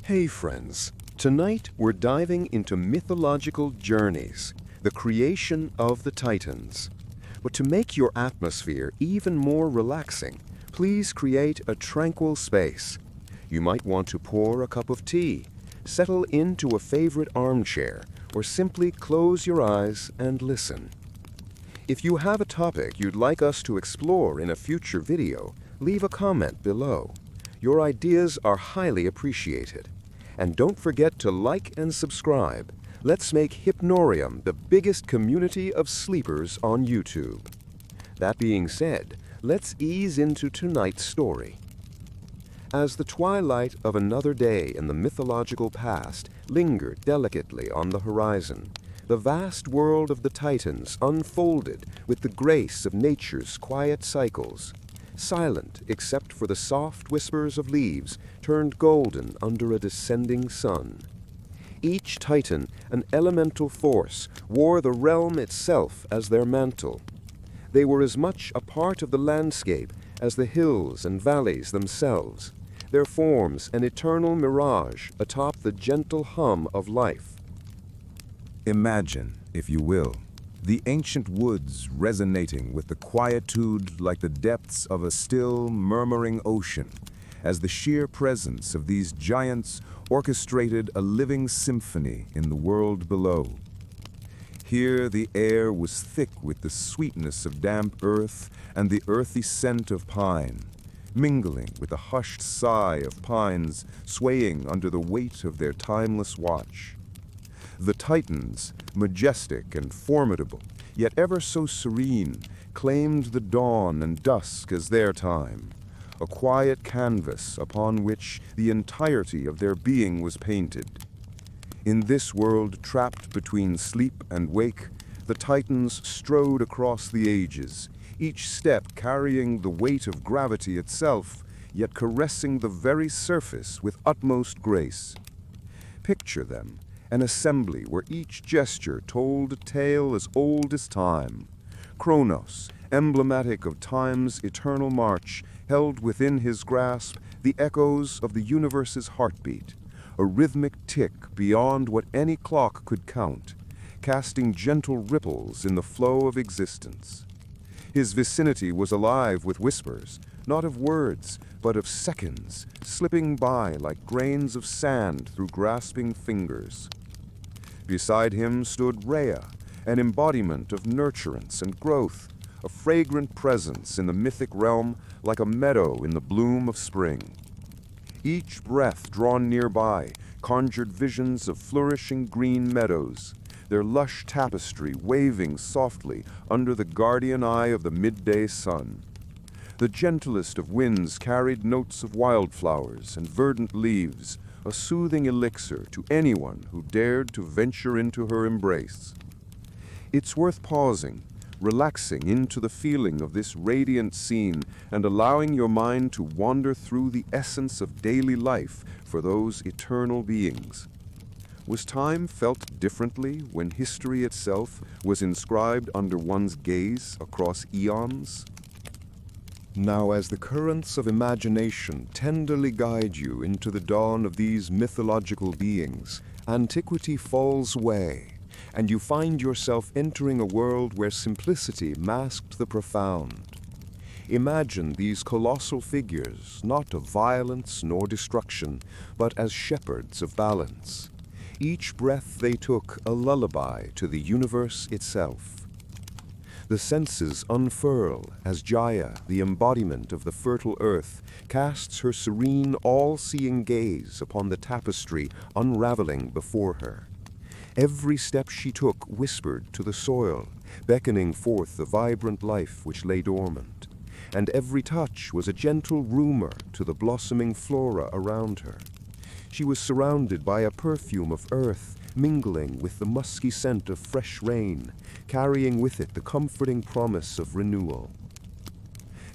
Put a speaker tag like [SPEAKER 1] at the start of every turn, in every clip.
[SPEAKER 1] Hey friends, tonight we're diving into mythological journeys, the creation of the Titans. But to make your atmosphere even more relaxing, please create a tranquil space. You might want to pour a cup of tea, settle into a favorite armchair, or simply close your eyes and listen. If you have a topic you'd like us to explore in a future video, leave a comment below. Your ideas are highly appreciated. And don't forget to like and subscribe. Let's make Hypnorium the biggest community of sleepers on YouTube. That being said, let's ease into tonight's story. As the twilight of another day in the mythological past lingered delicately on the horizon, the vast world of the Titans unfolded with the grace of nature's quiet cycles. Silent except for the soft whispers of leaves turned golden under a descending sun. Each Titan, an elemental force, wore the realm itself as their mantle. They were as much a part of the landscape as the hills and valleys themselves, their forms an eternal mirage atop the gentle hum of life.
[SPEAKER 2] Imagine, if you will, the ancient woods resonating with the quietude like the depths of a still, murmuring ocean, as the sheer presence of these giants orchestrated a living symphony in the world below. Here the air was thick with the sweetness of damp earth and the earthy scent of pine, mingling with the hushed sigh of pines swaying under the weight of their timeless watch. The Titans, majestic and formidable, yet ever so serene, claimed the dawn and dusk as their time, a quiet canvas upon which the entirety of their being was painted. In this world trapped between sleep and wake, the Titans strode across the ages, each step carrying the weight of gravity itself, yet caressing the very surface with utmost grace. Picture them, an assembly where each gesture told a tale as old as time. Cronus, emblematic of time's eternal march, held within his grasp the echoes of the universe's heartbeat, a rhythmic tick beyond what any clock could count, casting gentle ripples in the flow of existence. His vicinity was alive with whispers, not of words, but of seconds, slipping by like grains of sand through grasping fingers. Beside him stood Rhea, an embodiment of nurturance and growth, a fragrant presence in the mythic realm like a meadow in the bloom of spring. Each breath drawn nearby conjured visions of flourishing green meadows, their lush tapestry waving softly under the guardian eye of the midday sun. The gentlest of winds carried notes of wildflowers and verdant leaves, a soothing elixir to anyone who dared to venture into her embrace. It's worth pausing, relaxing into the feeling of this radiant scene and allowing your mind to wander through the essence of daily life for those eternal beings. Was time felt differently when history itself was inscribed under one's gaze across eons?
[SPEAKER 1] Now, as the currents of imagination tenderly guide you into the dawn of these mythological beings, antiquity falls away, and you find yourself entering a world where simplicity masked the profound. Imagine these colossal figures, not of violence nor destruction, but as shepherds of balance. Each breath they took a lullaby to the universe itself. The senses unfurl as Gaia, the embodiment of the fertile earth, casts her serene, all-seeing gaze upon the tapestry unraveling before her. Every step she took whispered to the soil, beckoning forth the vibrant life which lay dormant, and every touch was a gentle rumor to the blossoming flora around her. She was surrounded by a perfume of earth, mingling with the musky scent of fresh rain, carrying with it the comforting promise of renewal.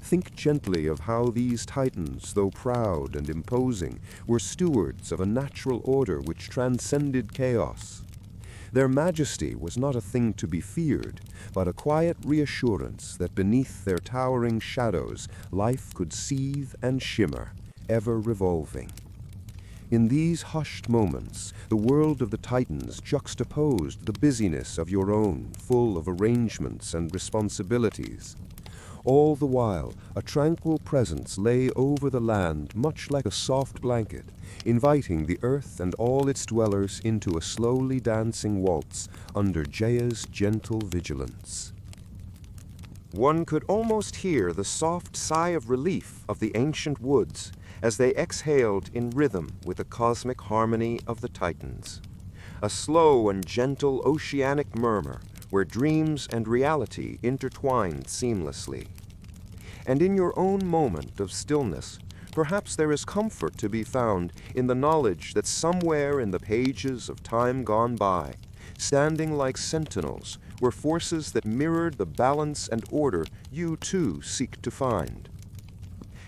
[SPEAKER 1] Think gently of how these Titans, though proud and imposing, were stewards of a natural order which transcended chaos. Their majesty was not a thing to be feared, but a quiet reassurance that beneath their towering shadows life could seethe and shimmer, ever revolving. In these hushed moments, the world of the Titans juxtaposed the busyness of your own, full of arrangements and responsibilities. All the while, a tranquil presence lay over the land much like a soft blanket, inviting the earth and all its dwellers into a slowly dancing waltz under Gaia's gentle vigilance. One could almost hear the soft sigh of relief of the ancient woods as they exhaled in rhythm with the cosmic harmony of the Titans. A slow and gentle oceanic murmur where dreams and reality intertwined seamlessly. And in your own moment of stillness, perhaps there is comfort to be found in the knowledge that somewhere in the pages of time gone by, standing like sentinels, were forces that mirrored the balance and order you too seek to find.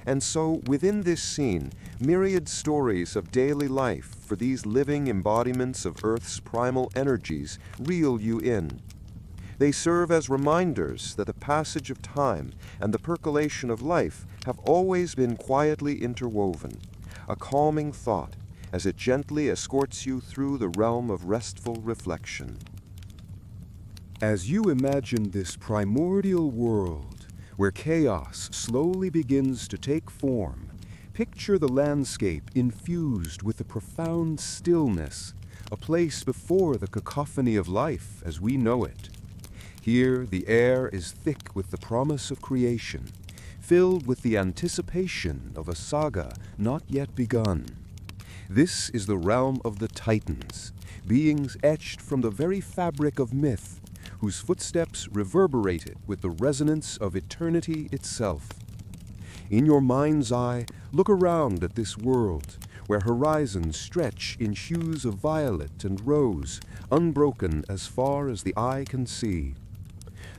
[SPEAKER 1] And so, within this scene, myriad stories of daily life for these living embodiments of Earth's primal energies reel you in. They serve as reminders that the passage of time and the percolation of life have always been quietly interwoven, a calming thought as it gently escorts you through the realm of restful reflection. As you imagine this primordial world, where chaos slowly begins to take form, picture the landscape infused with a profound stillness, a place before the cacophony of life as we know it. Here, the air is thick with the promise of creation, filled with the anticipation of a saga not yet begun. This is the realm of the Titans, beings etched from the very fabric of myth, whose footsteps reverberated with the resonance of eternity itself. In your mind's eye, look around at this world, where horizons stretch in hues of violet and rose, unbroken as far as the eye can see.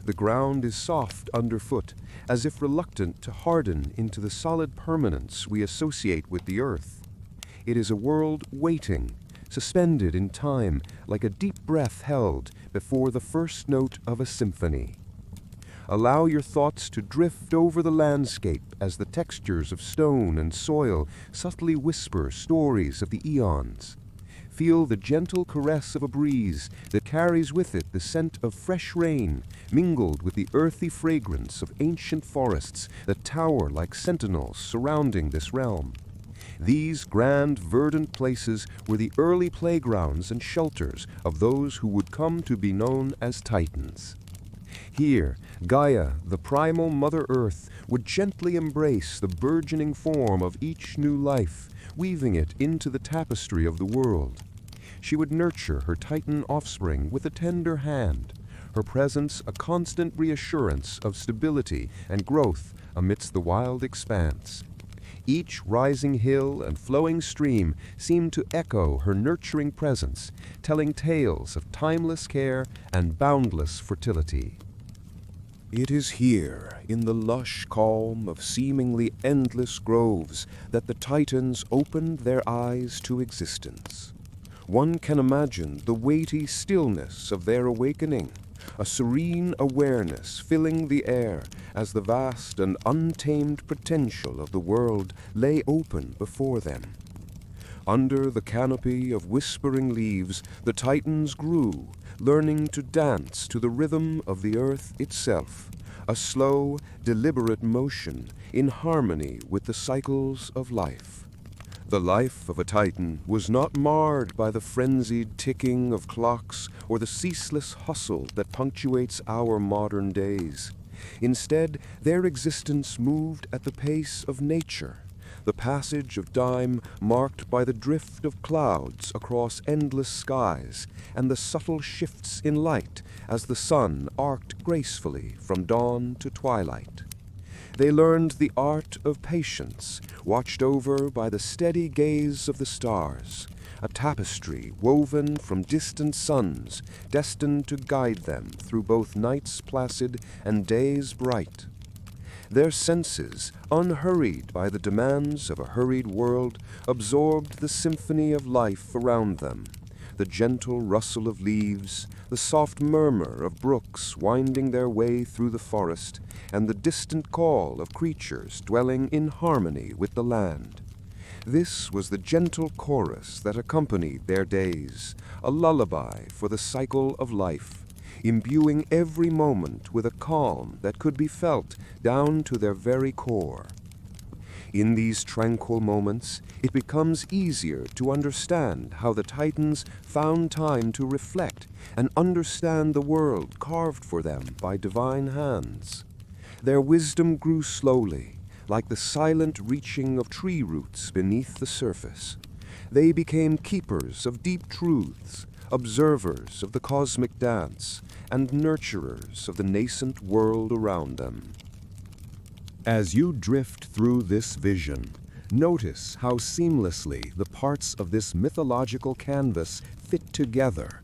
[SPEAKER 1] The ground is soft underfoot, as if reluctant to harden into the solid permanence we associate with the earth. It is a world waiting, suspended in time like a deep breath held before the first note of a symphony. Allow your thoughts to drift over the landscape as the textures of stone and soil subtly whisper stories of the eons. Feel the gentle caress of a breeze that carries with it the scent of fresh rain, mingled with the earthy fragrance of ancient forests that tower like sentinels surrounding this realm. These grand, verdant places were the early playgrounds and shelters of those who would come to be known as Titans. Here, Gaia, the primal Mother Earth, would gently embrace the burgeoning form of each new life, weaving it into the tapestry of the world. She would nurture her Titan offspring with a tender hand, her presence a constant reassurance of stability and growth amidst the wild expanse. Each rising hill and flowing stream seemed to echo her nurturing presence, telling tales of timeless care and boundless fertility. It is here, in the lush calm of seemingly endless groves, that the Titans opened their eyes to existence. One can imagine the weighty stillness of their awakening, a serene awareness filling the air as the vast and untamed potential of the world lay open before them. Under the canopy of whispering leaves, the Titans grew, learning to dance to the rhythm of the earth itself, a slow, deliberate motion in harmony with the cycles of life. The life of a Titan was not marred by the frenzied ticking of clocks or the ceaseless hustle that punctuates our modern days. Instead, their existence moved at the pace of nature, the passage of time marked by the drift of clouds across endless skies and the subtle shifts in light as the sun arced gracefully from dawn to twilight. They learned the art of patience, watched over by the steady gaze of the stars, a tapestry woven from distant suns, destined to guide them through both nights placid and days bright. Their senses, unhurried by the demands of a hurried world, absorbed the symphony of life around them, the gentle rustle of leaves, the soft murmur of brooks winding their way through the forest, and the distant call of creatures dwelling in harmony with the land. This was the gentle chorus that accompanied their days, a lullaby for the cycle of life, imbuing every moment with a calm that could be felt down to their very core. In these tranquil moments, it becomes easier to understand how the Titans found time to reflect and understand the world carved for them by divine hands. Their wisdom grew slowly, like the silent reaching of tree roots beneath the surface. They became keepers of deep truths, observers of the cosmic dance, and nurturers of the nascent world around them. As you drift through this vision, notice how seamlessly the parts of this mythological canvas fit together,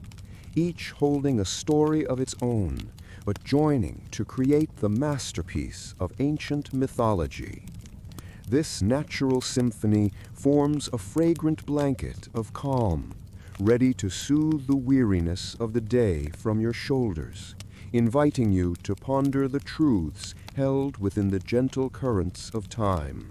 [SPEAKER 1] each holding a story of its own, but joining to create the masterpiece of ancient mythology. This natural symphony forms a fragrant blanket of calm, ready to soothe the weariness of the day from your shoulders, inviting you to ponder the truths held within the gentle currents of time.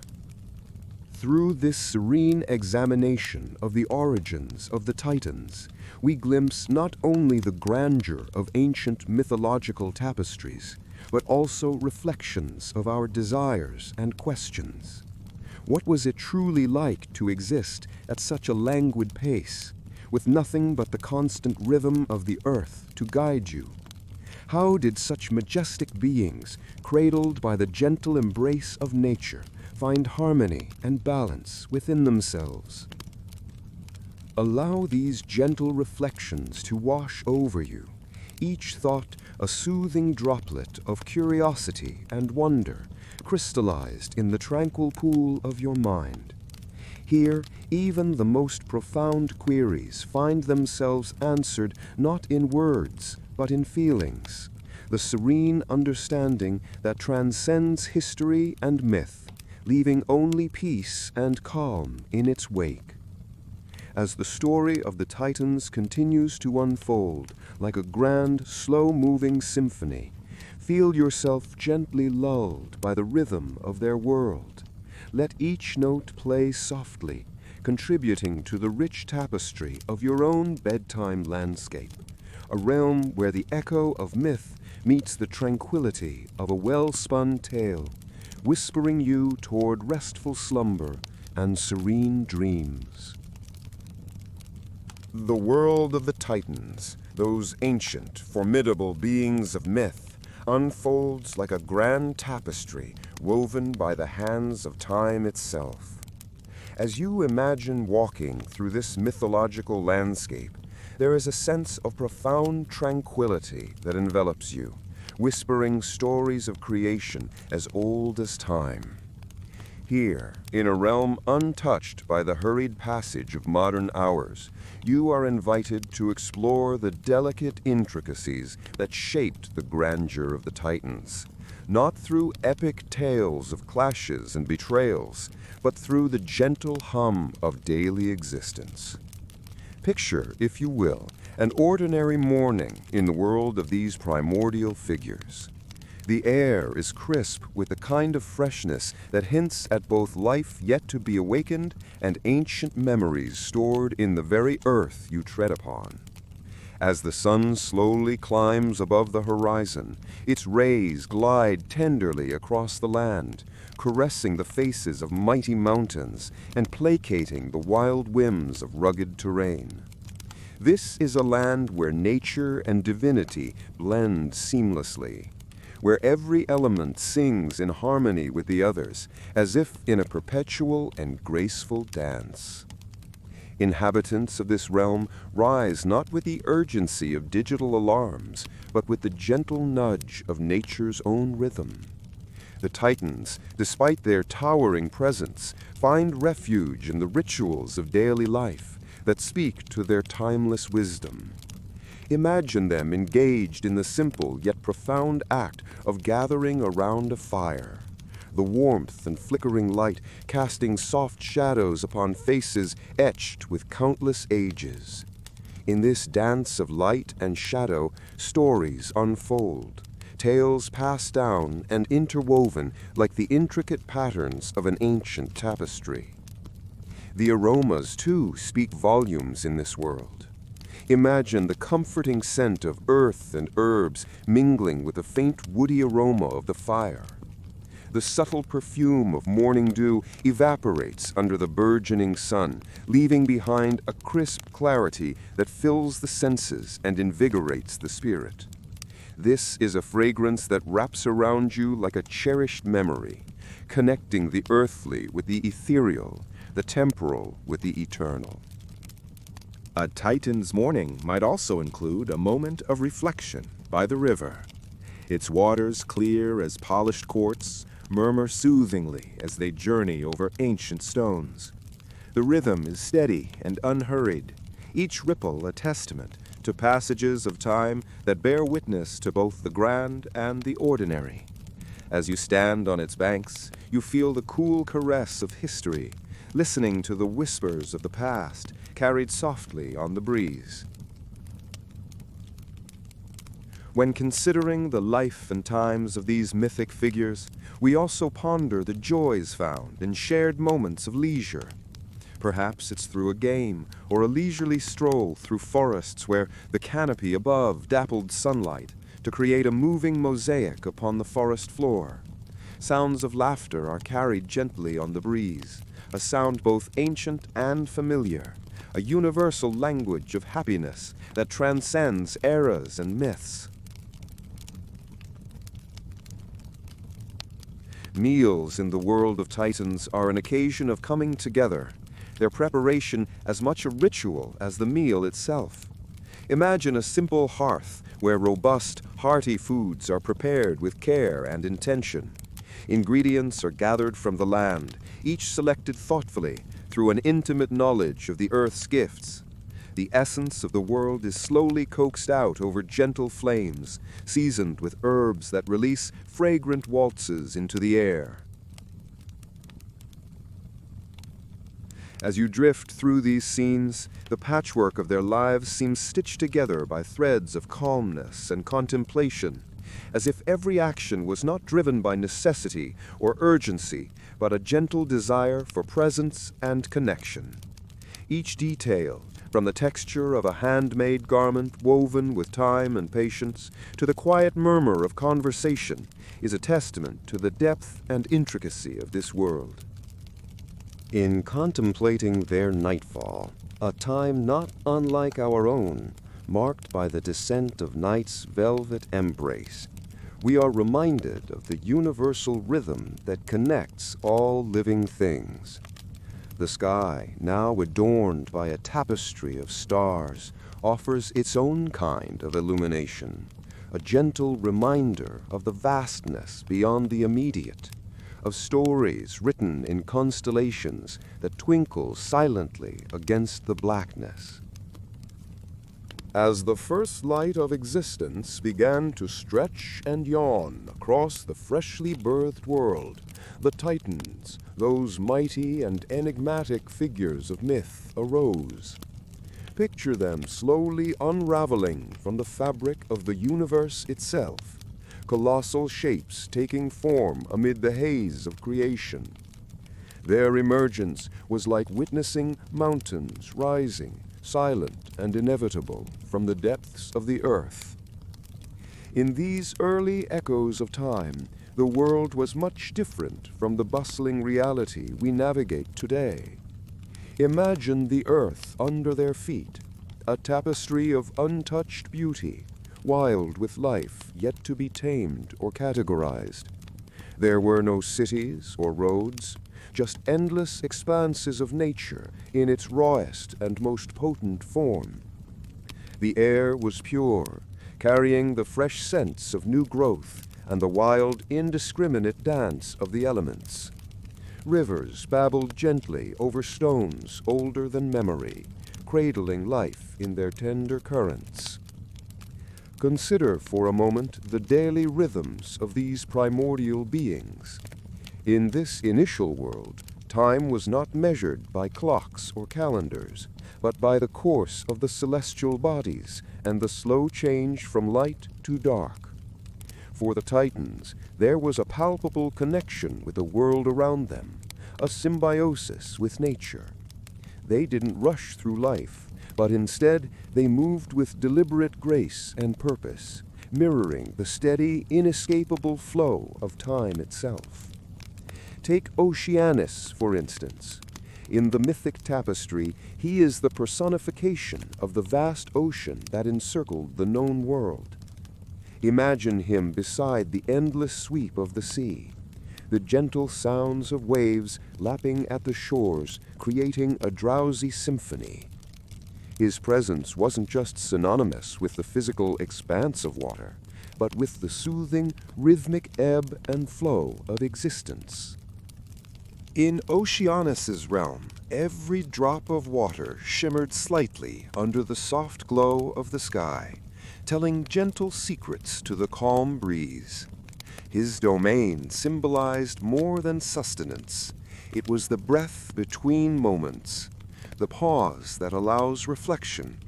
[SPEAKER 1] Through this serene examination of the origins of the Titans, we glimpse not only the grandeur of ancient mythological tapestries, but also reflections of our desires and questions. What was it truly like to exist at such a languid pace, with nothing but the constant rhythm of the earth to guide you? How did such majestic beings, cradled by the gentle embrace of nature, find harmony and balance within themselves? Allow these gentle reflections to wash over you, each thought a soothing droplet of curiosity and wonder, crystallized in the tranquil pool of your mind. Here, even the most profound queries find themselves answered not in words, but in feelings, the serene understanding that transcends history and myth, leaving only peace and calm in its wake. As the story of the Titans continues to unfold like a grand, slow-moving symphony, feel yourself gently lulled by the rhythm of their world. Let each note play softly, contributing to the rich tapestry of your own bedtime landscape, a realm where the echo of myth meets the tranquility of a well-spun tale, whispering you toward restful slumber and serene dreams. The world of the Titans, those ancient, formidable beings of myth, unfolds like a grand tapestry woven by the hands of time itself. As you imagine walking through this mythological landscape, there is a sense of profound tranquility that envelops you, whispering stories of creation as old as time. Here, in a realm untouched by the hurried passage of modern hours, you are invited to explore the delicate intricacies that shaped the grandeur of the Titans, not through epic tales of clashes and betrayals, but through the gentle hum of daily existence. Picture, if you will, an ordinary morning in the world of these primordial figures. The air is crisp with the kind of freshness that hints at both life yet to be awakened and ancient memories stored in the very earth you tread upon. As the sun slowly climbs above the horizon, its rays glide tenderly across the land, caressing the faces of mighty mountains and placating the wild whims of rugged terrain. This is a land where nature and divinity blend seamlessly, where every element sings in harmony with the others, as if in a perpetual and graceful dance. Inhabitants of this realm rise not with the urgency of digital alarms, but with the gentle nudge of nature's own rhythm. The Titans, despite their towering presence, find refuge in the rituals of daily life that speak to their timeless wisdom. Imagine them engaged in the simple yet profound act of gathering around a fire, the warmth and flickering light casting soft shadows upon faces etched with countless ages. In this dance of light and shadow, stories unfold, tales passed down and interwoven like the intricate patterns of an ancient tapestry. The aromas, too, speak volumes in this world. Imagine the comforting scent of earth and herbs mingling with the faint woody aroma of the fire. The subtle perfume of morning dew evaporates under the burgeoning sun, leaving behind a crisp clarity that fills the senses and invigorates the spirit. This is a fragrance that wraps around you like a cherished memory, connecting the earthly with the ethereal, the temporal with the eternal.
[SPEAKER 2] A Titan's morning might also include a moment of reflection by the river. Its waters, clear as polished quartz, murmur soothingly as they journey over ancient stones. The rhythm is steady and unhurried, each ripple a testament to passages of time that bear witness to both the grand and the ordinary. As you stand on its banks, you feel the cool caress of history, listening to the whispers of the past carried softly on the breeze. When considering the life and times of these mythic figures, we also ponder the joys found in shared moments of leisure. Perhaps it's through a game or a leisurely stroll through forests where the canopy above dappled sunlight to create a moving mosaic upon the forest floor. Sounds of laughter are carried gently on the breeze, a sound both ancient and familiar, a universal language of happiness that transcends eras and myths. Meals in the world of Titans are an occasion of coming together, their preparation as much a ritual as the meal itself. Imagine a simple hearth where robust, hearty foods are prepared with care and intention. Ingredients are gathered from the land, each selected thoughtfully through an intimate knowledge of the earth's gifts. The essence of the world is slowly coaxed out over gentle flames, seasoned with herbs that release fragrant waltzes into the air. As you drift through these scenes, the patchwork of their lives seems stitched together by threads of calmness and contemplation, as if every action was not driven by necessity or urgency, but a gentle desire for presence and connection. Each detail, from the texture of a handmade garment woven with time and patience to the quiet murmur of conversation, is a testament to the depth and intricacy of this world. In contemplating their nightfall, a time not unlike our own, marked by the descent of night's velvet embrace, we are reminded of the universal rhythm that connects all living things. The sky, now adorned by a tapestry of stars, offers its own kind of illumination, a gentle reminder of the vastness beyond the immediate, of stories written in constellations that twinkle silently against the blackness. As the first light of existence began to stretch and yawn across the freshly birthed world, the Titans, those mighty and enigmatic figures of myth, arose. Picture them slowly unraveling from the fabric of the universe itself, colossal shapes taking form amid the haze of creation. Their emergence was like witnessing mountains rising, silent and inevitable, from the depths of the earth. In these early echoes of time, the world was much different from the bustling reality we navigate today. Imagine the earth under their feet, a tapestry of untouched beauty, wild with life yet to be tamed or categorized. There were no cities or roads, just endless expanses of nature in its rawest and most potent form. The air was pure, carrying the fresh scents of new growth and the wild, indiscriminate dance of the elements. Rivers babbled gently over stones older than memory, cradling life in their tender currents. Consider for a moment the daily rhythms of these primordial beings. In this initial world, time was not measured by clocks or calendars, but by the course of the celestial bodies and the slow change from light to dark. For the Titans, there was a palpable connection with the world around them, a symbiosis with nature.
[SPEAKER 1] They didn't rush through life, but instead they moved with deliberate grace and purpose, mirroring the steady, inescapable flow of time itself. Take Oceanus, for instance. In the mythic tapestry, he is the personification of the vast ocean that encircled the known world. Imagine him beside the endless sweep of the sea, the gentle sounds of waves lapping at the shores, creating a drowsy symphony. His presence wasn't just synonymous with the physical expanse of water, but with the soothing, rhythmic ebb and flow of existence. In Oceanus's realm, every drop of water shimmered slightly under the soft glow of the sky, telling gentle secrets to the calm breeze. His domain symbolized more than sustenance. It was the breath between moments, the pause that allows reflection.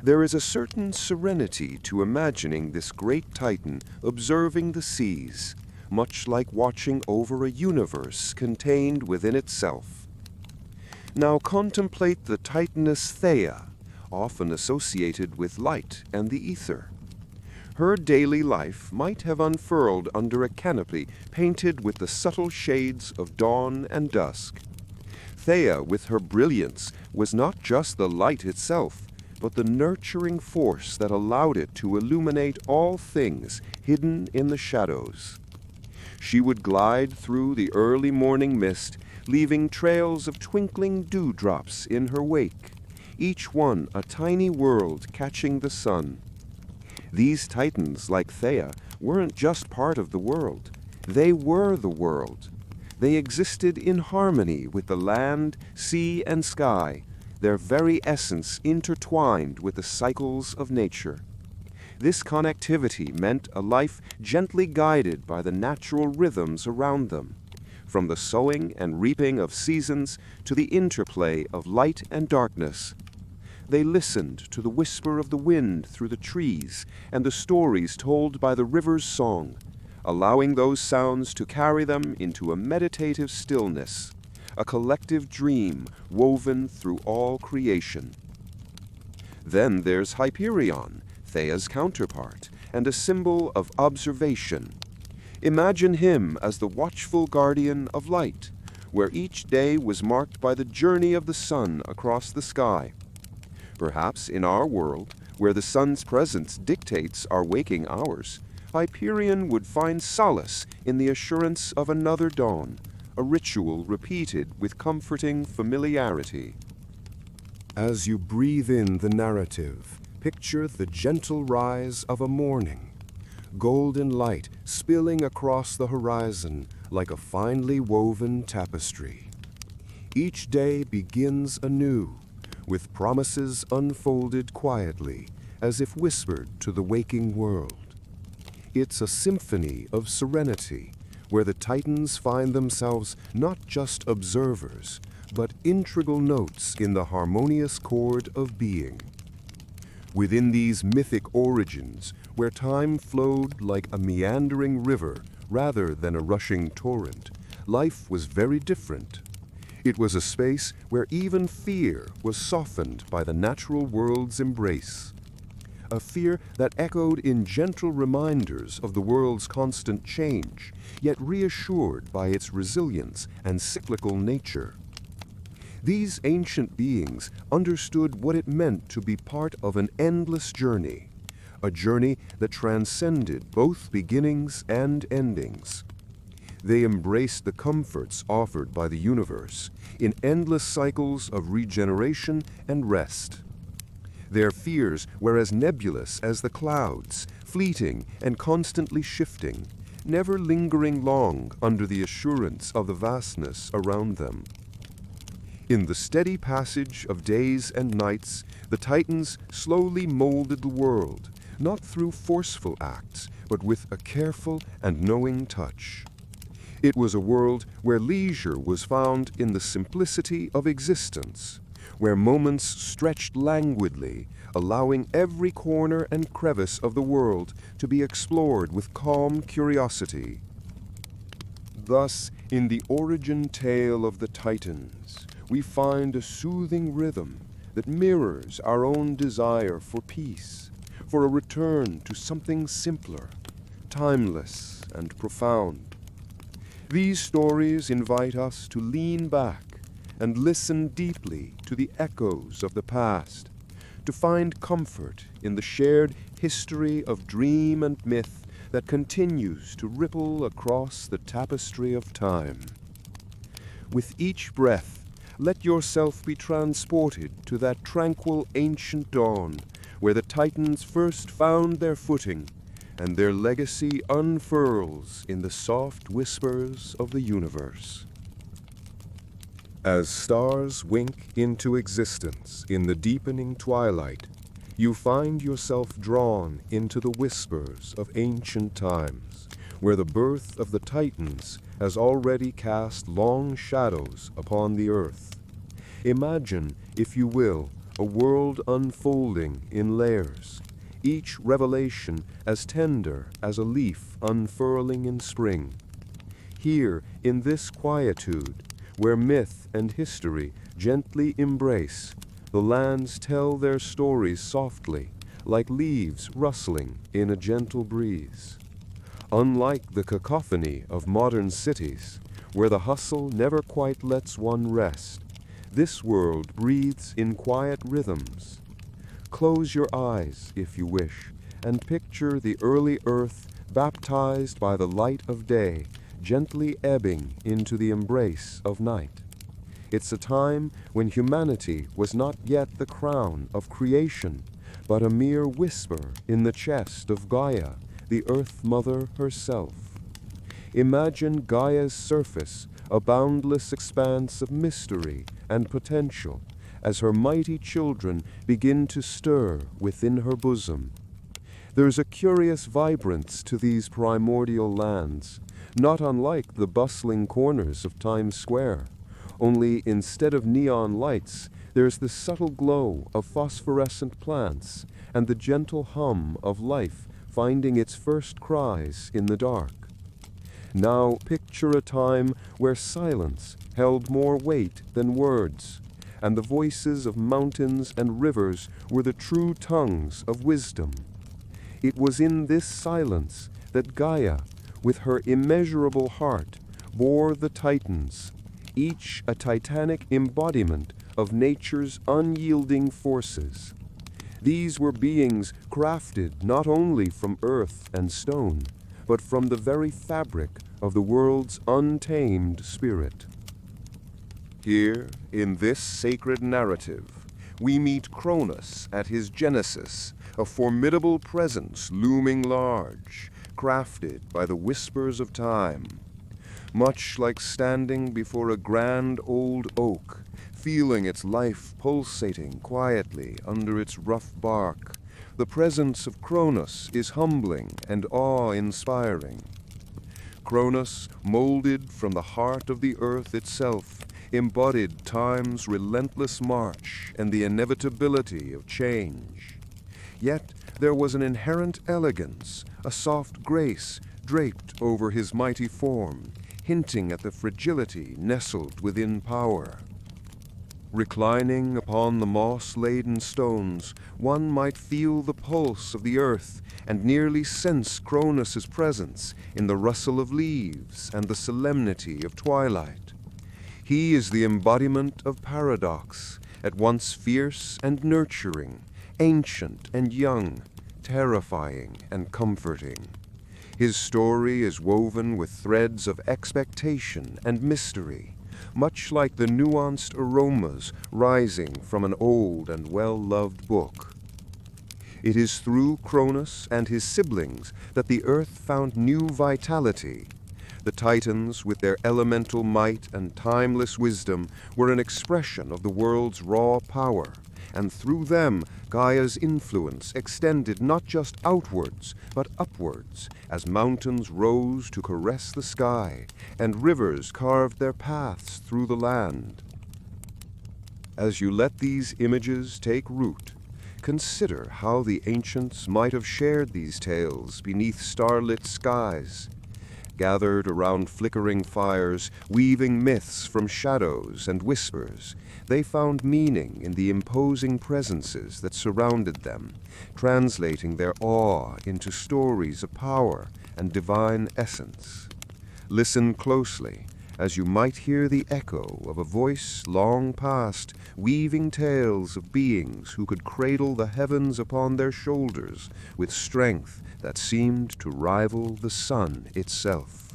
[SPEAKER 1] There is a certain serenity to imagining this great titan observing the seas, much like watching over a universe contained within itself. Now contemplate the titaness Theia, often associated with light and the ether. Her daily life might have unfurled under a canopy painted with the subtle shades of dawn and dusk. Theia, with her brilliance, was not just the light itself, but the nurturing force that allowed it to illuminate all things hidden in the shadows. She would glide through the early morning mist, leaving trails of twinkling dewdrops in her wake, each one a tiny world catching the sun. These titans, like Theia, weren't just part of the world. They were the world. They existed in harmony with the land, sea, and sky, their very essence intertwined with the cycles of nature. This connectivity meant a life gently guided by the natural rhythms around them, from the sowing and reaping of seasons to the interplay of light and darkness. They listened to the whisper of the wind through the trees and the stories told by the river's song, allowing those sounds to carry them into a meditative stillness, a collective dream woven through all creation. Then there's Hyperion, Theia's counterpart, and a symbol of observation. Imagine him as the watchful guardian of light, where each day was marked by the journey of the sun across the sky. Perhaps in our world, where the sun's presence dictates our waking hours, Hyperion would find solace in the assurance of another dawn, a ritual repeated with comforting familiarity. As you breathe in the narrative, picture the gentle rise of a morning, golden light spilling across the horizon like a finely woven tapestry. Each day begins anew, with promises unfolded quietly, as if whispered to the waking world. It's a symphony of serenity, where the titans find themselves not just observers, but integral notes in the harmonious chord of being. Within these mythic origins, where time flowed like a meandering river rather than a rushing torrent, life was very different. It was a space where even fear was softened by the natural world's embrace. A fear that echoed in gentle reminders of the world's constant change, yet reassured by its resilience and cyclical nature. These ancient beings understood what it meant to be part of an endless journey, a journey that transcended both beginnings and endings. They embraced the comforts offered by the universe in endless cycles of regeneration and rest. Their fears were as nebulous as the clouds, fleeting and constantly shifting, never lingering long under the assurance of the vastness around them. In the steady passage of days and nights, the Titans slowly molded the world, not through forceful acts, but with a careful and knowing touch. It was a world where leisure was found in the simplicity of existence, where moments stretched languidly, allowing every corner and crevice of the world to be explored with calm curiosity. Thus, in the origin tale of the Titans, we find a soothing rhythm that mirrors our own desire for peace, for a return to something simpler, timeless and profound. These stories invite us to lean back and listen deeply to the echoes of the past, to find comfort in the shared history of dream and myth that continues to ripple across the tapestry of time. With each breath, let yourself be transported to that tranquil ancient dawn where the Titans first found their footing and their legacy unfurls in the soft whispers of the universe. As stars wink into existence in the deepening twilight, you find yourself drawn into the whispers of ancient times, where the birth of the Titans has already cast long shadows upon the earth. Imagine, if you will, a world unfolding in layers, each revelation as tender as a leaf unfurling in spring. Here, in this quietude, where myth and history gently embrace, the lands tell their stories softly, like leaves rustling in a gentle breeze. Unlike the cacophony of modern cities, where the hustle never quite lets one rest, this world breathes in quiet rhythms. Close your eyes, if you wish, and picture the early earth baptized by the light of day, gently ebbing into the embrace of night. It's a time when humanity was not yet the crown of creation, but a mere whisper in the chest of Gaia, the Earth Mother herself. Imagine Gaia's surface, a boundless expanse of mystery and potential, as her mighty children begin to stir within her bosom. There's a curious vibrance to these primordial lands, not unlike the bustling corners of Times Square. Only instead of neon lights, there's the subtle glow of phosphorescent plants and the gentle hum of life finding its first cries in the dark. Now picture a time where silence held more weight than words, and the voices of mountains and rivers were the true tongues of wisdom. It was in this silence that Gaia, with her immeasurable heart, bore the Titans, each a titanic embodiment of nature's unyielding forces. These were beings crafted not only from earth and stone, but from the very fabric of the world's untamed spirit. Here, in this sacred narrative, we meet Cronus at his genesis, a formidable presence looming large, crafted by the whispers of time. Much like standing before a grand old oak, feeling its life pulsating quietly under its rough bark, the presence of Cronus is humbling and awe-inspiring. Cronus, molded from the heart of the earth itself, embodied time's relentless march and the inevitability of change. Yet there was an inherent elegance, a soft grace draped over his mighty form, hinting at the fragility nestled within power. Reclining upon the moss-laden stones, one might feel the pulse of the earth and nearly sense Cronus's presence in the rustle of leaves and the solemnity of twilight. He is the embodiment of paradox, at once fierce and nurturing, ancient and young, terrifying and comforting. His story is woven with threads of expectation and mystery, much like the nuanced aromas rising from an old and well-loved book. It is through Cronus and his siblings that the earth found new vitality. The Titans, with their elemental might and timeless wisdom, were an expression of the world's raw power, and through them Gaia's influence extended not just outwards, but upwards, as mountains rose to caress the sky, and rivers carved their paths through the land. As you let these images take root, consider how the ancients might have shared these tales beneath starlit skies. gathered around flickering fires, weaving myths from shadows and whispers. They found meaning in the imposing presences that surrounded them, translating their awe into stories of power and divine essence. Listen closely, as you might hear the echo of a voice long past, weaving tales of beings who could cradle the heavens upon their shoulders with strength that seemed to rival the sun itself.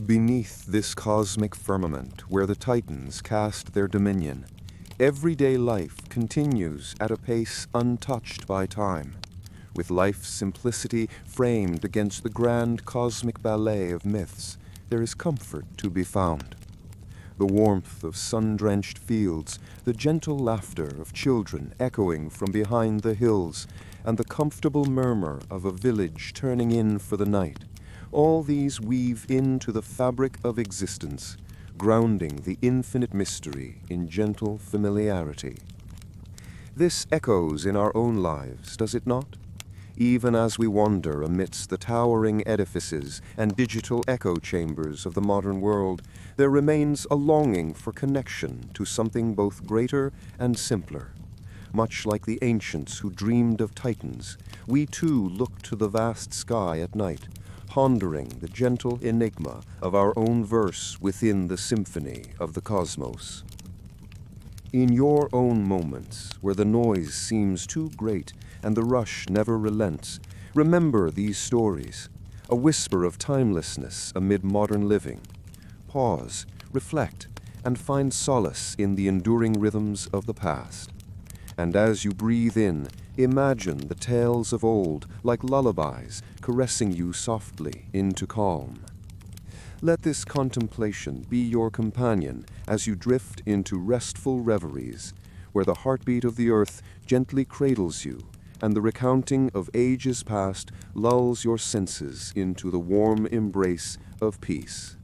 [SPEAKER 1] Beneath this cosmic firmament, where the Titans cast their dominion, everyday life continues at a pace untouched by time, with life's simplicity framed against the grand cosmic ballet of myths. There is comfort to be found. The warmth of sun-drenched fields, the gentle laughter of children echoing from behind the hills, and the comfortable murmur of a village turning in for the night, all these weave into the fabric of existence, grounding the infinite mystery in gentle familiarity. This echoes in our own lives, does it not? Even as we wander amidst the towering edifices and digital echo chambers of the modern world, there remains a longing for connection to something both greater and simpler. Much like the ancients who dreamed of Titans, we too look to the vast sky at night, pondering the gentle enigma of our own verse within the symphony of the cosmos. In your own moments, where the noise seems too great and the rush never relents, remember these stories, a whisper of timelessness amid modern living. Pause, reflect, and find solace in the enduring rhythms of the past. And as you breathe in, imagine the tales of old like lullabies caressing you softly into calm. Let this contemplation be your companion as you drift into restful reveries, where the heartbeat of the earth gently cradles you, and the recounting of ages past lulls your senses into the warm embrace of peace.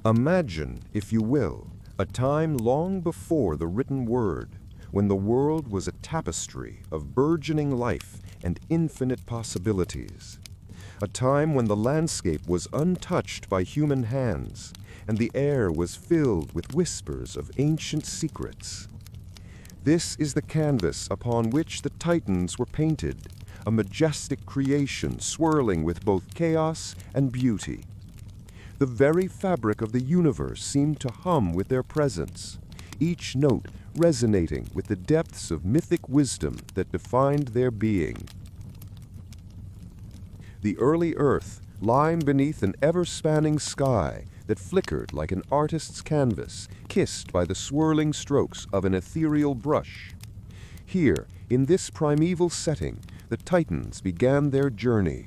[SPEAKER 1] Imagine, if you will, a time long before the written word, when the world was a tapestry of burgeoning life and infinite possibilities. A time when the landscape was untouched by human hands, and the air was filled with whispers of ancient secrets. This is the canvas upon which the Titans were painted, a majestic creation swirling with both chaos and beauty. The very fabric of the universe seemed to hum with their presence, each note resonating with the depths of mythic wisdom that defined their being. The early Earth, lying beneath an ever-spanning sky that flickered like an artist's canvas, kissed by the swirling strokes of an ethereal brush. Here, in this primeval setting, the Titans began their journey.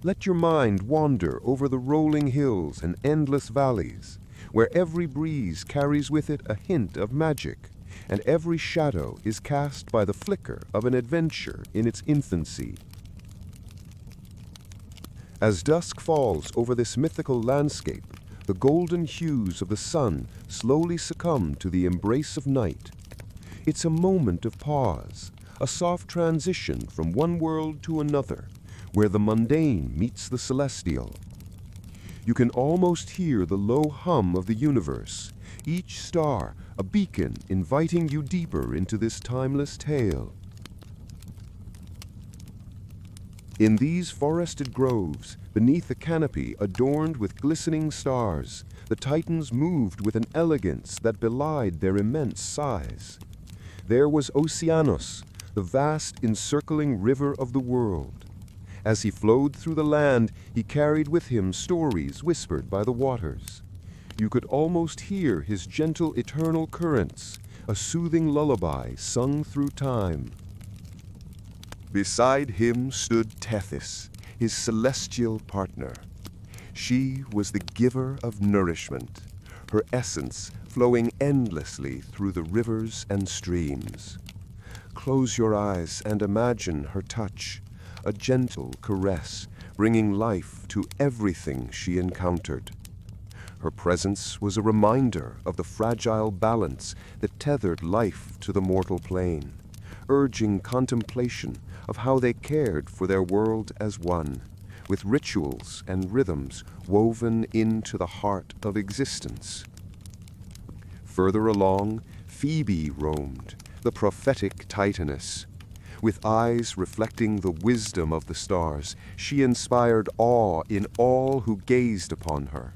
[SPEAKER 1] Let your mind wander over the rolling hills and endless valleys, where every breeze carries with it a hint of magic, and every shadow is cast by the flicker of an adventure in its infancy. As dusk falls over this mythical landscape, the golden hues of the sun slowly succumb to the embrace of night. It's a moment of pause, a soft transition from one world to another, where the mundane meets the celestial. You can almost hear the low hum of the universe, each star a beacon inviting you deeper into this timeless tale. In these forested groves, beneath a canopy adorned with glistening stars, the Titans moved with an elegance that belied their immense size. There was Oceanus, the vast encircling river of the world. As he flowed through the land, he carried with him stories whispered by the waters. You could almost hear his gentle eternal currents, a soothing lullaby sung through time. Beside him stood Tethys, his celestial partner. She was the giver of nourishment, her essence flowing endlessly through the rivers and streams. Close your eyes and imagine her touch, a gentle caress, bringing life to everything she encountered. Her presence was a reminder of the fragile balance that tethered life to the mortal plane, urging contemplation of how they cared for their world as one, with rituals and rhythms woven into the heart of existence. Further along, Phoebe roamed, the prophetic Titaness. With eyes reflecting the wisdom of the stars, she inspired awe in all who gazed upon her.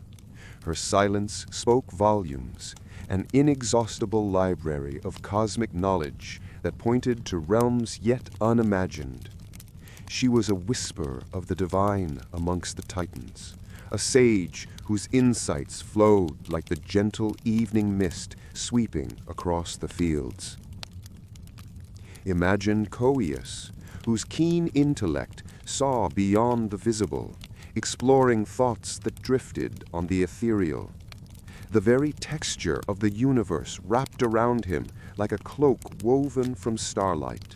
[SPEAKER 1] Her silence spoke volumes, an inexhaustible library of cosmic knowledge that pointed to realms yet unimagined. She was a whisper of the divine amongst the Titans, a sage whose insights flowed like the gentle evening mist sweeping across the fields. Imagine Coeus, whose keen intellect saw beyond the visible, exploring thoughts that drifted on the ethereal. The very texture of the universe wrapped around him like a cloak woven from starlight,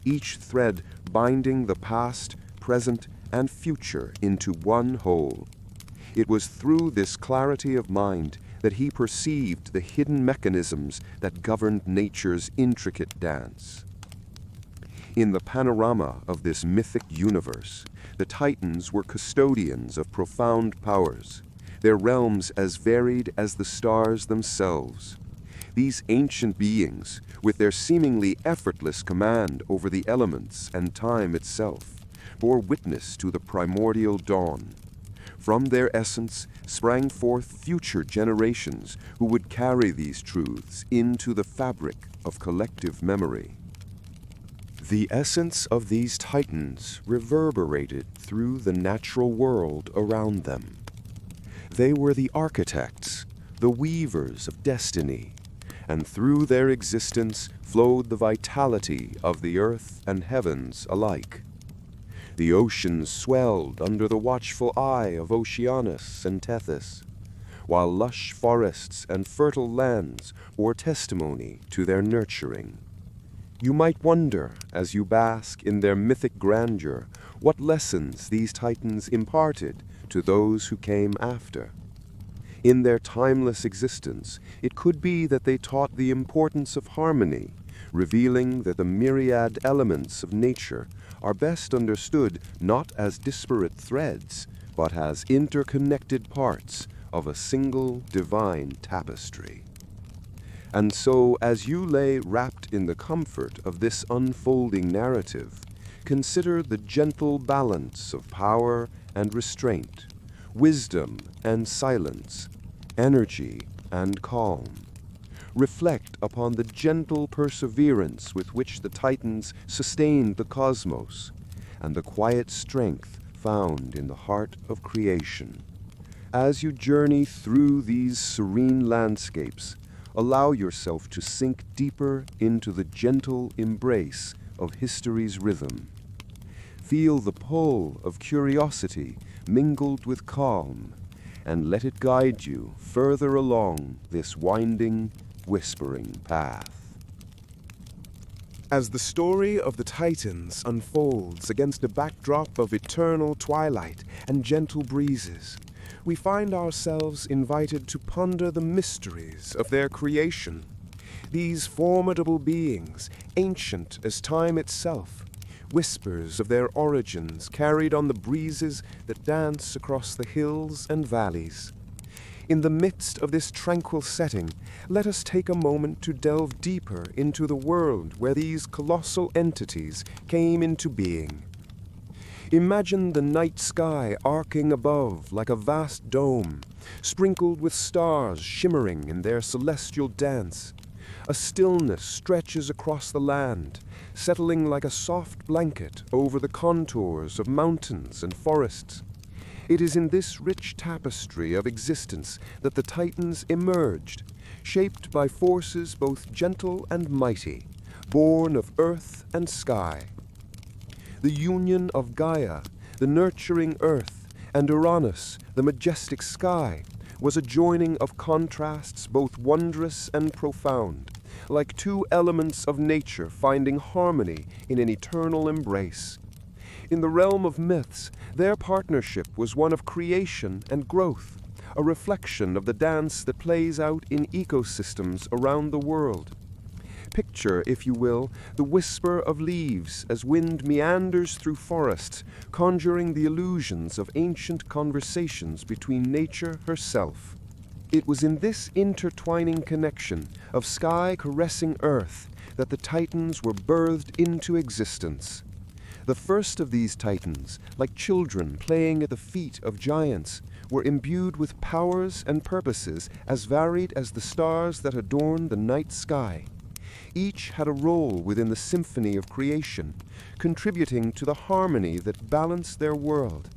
[SPEAKER 1] each thread binding the past, present, and future into one whole. It was through this clarity of mind that he perceived the hidden mechanisms that governed nature's intricate dance. In the panorama of this mythic universe, the Titans were custodians of profound powers, their realms as varied as the stars themselves. These ancient beings, with their seemingly effortless command over the elements and time itself, bore witness to the primordial dawn. From their essence sprang forth future generations who would carry these truths into the fabric of collective memory. The essence of these Titans reverberated through the natural world around them. They were the architects, the weavers of destiny, and through their existence flowed the vitality of the earth and heavens alike. The oceans swelled under the watchful eye of Oceanus and Tethys, while lush forests and fertile lands bore testimony to their nurturing. You might wonder, as you bask in their mythic grandeur, what lessons these Titans imparted to those who came after. In their timeless existence, it could be that they taught the importance of harmony, revealing that the myriad elements of nature are best understood not as disparate threads, but as interconnected parts of a single divine tapestry. And so, as you lay wrapped in the comfort of this unfolding narrative, consider the gentle balance of power and restraint, wisdom and silence, energy and calm. Reflect upon the gentle perseverance with which the Titans sustained the cosmos, and the quiet strength found in the heart of creation. As you journey through these serene landscapes, allow yourself to sink deeper into the gentle embrace of history's rhythm. Feel the pull of curiosity mingled with calm, and let it guide you further along this winding, whispering path. As the story of the Titans unfolds against a backdrop of eternal twilight and gentle breezes, we find ourselves invited to ponder the mysteries of their creation. These formidable beings, ancient as time itself, whispers of their origins carried on the breezes that dance across the hills and valleys. In the midst of this tranquil setting, let us take a moment to delve deeper into the world where these colossal entities came into being. Imagine the night sky arcing above like a vast dome, sprinkled with stars shimmering in their celestial dance. A stillness stretches across the land, settling like a soft blanket over the contours of mountains and forests. It is in this rich tapestry of existence that the Titans emerged, shaped by forces both gentle and mighty, born of earth and sky. The union of Gaia, the nurturing earth, and Uranus, the majestic sky, was a joining of contrasts both wondrous and profound, like two elements of nature finding harmony in an eternal embrace. In the realm of myths, their partnership was one of creation and growth, a reflection of the dance that plays out in ecosystems around the world. Picture Picture, if you will, the whisper of leaves as wind meanders through forests, conjuring the illusions of ancient conversations between nature herself. It was in this intertwining connection of sky caressing earth that the Titans were birthed into existence. The first of these Titans, like children playing at the feet of giants, were imbued with powers and purposes as varied as the stars that adorn the night sky. Each had a role within the symphony of creation, contributing to the harmony that balanced their world.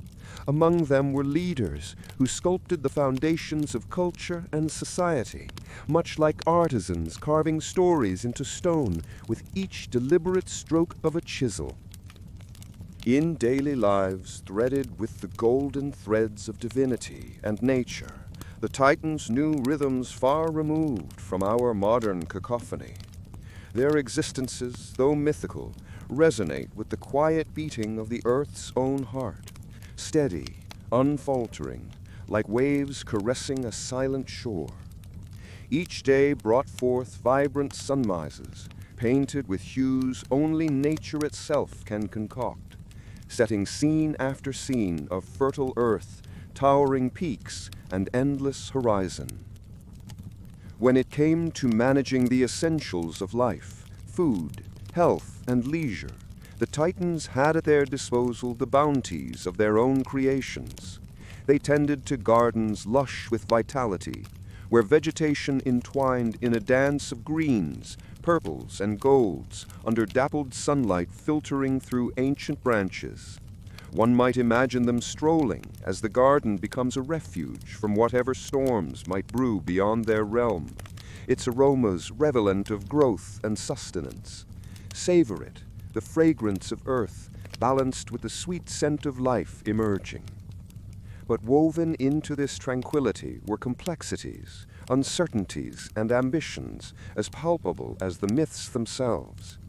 [SPEAKER 1] Among them were leaders who sculpted the foundations of culture and society, much like artisans carving stories into stone with each deliberate stroke of a chisel. In daily lives threaded with the golden threads of divinity and nature, the Titans knew rhythms far removed from our modern cacophony. Their existences, though mythical, resonate with the quiet beating of the earth's own heart, steady, unfaltering, like waves caressing a silent shore. Each day brought forth vibrant sunrises, painted with hues only nature itself can concoct, setting scene after scene of fertile earth, towering peaks, and endless horizon. When it came to managing the essentials of life, food, health, and leisure, the Titans had at their disposal the bounties of their own creations. They tended to gardens lush with vitality, where vegetation entwined in a dance of greens, purples, and golds under dappled sunlight filtering through ancient branches. One might imagine them strolling as the garden becomes a refuge from whatever storms might brew beyond their realm, its aromas redolent of growth and sustenance. Savor it, the fragrance of earth, balanced with the sweet scent of life emerging. But woven into this tranquility were complexities, uncertainties, and ambitions as palpable as the myths themselves.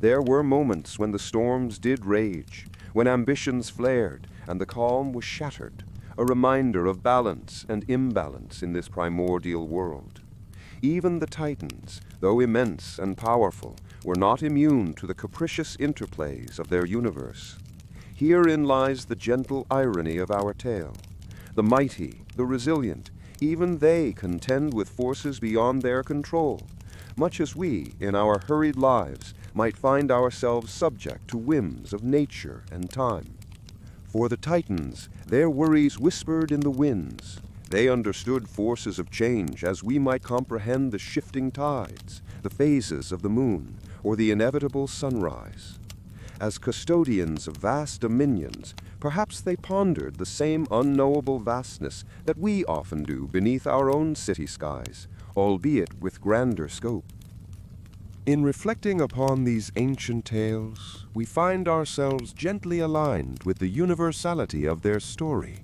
[SPEAKER 1] There were moments when the storms did rage, when ambitions flared and the calm was shattered, a reminder of balance and imbalance in this primordial world. Even the Titans, though immense and powerful, were not immune to the capricious interplays of their universe. Herein lies the gentle irony of our tale. The mighty, the resilient, even they contend with forces beyond their control, much as we, in our hurried lives, might find ourselves subject to whims of nature and time. For the Titans, their worries whispered in the winds. They understood forces of change as we might comprehend the shifting tides, the phases of the moon, or the inevitable sunrise. As custodians of vast dominions, perhaps they pondered the same unknowable vastness that we often do beneath our own city skies, albeit with grander scope. In reflecting upon these ancient tales, we find ourselves gently aligned with the universality of their story,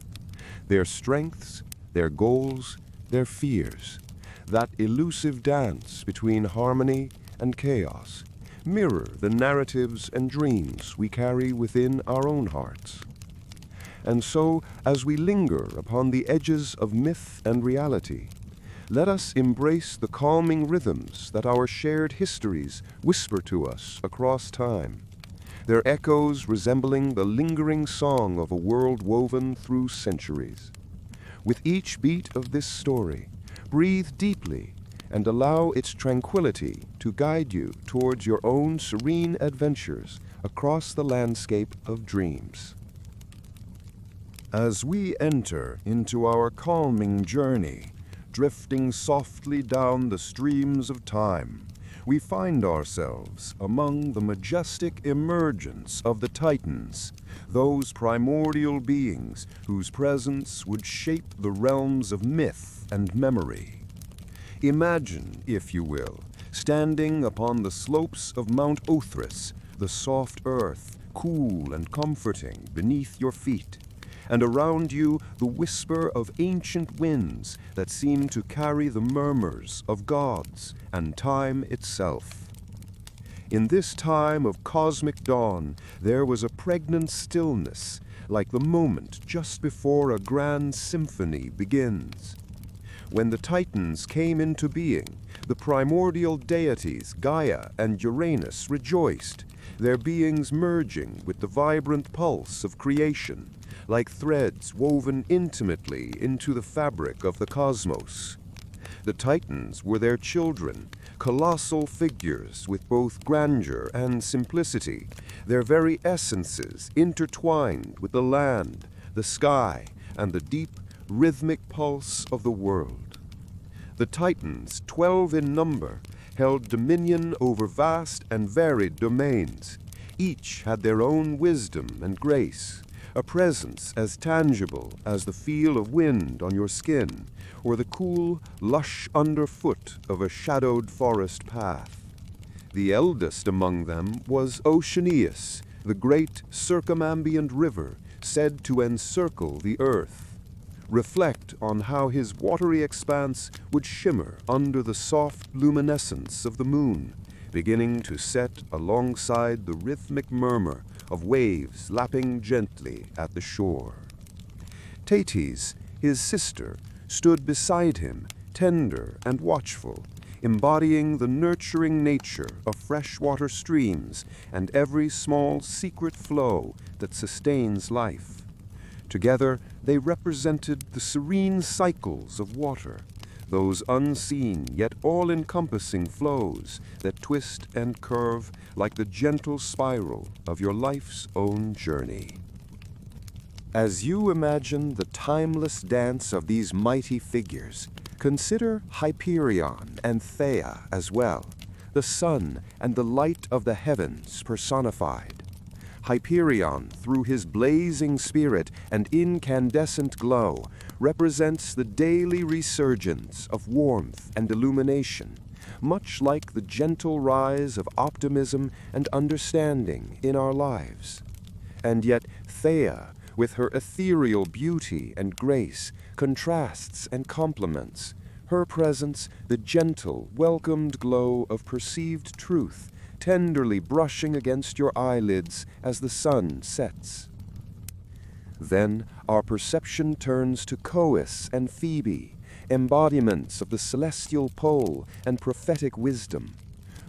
[SPEAKER 1] their strengths, their goals, their fears, that elusive dance between harmony and chaos, mirror the narratives and dreams we carry within our own hearts. And so, as we linger upon the edges of myth and reality, let us embrace the calming rhythms that our shared histories whisper to us across time, their echoes resembling the lingering song of a world woven through centuries. With each beat of this story, breathe deeply and allow its tranquility to guide you towards your own serene adventures across the landscape of dreams. As we enter into our calming journey, drifting softly down the streams of time, we find ourselves among the majestic emergence of the Titans, those primordial beings whose presence would shape the realms of myth and memory. Imagine, if you will, standing upon the slopes of Mount Othrys, the soft earth, cool and comforting beneath your feet, and around you the whisper of ancient winds that seem to carry the murmurs of gods and time itself. In this time of cosmic dawn, there was a pregnant stillness, like the moment just before a grand symphony begins. When the Titans came into being, The primordial deities Gaia and Uranus rejoiced, their beings merging with the vibrant pulse of creation, like threads woven intimately into the fabric of the cosmos. The Titans were their children, colossal figures with both grandeur and simplicity, their very essences intertwined with the land, the sky, and the deep, rhythmic pulse of the world. The Titans, 12 in number, held dominion over vast and varied domains. Each had their own wisdom and grace, a presence as tangible as the feel of wind on your skin, or the cool, lush underfoot of a shadowed forest path. The eldest among them was Oceanus, the great circumambient river said to encircle the earth. Reflect on how his watery expanse would shimmer under the soft luminescence of the moon, beginning to set alongside the rhythmic murmur of waves lapping gently at the shore. Thetis, his sister, stood beside him, tender and watchful, embodying the nurturing nature of freshwater streams and every small secret flow that sustains life. Together, they represented the serene cycles of water, those unseen yet all-encompassing flows that twist and curve like the gentle spiral of your life's own journey. As you imagine the timeless dance of these mighty figures, consider Hyperion and Theia as well, the sun and the light of the heavens personified. Hyperion, through his blazing spirit and incandescent glow, represents the daily resurgence of warmth and illumination, much like the gentle rise of optimism and understanding in our lives. And yet Theia, with her ethereal beauty and grace, contrasts and complements. Her presence, the gentle, welcomed glow of perceived truth, tenderly brushing against your eyelids as the sun sets. Then our perception turns to Cronus and Phoebe, embodiments of the celestial pole and prophetic wisdom.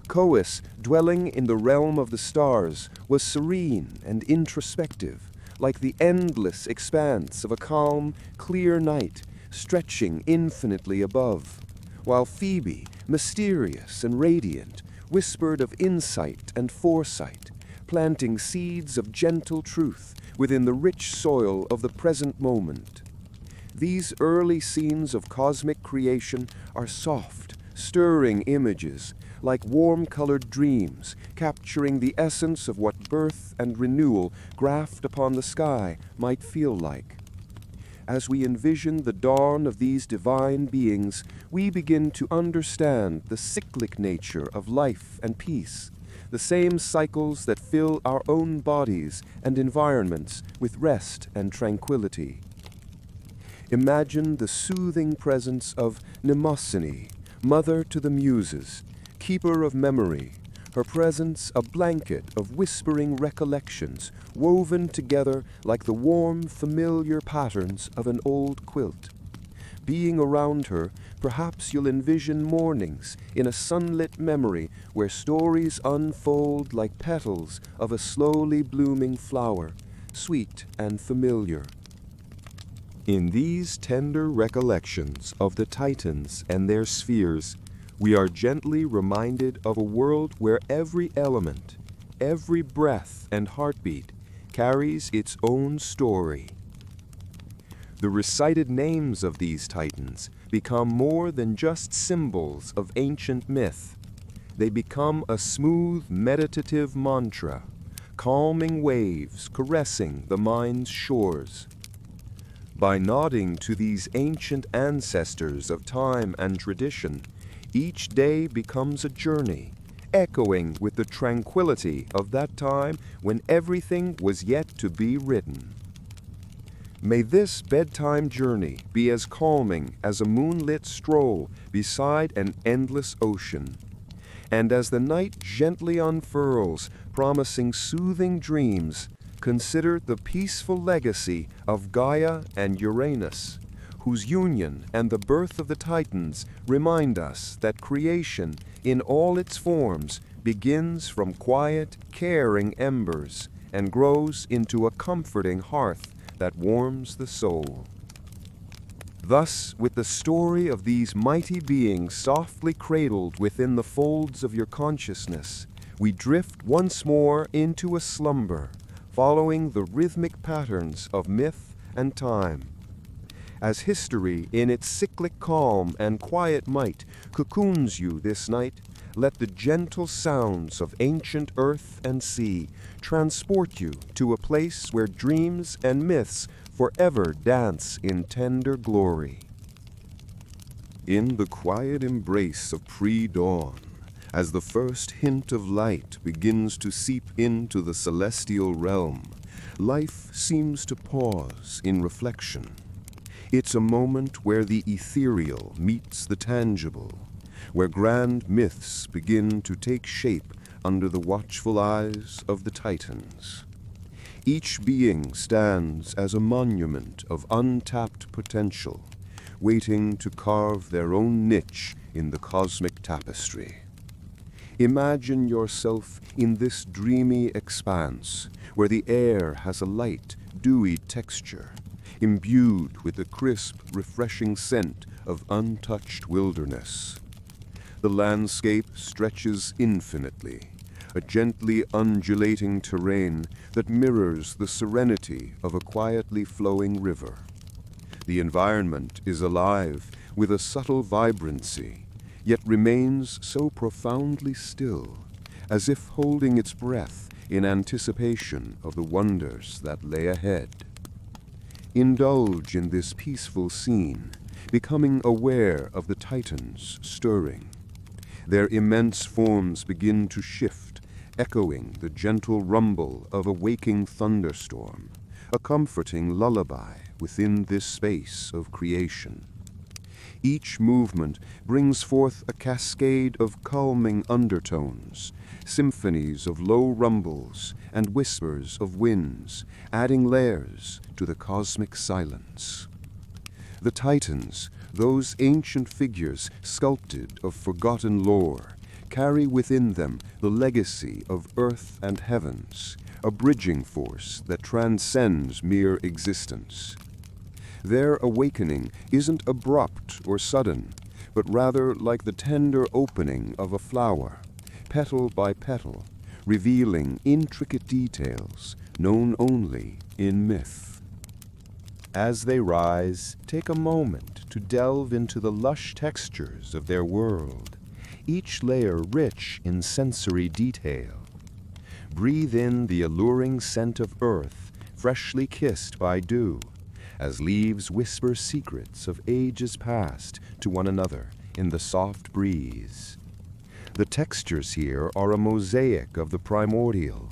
[SPEAKER 1] Cronus, dwelling in the realm of the stars, was serene and introspective, like the endless expanse of a calm, clear night, stretching infinitely above, while Phoebe, mysterious and radiant, whispered of insight and foresight, planting seeds of gentle truth within the rich soil of the present moment. These early scenes of cosmic creation are soft, stirring images, like warm-colored dreams, capturing the essence of what birth and renewal graphed upon the sky might feel like. As we envision the dawn of these divine beings, we begin to understand the cyclic nature of life and peace, the same cycles that fill our own bodies and environments with rest and tranquility. Imagine the soothing presence of Mnemosyne, mother to the muses, keeper of memory, her presence a blanket of whispering recollections woven together like the warm, familiar patterns of an old quilt. Being around her, perhaps you'll envision mornings in a sunlit memory where stories unfold like petals of a slowly blooming flower, sweet and familiar. In these tender recollections of the Titans and their spheres, we are gently reminded of a world where every element, every breath and heartbeat carries its own story. The recited names of these Titans become more than just symbols of ancient myth. They become a smooth, meditative mantra, calming waves caressing the mind's shores. By nodding to these ancient ancestors of time and tradition, each day becomes a journey, echoing with the tranquility of that time when everything was yet to be written. May this bedtime journey be as calming as a moonlit stroll beside an endless ocean. And as the night gently unfurls, promising soothing dreams, consider the peaceful legacy of Gaia and Uranus, whose union and the birth of the Titans remind us that creation, in all its forms, begins from quiet, caring embers and grows into a comforting hearth that warms the soul. Thus, with the story of these mighty beings softly cradled within the folds of your consciousness, we drift once more into a slumber, following the rhythmic patterns of myth and time. As history, in its cyclic calm and quiet might, cocoons you this night, let the gentle sounds of ancient earth and sea transport you to a place where dreams and myths forever dance in tender glory. In the quiet embrace of pre-dawn, as the first hint of light begins to seep into the celestial realm, life seems to pause in reflection. It's a moment where the ethereal meets the tangible, where grand myths begin to take shape under the watchful eyes of the Titans. Each being stands as a monument of untapped potential, waiting to carve their own niche in the cosmic tapestry. Imagine yourself in this dreamy expanse, where the air has a light, dewy texture, imbued with the crisp, refreshing scent of untouched wilderness. The landscape stretches infinitely, a gently undulating terrain that mirrors the serenity of a quietly flowing river. The environment is alive with a subtle vibrancy, yet remains so profoundly still, as if holding its breath in anticipation of the wonders that lay ahead. Indulge in this peaceful scene, becoming aware of the Titans stirring. Their immense forms begin to shift, echoing the gentle rumble of a waking thunderstorm, a comforting lullaby within this space of creation. Each movement brings forth a cascade of calming undertones, symphonies of low rumbles and whispers of winds, adding layers to the cosmic silence. The Titans, those ancient figures sculpted of forgotten lore, carry within them the legacy of earth and heavens, a bridging force that transcends mere existence. Their awakening isn't abrupt or sudden, but rather like the tender opening of a flower, petal by petal, revealing intricate details known only in myth. As they rise, take a moment to delve into the lush textures of their world, each layer rich in sensory detail. Breathe in the alluring scent of earth, freshly kissed by dew, as leaves whisper secrets of ages past to one another in the soft breeze. The textures here are a mosaic of the primordial,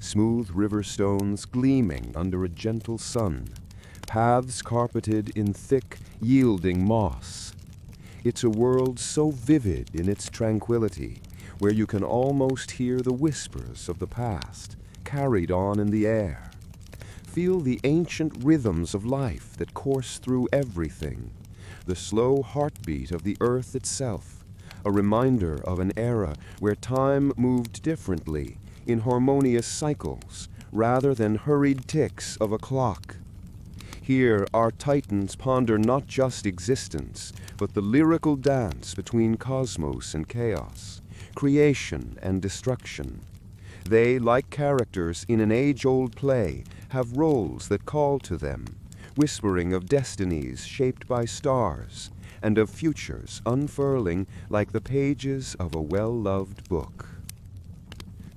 [SPEAKER 1] smooth river stones gleaming under a gentle sun, paths carpeted in thick, yielding moss. It's a world so vivid in its tranquility, where you can almost hear the whispers of the past, carried on in the air. Feel the ancient rhythms of life that course through everything, the slow heartbeat of the earth itself, a reminder of an era where time moved differently, in harmonious cycles, rather than hurried ticks of a clock. Here, our Titans ponder not just existence, but the lyrical dance between cosmos and chaos, creation and destruction. They, like characters in an age-old play, have roles that call to them, whispering of destinies shaped by stars, and of futures unfurling like the pages of a well-loved book.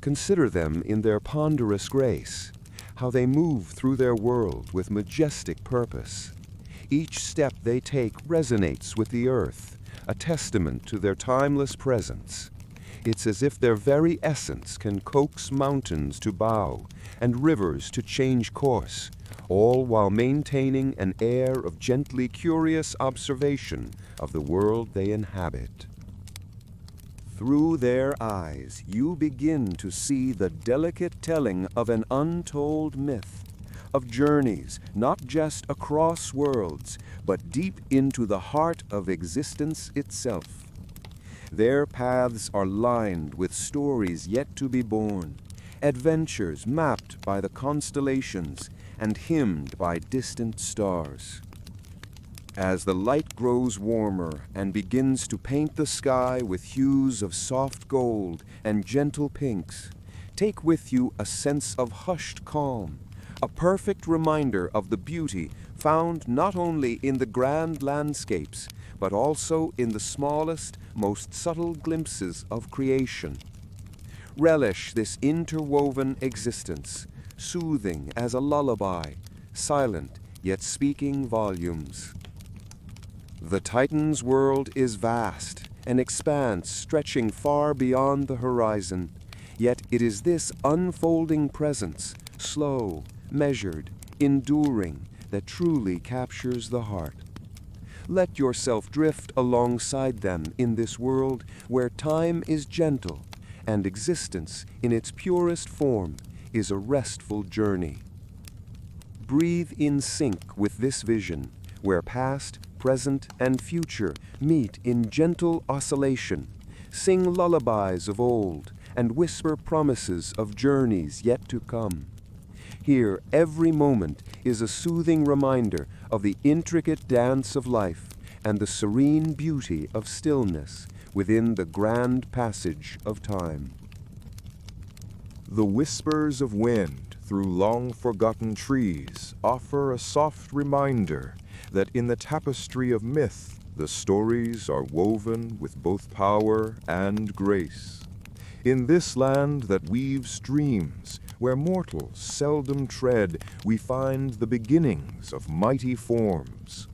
[SPEAKER 1] Consider them in their ponderous grace, how they move through their world with majestic purpose. Each step they take resonates with the earth, a testament to their timeless presence. It's as if their very essence can coax mountains to bow and rivers to change course, all while maintaining an air of gently curious observation of the world they inhabit. Through their eyes, you begin to see the delicate telling of an untold myth, of journeys not just across worlds, but deep into the heart of existence itself. Their paths are lined with stories yet to be born, adventures mapped by the constellations and hymned by distant stars. As the light grows warmer and begins to paint the sky with hues of soft gold and gentle pinks, take with you a sense of hushed calm, a perfect reminder of the beauty found not only in the grand landscapes, but also in the smallest, most subtle glimpses of creation. Relish this interwoven existence, soothing as a lullaby, silent yet speaking volumes. The Titan's world is vast, an expanse stretching far beyond the horizon, yet it is this unfolding presence, slow, measured, enduring, that truly captures the heart. Let yourself drift alongside them in this world where time is gentle and existence in its purest form is a restful journey. Breathe in sync with this vision, where past, present, and future meet in gentle oscillation, sing lullabies of old, and whisper promises of journeys yet to come. Here, every moment is a soothing reminder of the intricate dance of life and the serene beauty of stillness within the grand passage of time.
[SPEAKER 2] The whispers of wind through long-forgotten trees offer a soft reminder that in the tapestry of myth, the stories are woven with both power and grace. In this land that weaves dreams, where mortals seldom tread, we find the beginnings of mighty forms.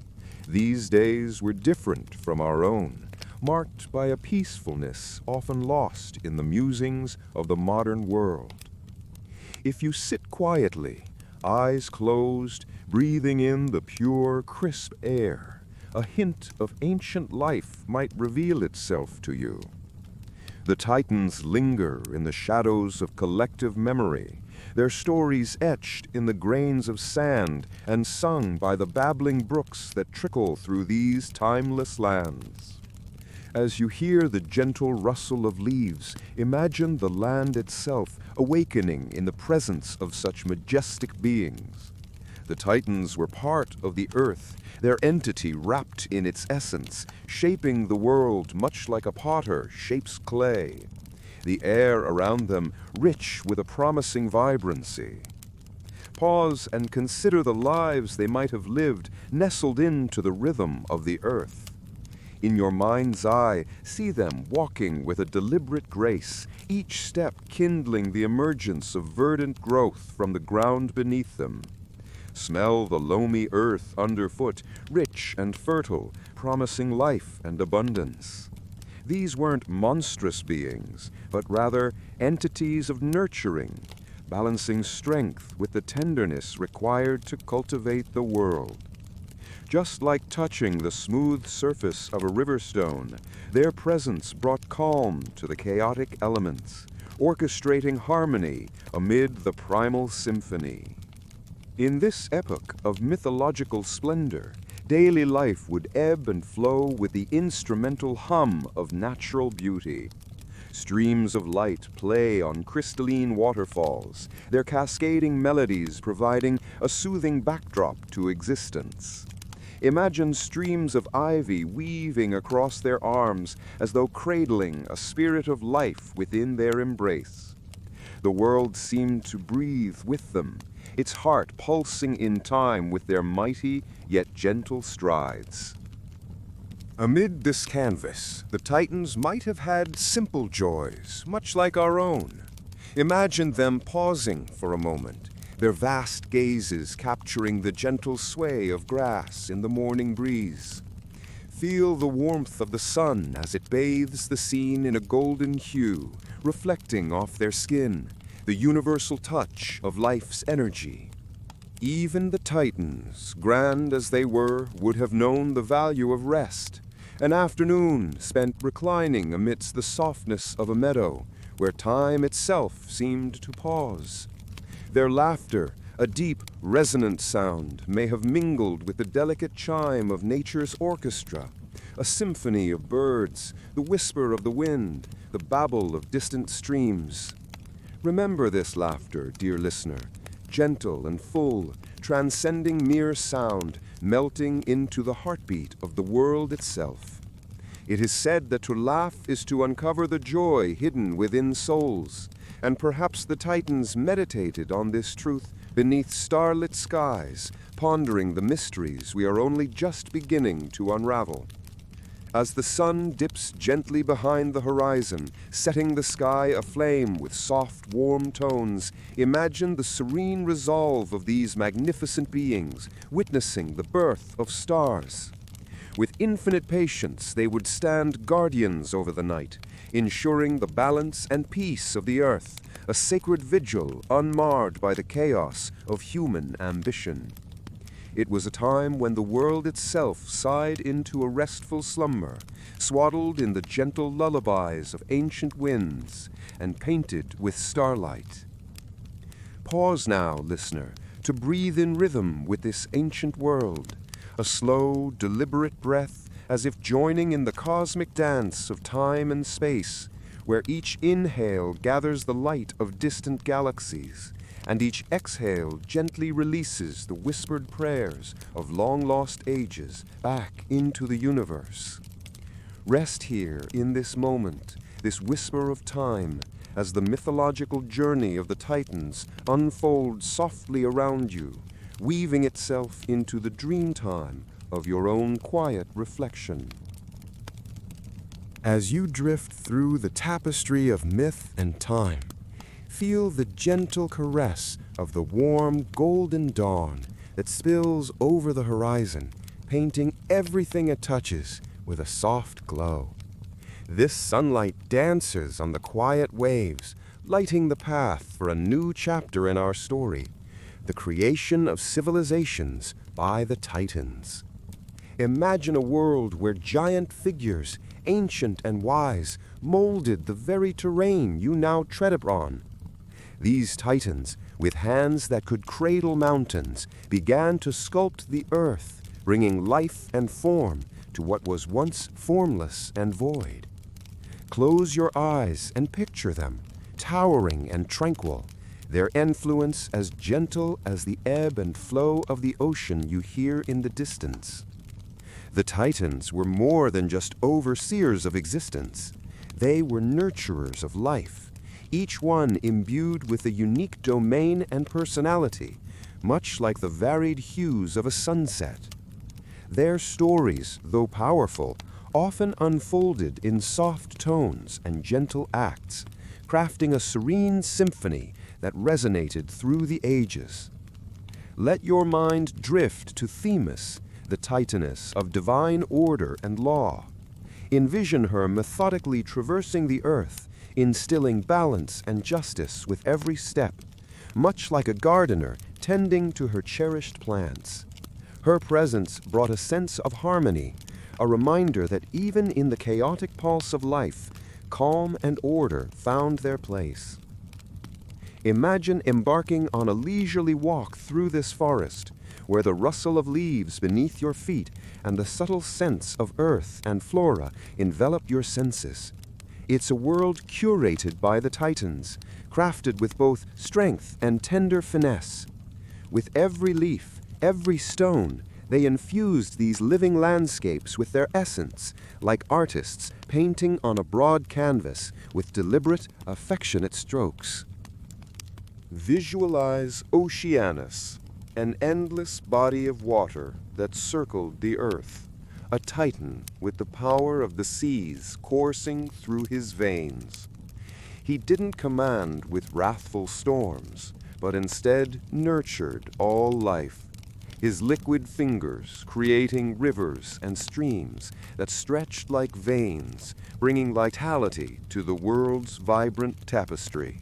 [SPEAKER 2] These days were different from our own, marked by a peacefulness often lost in the musings of the modern world. If you sit quietly, eyes closed, breathing in the pure, crisp air, a hint of ancient life might reveal itself to you. The Titans linger in the shadows of collective memory, their stories etched in the grains of sand and sung by the babbling brooks that trickle through these timeless lands. As you hear the gentle rustle of leaves, imagine the land itself awakening in the presence of such majestic beings. The Titans were part of the earth, their entity wrapped in its essence, shaping the world much like a potter shapes clay. The air around them rich with a promising vibrancy. Pause and consider the lives they might have lived, nestled into the rhythm of the earth. In your mind's eye, see them walking with a deliberate grace, each step kindling the emergence of verdant growth from the ground beneath them. Smell the loamy earth underfoot, rich and fertile, promising life and abundance. These weren't monstrous beings, but rather entities of nurturing, balancing strength with the tenderness required to cultivate the world. Just like touching the smooth surface of a river stone, their presence brought calm to the chaotic elements, orchestrating harmony amid the primal symphony. In this epoch of mythological splendor, daily life would ebb and flow with the instrumental hum of natural beauty. Streams of light play on crystalline waterfalls, their cascading melodies providing a soothing backdrop to existence. Imagine streams of ivy weaving across their arms as though cradling a spirit of life within their embrace. The world seemed to breathe with them, its heart pulsing in time with their mighty yet gentle strides. Amid this canvas, the Titans might have had simple joys, much like our own. Imagine them pausing for a moment, their vast gazes capturing the gentle sway of grass in the morning breeze. Feel the warmth of the sun as it bathes the scene in a golden hue, reflecting off their skin, the universal touch of life's energy. Even the Titans, grand as they were, would have known the value of rest, an afternoon spent reclining amidst the softness of a meadow, where time itself seemed to pause. Their laughter,
[SPEAKER 1] A deep, resonant sound may have mingled with the delicate chime of nature's orchestra, a symphony of birds, the whisper of the wind, the babble of distant streams. Remember this laughter, dear listener, gentle and full, transcending mere sound, melting into the heartbeat of the world itself. It is said that to laugh is to uncover the joy hidden within souls, and perhaps the Titans meditated on this truth beneath starlit skies, pondering the mysteries we are only just beginning to unravel. As the sun dips gently behind the horizon, setting the sky aflame with soft, warm tones, imagine the serene resolve of these magnificent beings, witnessing the birth of stars. With infinite patience, they would stand guardians over the night, ensuring the balance and peace of the earth, a sacred vigil unmarred by the chaos of human ambition. It was a time when the world itself sighed into a restful slumber, swaddled in the gentle lullabies of ancient winds and painted with starlight. Pause now, listener, to breathe in rhythm with this ancient world, a slow, deliberate breath as if joining in the cosmic dance of time and space, where each inhale gathers the light of distant galaxies, and each exhale gently releases the whispered prayers of long-lost ages back into the universe. Rest here in this moment, this whisper of time, as the mythological journey of the Titans unfolds softly around you, weaving itself into the dream time of your own quiet reflection. As you drift through the tapestry of myth and time, feel the gentle caress of the warm, golden dawn that spills over the horizon, painting everything it touches with a soft glow. This sunlight dances on the quiet waves, lighting the path for a new chapter in our story, the creation of civilizations by the Titans. Imagine a world where giant figures, ancient and wise, molded the very terrain you now tread upon. These Titans, with hands that could cradle mountains, began to sculpt the earth, bringing life and form to what was once formless and void. Close your eyes and picture them, towering and tranquil, their influence as gentle as the ebb and flow of the ocean you hear in the distance. The Titans were more than just overseers of existence. They were nurturers of life, each one imbued with a unique domain and personality, much like the varied hues of a sunset. Their stories, though powerful, often unfolded in soft tones and gentle acts, crafting a serene symphony that resonated through the ages. Let your mind drift to Themis, the Titaness of divine order and law. Envision her methodically traversing the earth, instilling balance and justice with every step, much like a gardener tending to her cherished plants. Her presence brought a sense of harmony, a reminder that even in the chaotic pulse of life, calm and order found their place. Imagine embarking on a leisurely walk through this forest, where the rustle of leaves beneath your feet and the subtle scents of earth and flora envelop your senses. It's a world curated by the Titans, crafted with both strength and tender finesse. With every leaf, every stone, they infused these living landscapes with their essence, like artists painting on a broad canvas with deliberate, affectionate strokes. Visualize Oceanus, an endless body of water that circled the earth, a titan with the power of the seas coursing through his veins. He didn't command with wrathful storms, but instead nurtured all life, his liquid fingers creating rivers and streams that stretched like veins, bringing vitality to the world's vibrant tapestry.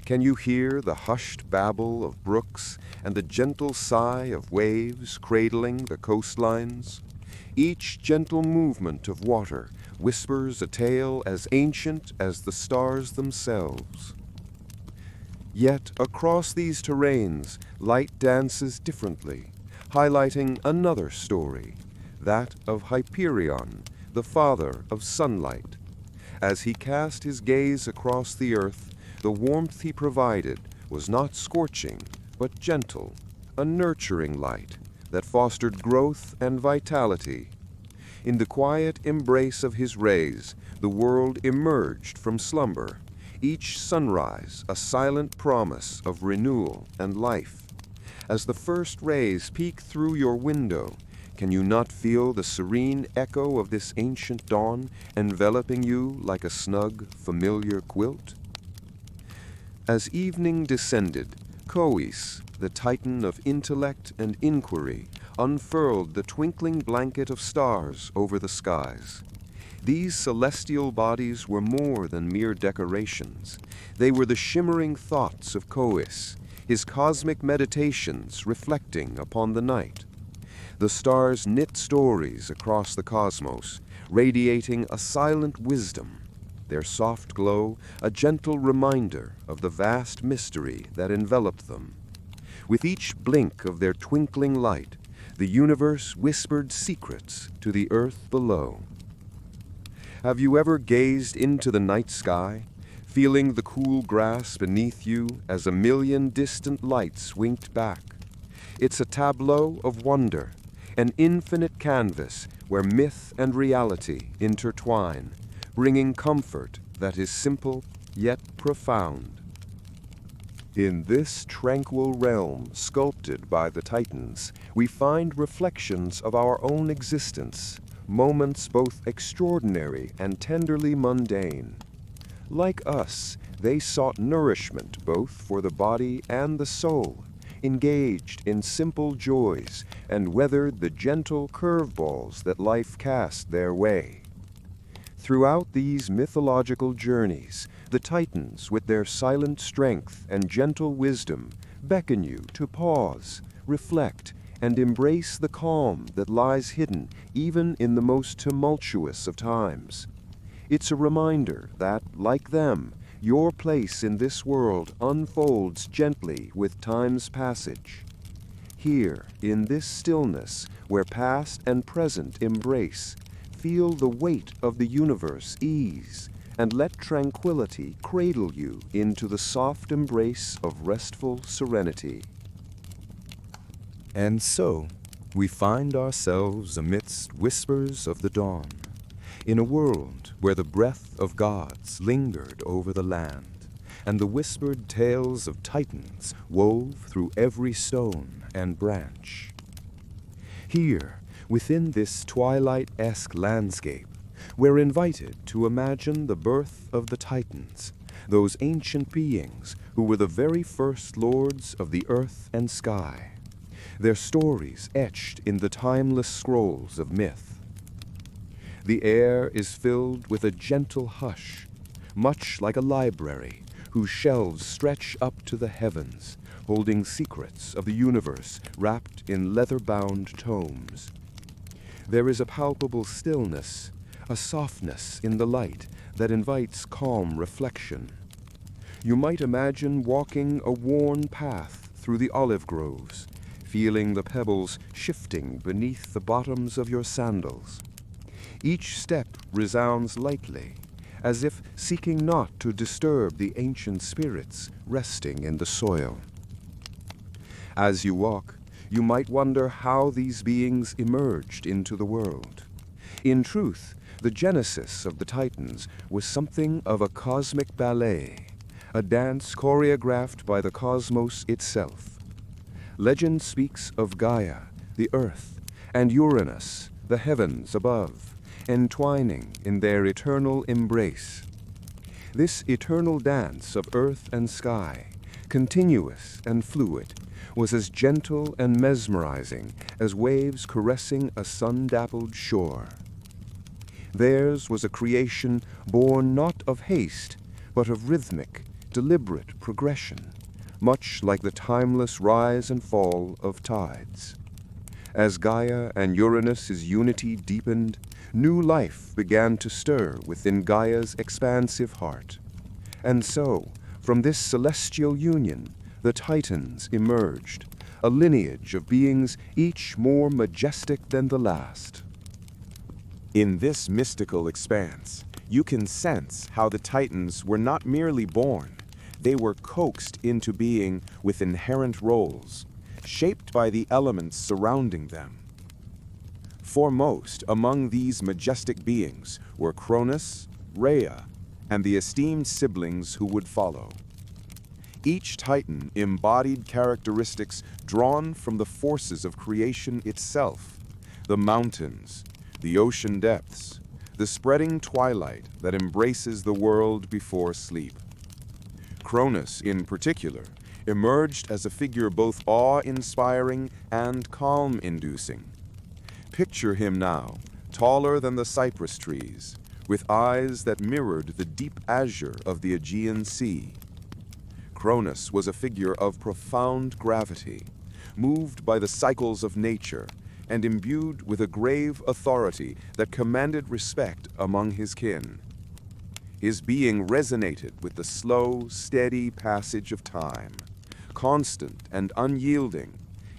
[SPEAKER 1] Can you hear the hushed babble of brooks and the gentle sigh of waves cradling the coastlines? Each gentle movement of water whispers a tale as ancient as the stars themselves. Yet across these terrains, light dances differently, highlighting another story, that of Hyperion, the father of sunlight. As he cast his gaze across the earth, the warmth he provided was not scorching, but gentle, a nurturing light that fostered growth and vitality. In the quiet embrace of his rays, the world emerged from slumber, each sunrise a silent promise of renewal and life. As the first rays peek through your window, can you not feel the serene echo of this ancient dawn enveloping you like a snug, familiar quilt? As evening descended, Cronus, the titan of intellect and inquiry, unfurled the twinkling blanket of stars over the skies. These celestial bodies were more than mere decorations. They were the shimmering thoughts of Cronus, his cosmic meditations reflecting upon the night. The stars knit stories across the cosmos, radiating a silent wisdom, their soft glow a gentle reminder of the vast mystery that enveloped them. With each blink of their twinkling light, the universe whispered secrets to the earth below. Have you ever gazed into the night sky, feeling the cool grass beneath you as a million distant lights winked back? It's a tableau of wonder, an infinite canvas where myth and reality intertwine, bringing comfort that is simple yet profound. In this tranquil realm sculpted by the Titans, we find reflections of our own existence, moments both extraordinary and tenderly mundane. Like us, they sought nourishment both for the body and the soul, engaged in simple joys, and weathered the gentle curveballs that life cast their way. Throughout these mythological journeys, the Titans, with their silent strength and gentle wisdom, beckon you to pause, reflect, and embrace the calm that lies hidden even in the most tumultuous of times. It's a reminder that, like them, your place in this world unfolds gently with time's passage. Here, in this stillness, where past and present embrace, feel the weight of the universe ease, and let tranquility cradle you into the soft embrace of restful serenity.
[SPEAKER 2] And so, we find ourselves amidst whispers of the dawn, in a world where the breath of gods lingered over the land, and the whispered tales of Titans wove through every stone and branch. Here, within this twilight-esque landscape, we're invited to imagine the birth of the Titans, those ancient beings who were the very first lords of the earth and sky, their stories etched in the timeless scrolls of myth. The air is filled with a gentle hush, much like a library whose shelves stretch up to the heavens, holding secrets of the universe wrapped in leather-bound tomes. There is a palpable stillness, a softness in the light that invites calm reflection. You might imagine walking a worn path through the olive groves, feeling the pebbles shifting beneath the bottoms of your sandals. Each step resounds lightly, as if seeking not to disturb the ancient spirits resting in the soil. As you walk, you might wonder how these beings emerged into the world. In truth, the genesis of the Titans was something of a cosmic ballet, a dance choreographed by the cosmos itself. Legend speaks of Gaia, the earth, and Uranus, the heavens above, entwining in their eternal embrace. This eternal dance of earth and sky, continuous and fluid, was as gentle and mesmerizing as waves caressing a sun-dappled shore. Theirs was a creation born not of haste, but of rhythmic, deliberate progression, much like the timeless rise and fall of tides. As Gaia and Uranus's unity deepened, new life began to stir within Gaia's expansive heart. And so,
[SPEAKER 1] From this celestial union, the Titans emerged, a lineage of beings each more majestic than the last.
[SPEAKER 2] In this mystical expanse, you can sense how the Titans were not merely born, they were coaxed into being with inherent roles, shaped by the elements surrounding them. Foremost among these majestic beings were Cronus, Rhea, and the esteemed siblings who would follow. Each Titan embodied characteristics drawn from the forces of creation itself, the mountains, the ocean depths, the spreading twilight that embraces the world before sleep. Cronus, in particular, emerged as a figure both awe-inspiring and calm-inducing. Picture him now, taller than the cypress trees, with eyes that mirrored the deep azure of the Aegean Sea. Cronus was a figure of profound gravity, moved by the cycles of nature, and imbued with a grave authority that commanded respect among his kin. His being resonated with the slow, steady passage of time, constant and unyielding,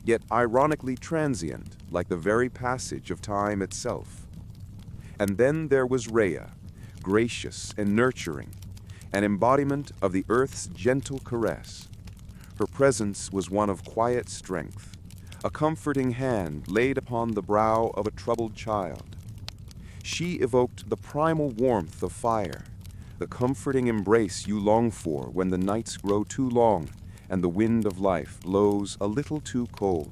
[SPEAKER 2] yet ironically transient, like the very passage of time itself. And then there was Rhea, gracious and nurturing, an embodiment of the earth's gentle caress. Her presence was one of quiet strength, a comforting hand laid upon the brow of a troubled child. She evoked the primal warmth of fire, the comforting embrace you long for when the nights grow too long and the wind of life blows a little too cold.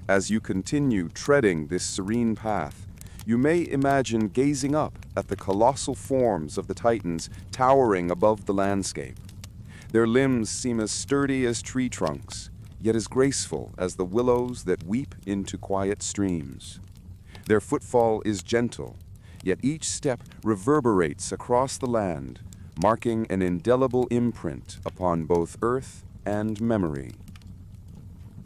[SPEAKER 2] As you continue treading this serene path, you may imagine gazing up at the colossal forms of the Titans towering above the landscape. Their limbs seem as sturdy as tree trunks, yet as graceful as the willows that weep into quiet streams. Their footfall is gentle, yet each step reverberates across the land, marking an indelible imprint upon both earth and memory.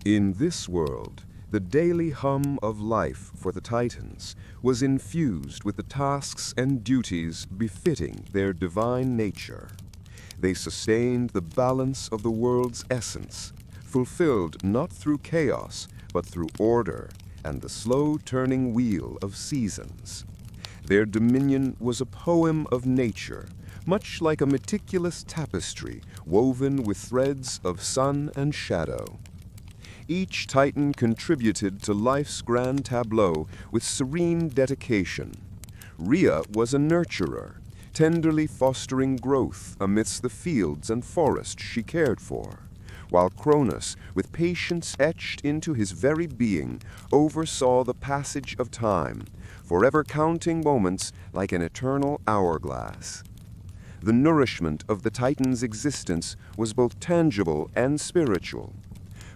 [SPEAKER 1] In this world, the daily hum of life for the Titans was infused with the tasks and duties befitting their divine nature. They sustained the balance of the world's essence, fulfilled not through chaos, but through order and the slow-turning wheel of seasons. Their dominion was a poem of nature, much like a meticulous tapestry woven with threads of sun and shadow. Each Titan contributed to life's grand tableau with serene dedication. Rhea was a nurturer, tenderly fostering growth amidst the fields and forests she cared for, while Cronus, with patience etched into his very being, oversaw the passage of time, forever counting moments like an eternal hourglass. The nourishment of the Titan's existence was both tangible and spiritual.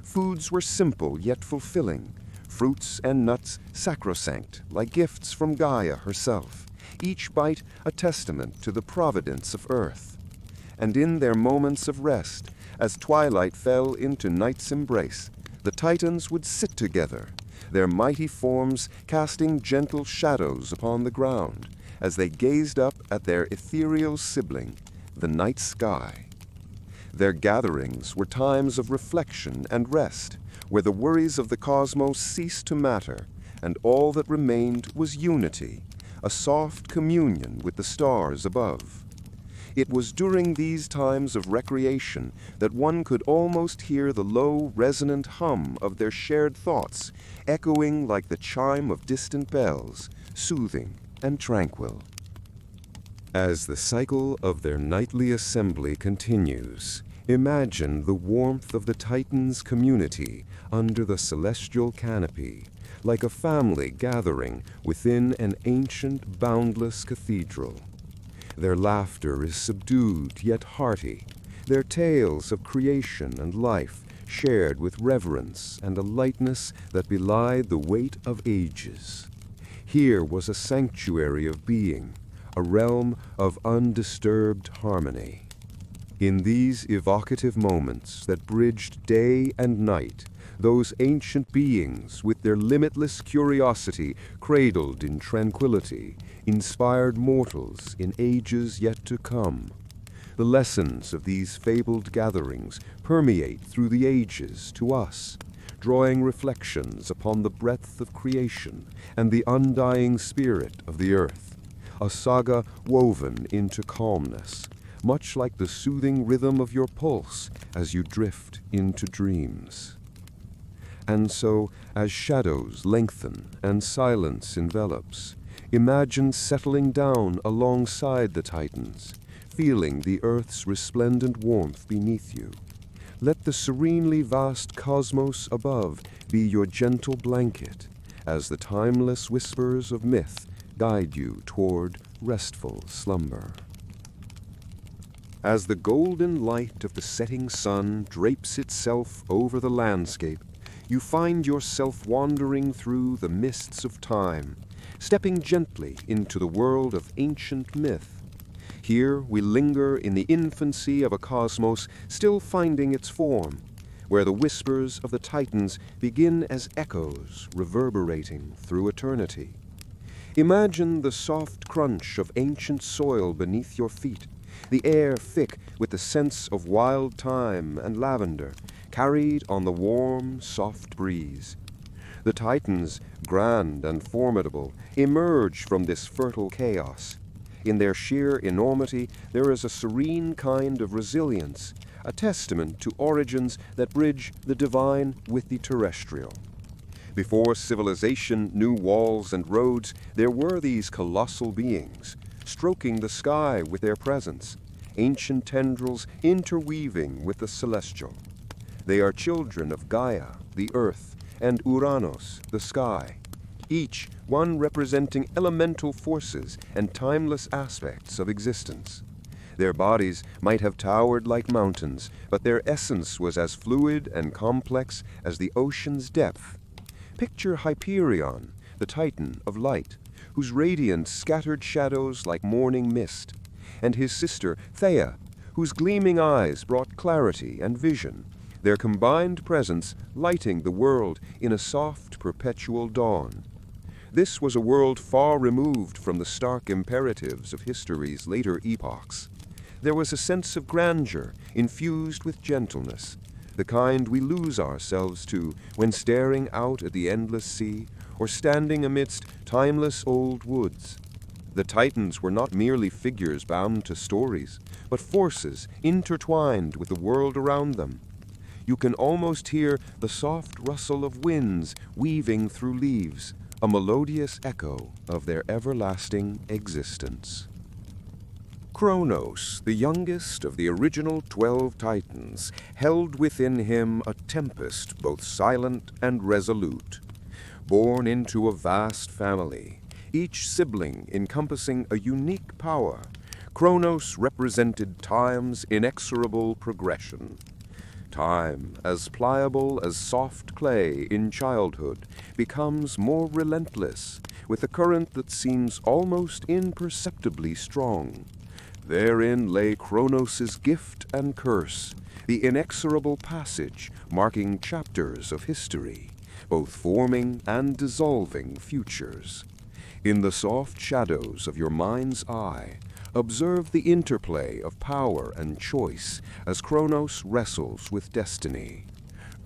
[SPEAKER 1] Foods were simple yet fulfilling, fruits and nuts sacrosanct, like gifts from Gaia herself, each bite a testament to the providence of Earth. And in their moments of rest, as twilight fell into night's embrace, the Titans would sit together, their mighty forms casting gentle shadows upon the ground, as they gazed up at their ethereal sibling, the night sky. Their gatherings were times of reflection and rest, where the worries of the cosmos ceased to matter, and all that remained was unity, a soft communion with the stars above. It was during these times of recreation that one could almost hear the low, resonant hum of their shared thoughts, echoing like the chime of distant bells, soothing and tranquil. As the cycle of their nightly assembly continues, imagine the warmth of the Titans' community under the celestial canopy, like a family gathering within an ancient, boundless cathedral. Their laughter is subdued yet hearty, their tales of creation and life shared with reverence and a lightness that belied the weight of ages. Here was a sanctuary of being, a realm of undisturbed harmony. In these evocative moments that bridged day and night, those ancient beings, with their limitless curiosity cradled in tranquility, inspired mortals in ages yet to come. The lessons of these fabled gatherings permeate through the ages to us, drawing reflections upon the breadth of creation and the undying spirit of the earth, a saga woven into calmness, much like the soothing rhythm of your pulse as you drift into dreams. And so, as shadows lengthen and silence envelops, imagine settling down alongside the Titans, feeling the Earth's resplendent warmth beneath you. Let the serenely vast cosmos above be your gentle blanket, as the timeless whispers of myth guide you toward restful slumber. As the golden light of the setting sun drapes itself over the landscape, you find yourself wandering through the mists of time, stepping gently into the world of ancient myth. Here we linger in the infancy of a cosmos still finding its form, where the whispers of the Titans begin as echoes reverberating through eternity. Imagine the soft crunch of ancient soil beneath your feet, the air thick with the scents of wild thyme and lavender, carried on the warm, soft breeze. The Titans, grand and formidable, emerge from this fertile chaos. In their sheer enormity, there is a serene kind of resilience, a testament to origins that bridge the divine with the terrestrial. Before civilization knew walls and roads, there were these colossal beings, stroking the sky with their presence, ancient tendrils interweaving with the celestial. They are children of Gaia, the earth, and Uranus, the sky, each one representing elemental forces and timeless aspects of existence. Their bodies might have towered like mountains, but their essence was as fluid and complex as the ocean's depth. Picture Hyperion, the Titan of light, whose radiance scattered shadows like morning mist, and his sister Theia, whose gleaming eyes brought clarity and vision, their combined presence lighting the world in a soft, perpetual dawn. This was a world far removed from the stark imperatives of history's later epochs. There was a sense of grandeur infused with gentleness, the kind we lose ourselves to when staring out at the endless sea or standing amidst timeless old woods. The Titans were not merely figures bound to stories, but forces intertwined with the world around them. You can almost hear the soft rustle of winds weaving through leaves, a melodious echo of their everlasting existence. Cronus, the youngest of the original 12 Titans, held within him a tempest both silent and resolute. Born into a vast family, each sibling encompassing a unique power, Cronus represented time's inexorable progression. Time, as pliable as soft clay in childhood, becomes more relentless, with a current that seems almost imperceptibly strong. Therein lay Cronos's gift and curse, the inexorable passage marking chapters of history, both forming and dissolving futures. In the soft shadows of your mind's eye, observe the interplay of power and choice as Cronus wrestles with destiny.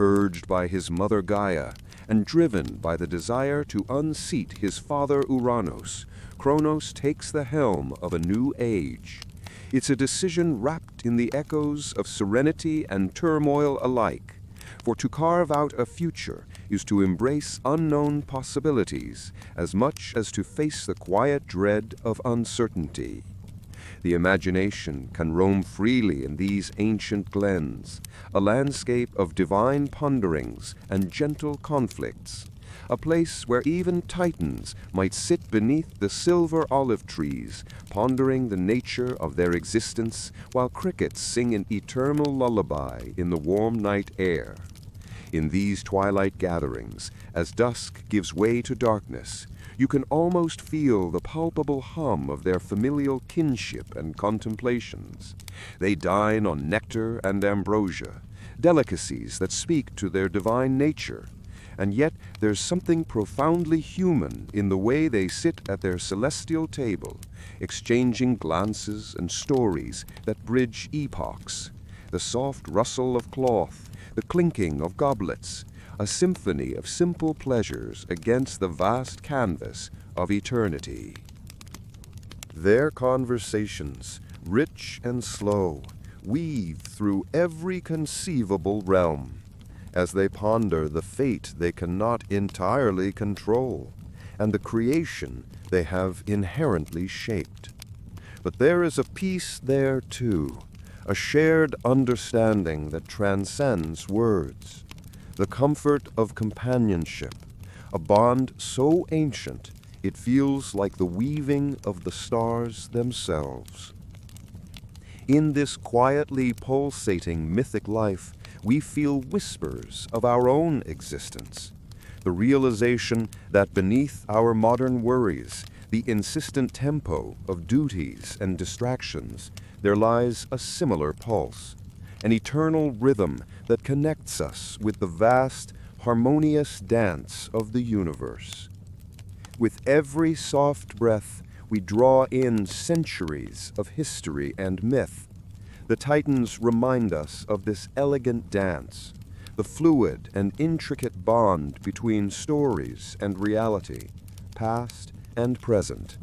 [SPEAKER 1] Urged by his mother Gaia and driven by the desire to unseat his father Uranus, Cronus takes the helm of a new age. It's a decision wrapped in the echoes of serenity and turmoil alike, for to carve out a future is to embrace unknown possibilities as much as to face the quiet dread of uncertainty. The imagination can roam freely in these ancient glens, a landscape of divine ponderings and gentle conflicts, a place where even Titans might sit beneath the silver olive trees, pondering the nature of their existence while crickets sing an eternal lullaby in the warm night air. In these twilight gatherings, as dusk gives way to darkness, you can almost feel the palpable hum of their familial kinship and contemplations. They dine on nectar and ambrosia, delicacies that speak to their divine nature, and yet there's something profoundly human in the way they sit at their celestial table, exchanging glances and stories that bridge epochs. The soft rustle of cloth, the clinking of goblets, a symphony of simple pleasures against the vast canvas of eternity. Their conversations, rich and slow, weave through every conceivable realm, as they ponder the fate they cannot entirely control, and the creation they have inherently shaped. But there is a peace there too, a shared understanding that transcends words, the comfort of companionship, a bond so ancient it feels like the weaving of the stars themselves. In this quietly pulsating mythic life, we feel whispers of our own existence, the realization that beneath our modern worries, the insistent tempo of duties and distractions, there lies a similar pulse, an eternal rhythm that connects us with the vast, harmonious dance of the universe. With every soft breath, we draw in centuries of history and myth. The Titans remind us of this elegant dance, the fluid and intricate bond between stories and reality, past and present.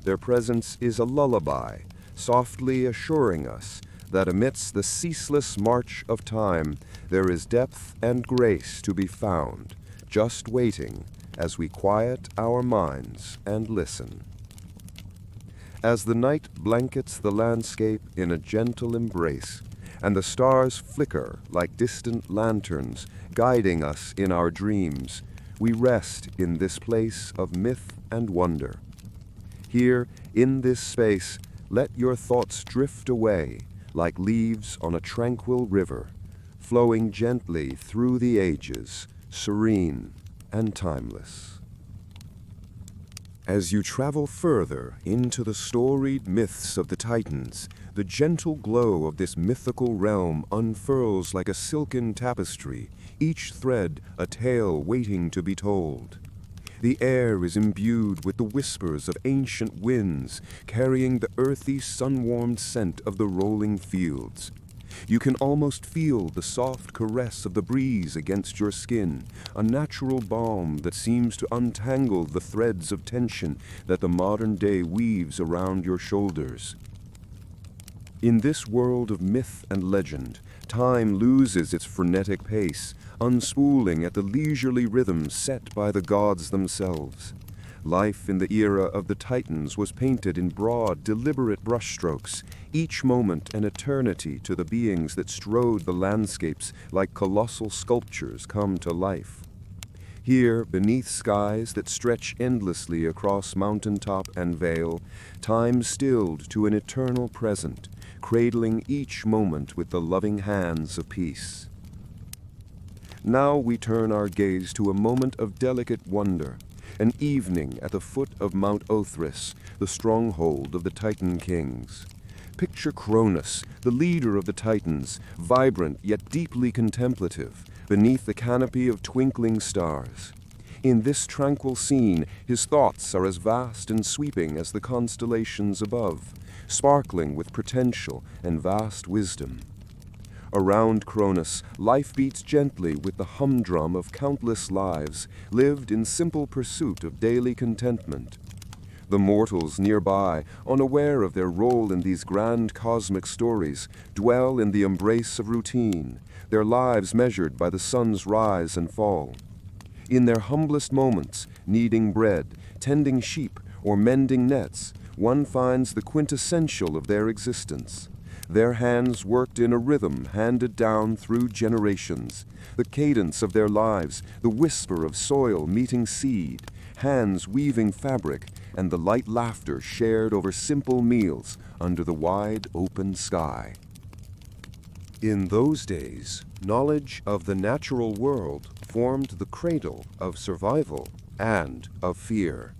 [SPEAKER 1] Their presence is a lullaby, softly assuring us that amidst the ceaseless march of time, there is depth and grace to be found, just waiting as we quiet our minds and listen. As the night blankets the landscape in a gentle embrace, and the stars flicker like distant lanterns, guiding us in our dreams, we rest in this place of myth and wonder. Here, in this space, let your thoughts drift away like leaves on a tranquil river, flowing gently through the ages, serene and timeless. As you travel further into the storied myths of the Titans, the gentle glow of this mythical realm unfurls like a silken tapestry, each thread a tale waiting to be told. The air is imbued with the whispers of ancient winds, carrying the earthy, sun-warmed scent of the rolling fields. You can almost feel the soft caress of the breeze against your skin, a natural balm that seems to untangle the threads of tension that the modern day weaves around your shoulders. In this world of myth and legend, time loses its frenetic pace, unspooling at the leisurely rhythms set by the gods themselves. Life in the era of the Titans was painted in broad, deliberate brushstrokes, each moment an eternity to the beings that strode the landscapes like colossal sculptures come to life. Here, beneath skies that stretch endlessly across mountaintop and vale, time stilled to an eternal present, cradling each moment with the loving hands of peace. Now we turn our gaze to a moment of delicate wonder, an evening at the foot of Mount Othrys, the stronghold of the Titan kings. Picture Cronus, the leader of the Titans, vibrant yet deeply contemplative, beneath the canopy of twinkling stars. In this tranquil scene, his thoughts are as vast and sweeping as the constellations above, sparkling with potential and vast wisdom. Around Cronus, life beats gently with the humdrum of countless lives lived in simple pursuit of daily contentment. The mortals nearby, unaware of their role in these grand cosmic stories, dwell in the embrace of routine, their lives measured by the sun's rise and fall. In their humblest moments, kneading bread, tending sheep, or mending nets, one finds the quintessential of their existence. Their hands worked in a rhythm handed down through generations, the cadence of their lives, the whisper of soil meeting seed, hands weaving fabric, and the light laughter shared over simple meals under the wide open sky. In those days, knowledge of the natural world formed the cradle of survival and of fear.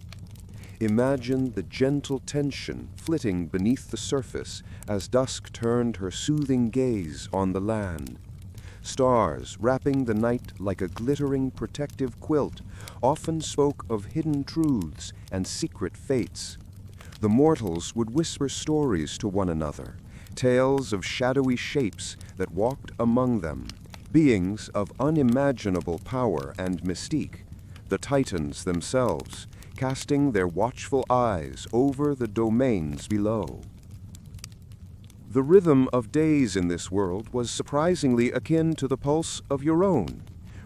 [SPEAKER 1] Imagine the gentle tension flitting beneath the surface as dusk turned her soothing gaze on the land. Stars, wrapping the night like a glittering protective quilt, often spoke of hidden truths and secret fates. The mortals would whisper stories to one another, tales of shadowy shapes that walked among them, beings of unimaginable power and mystique, the Titans themselves, casting their watchful eyes over the domains below. The rhythm of days in this world was surprisingly akin to the pulse of your own.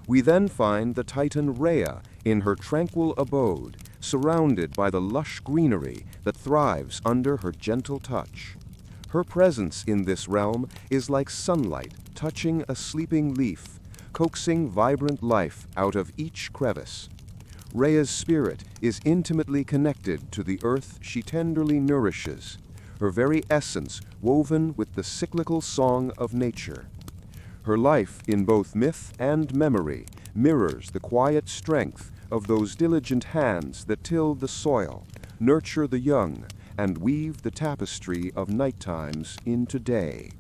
[SPEAKER 1] We then find the Titan Rhea in her tranquil abode, surrounded by the lush greenery that thrives under her gentle touch. Her presence in this realm is like sunlight touching a sleeping leaf, coaxing vibrant life out of each crevice. Rhea's spirit is intimately connected to the earth she tenderly nourishes, her very essence woven with the cyclical song of nature. Her life in both myth and memory mirrors the quiet strength of those diligent hands that till the soil, nurture the young, and weave the tapestry of night times into day.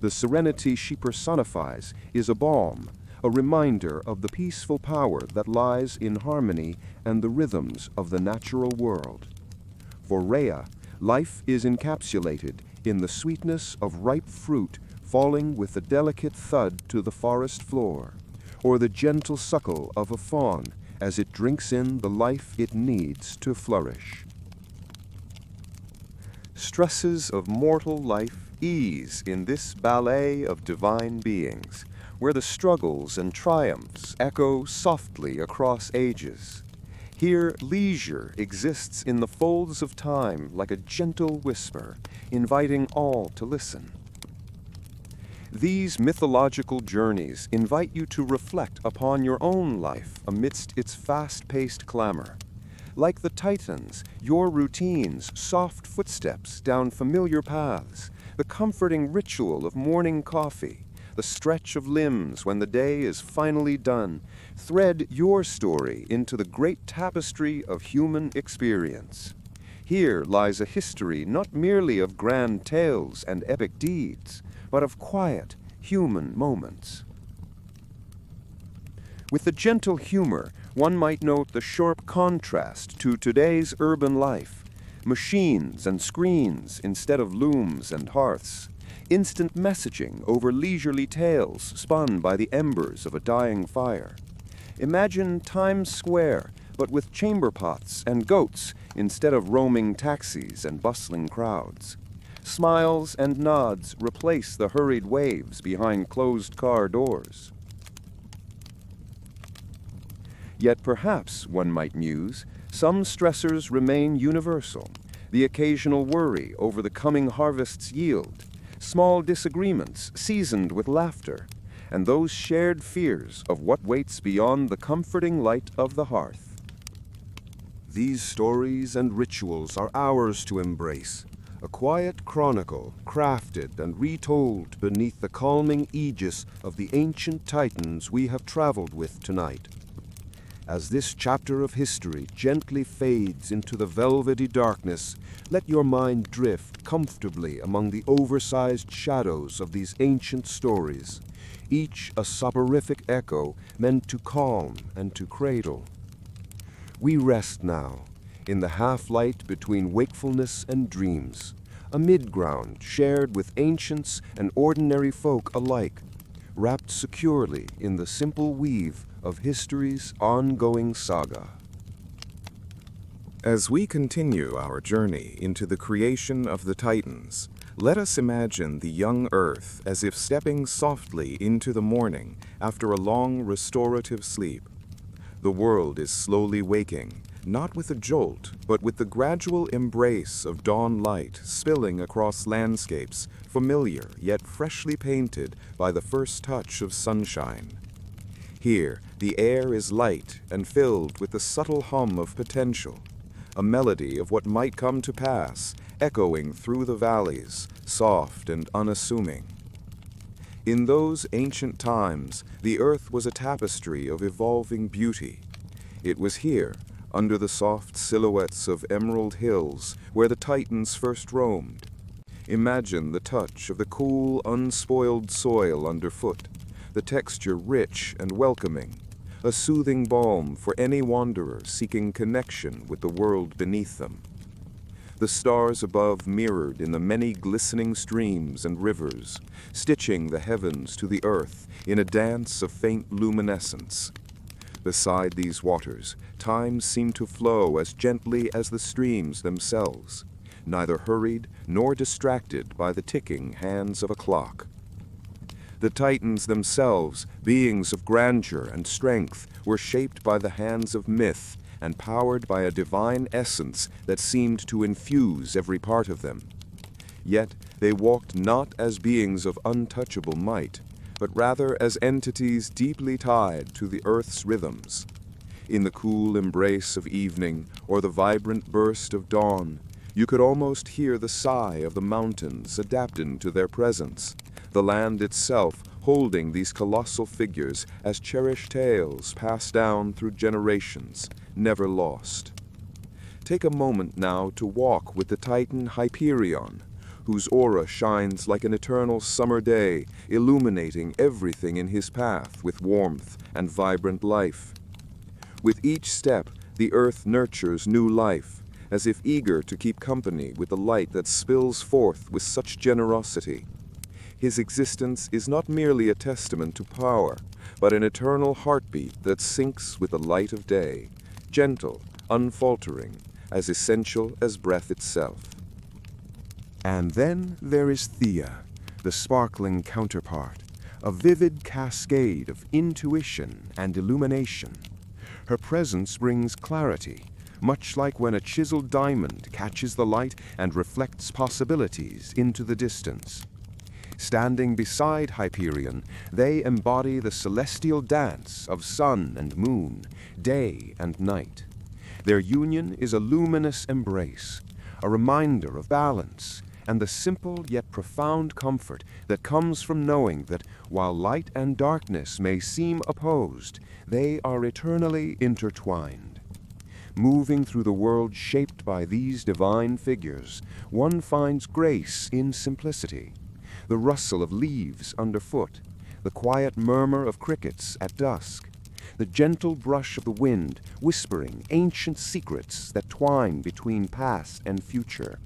[SPEAKER 1] The serenity she personifies is a balm, a reminder of the peaceful power that lies in harmony and the rhythms of the natural world. For Rhea, life is encapsulated in the sweetness of ripe fruit falling with a delicate thud to the forest floor, or the gentle suckle of a fawn as it drinks in the life it needs to flourish. Stresses of mortal life ease in this ballet of divine beings, where the struggles and triumphs echo softly across ages. Here, leisure exists in the folds of time like a gentle whisper, inviting all to listen. These mythological journeys invite you to reflect upon your own life amidst its fast-paced clamor. Like the Titans, your routines, soft footsteps down familiar paths, the comforting ritual of morning coffee, the stretch of limbs when the day is finally done, thread your story into the great tapestry of human experience. Here lies a history not merely of grand tales and epic deeds, but of quiet, human moments. With a gentle humor, one might note the sharp contrast to today's urban life. Machines and screens instead of looms and hearths. Instant messaging over leisurely tales spun by the embers of a dying fire. Imagine Times Square, but with chamber pots and goats instead of roaming taxis and bustling crowds. Smiles and nods replace the hurried waves behind closed car doors. Yet perhaps, one might muse, some stressors remain universal. The occasional worry over the coming harvest's yield, small disagreements seasoned with laughter, and those shared fears of what waits beyond the comforting light of the hearth. These stories and rituals are ours to embrace, a quiet chronicle crafted and retold beneath the calming aegis of the ancient titans we have traveled with tonight. As this chapter of history gently fades into the velvety darkness, let your mind drift comfortably among the oversized shadows of these ancient stories, each a soporific echo meant to calm and to cradle. We rest now, in the half-light between wakefulness and dreams, a mid-ground shared with ancients and ordinary folk alike, wrapped securely in the simple weave of history's ongoing saga.
[SPEAKER 2] As we continue our journey into the creation of the Titans, let us imagine the young Earth as if stepping softly into the morning after a long restorative sleep. The world is slowly waking, not with a jolt, but with the gradual embrace of dawn light spilling across landscapes familiar yet freshly painted by the first touch of sunshine. Here, the air is light and filled with the subtle hum of potential, a melody of what might come to pass, echoing through the valleys, soft and unassuming. In those ancient times, the earth was a tapestry of evolving beauty. It was here, under the soft silhouettes of emerald hills, where the Titans first roamed. Imagine the touch of the cool, unspoiled soil underfoot, the texture rich and welcoming, a soothing balm for any wanderer seeking connection with the world beneath them. The stars above mirrored in the many glistening streams and rivers, stitching the heavens to the earth in a dance of faint luminescence. Beside these waters, time seemed to flow as gently as the streams themselves, neither hurried nor distracted by the ticking hands of a clock. The Titans themselves, beings of grandeur and strength, were shaped by the hands of myth and powered by a divine essence that seemed to infuse every part of them. Yet they walked not as beings of untouchable might, but rather as entities deeply tied to the earth's rhythms. In the cool embrace of evening or the vibrant burst of dawn, you could almost hear the sigh of the mountains adapting to their presence, the land itself holding these colossal figures as cherished tales passed down through generations, never lost. Take a moment now to walk with the Titan Hyperion, whose aura shines like an eternal summer day, illuminating everything in his path with warmth and vibrant life. With each step, the earth nurtures new life, as if eager to keep company with the light that spills forth with such generosity. His existence is not merely a testament to power, but an eternal heartbeat that syncs with the light of day, gentle, unfaltering, as essential as breath itself.
[SPEAKER 1] And then there is Theia, the sparkling counterpart, a vivid cascade of intuition and illumination. Her presence brings clarity, much like when a chiseled diamond catches the light and reflects possibilities into the distance. Standing beside Hyperion, they embody the celestial dance of sun and moon, day and night. Their union is a luminous embrace, a reminder of balance, and the simple yet profound comfort that comes from knowing that while light and darkness may seem opposed, they are eternally intertwined. Moving through the world shaped by these divine figures, one finds grace in simplicity. The rustle of leaves underfoot, the quiet murmur of crickets at dusk, the gentle brush of the wind whispering ancient secrets that twine between past and future.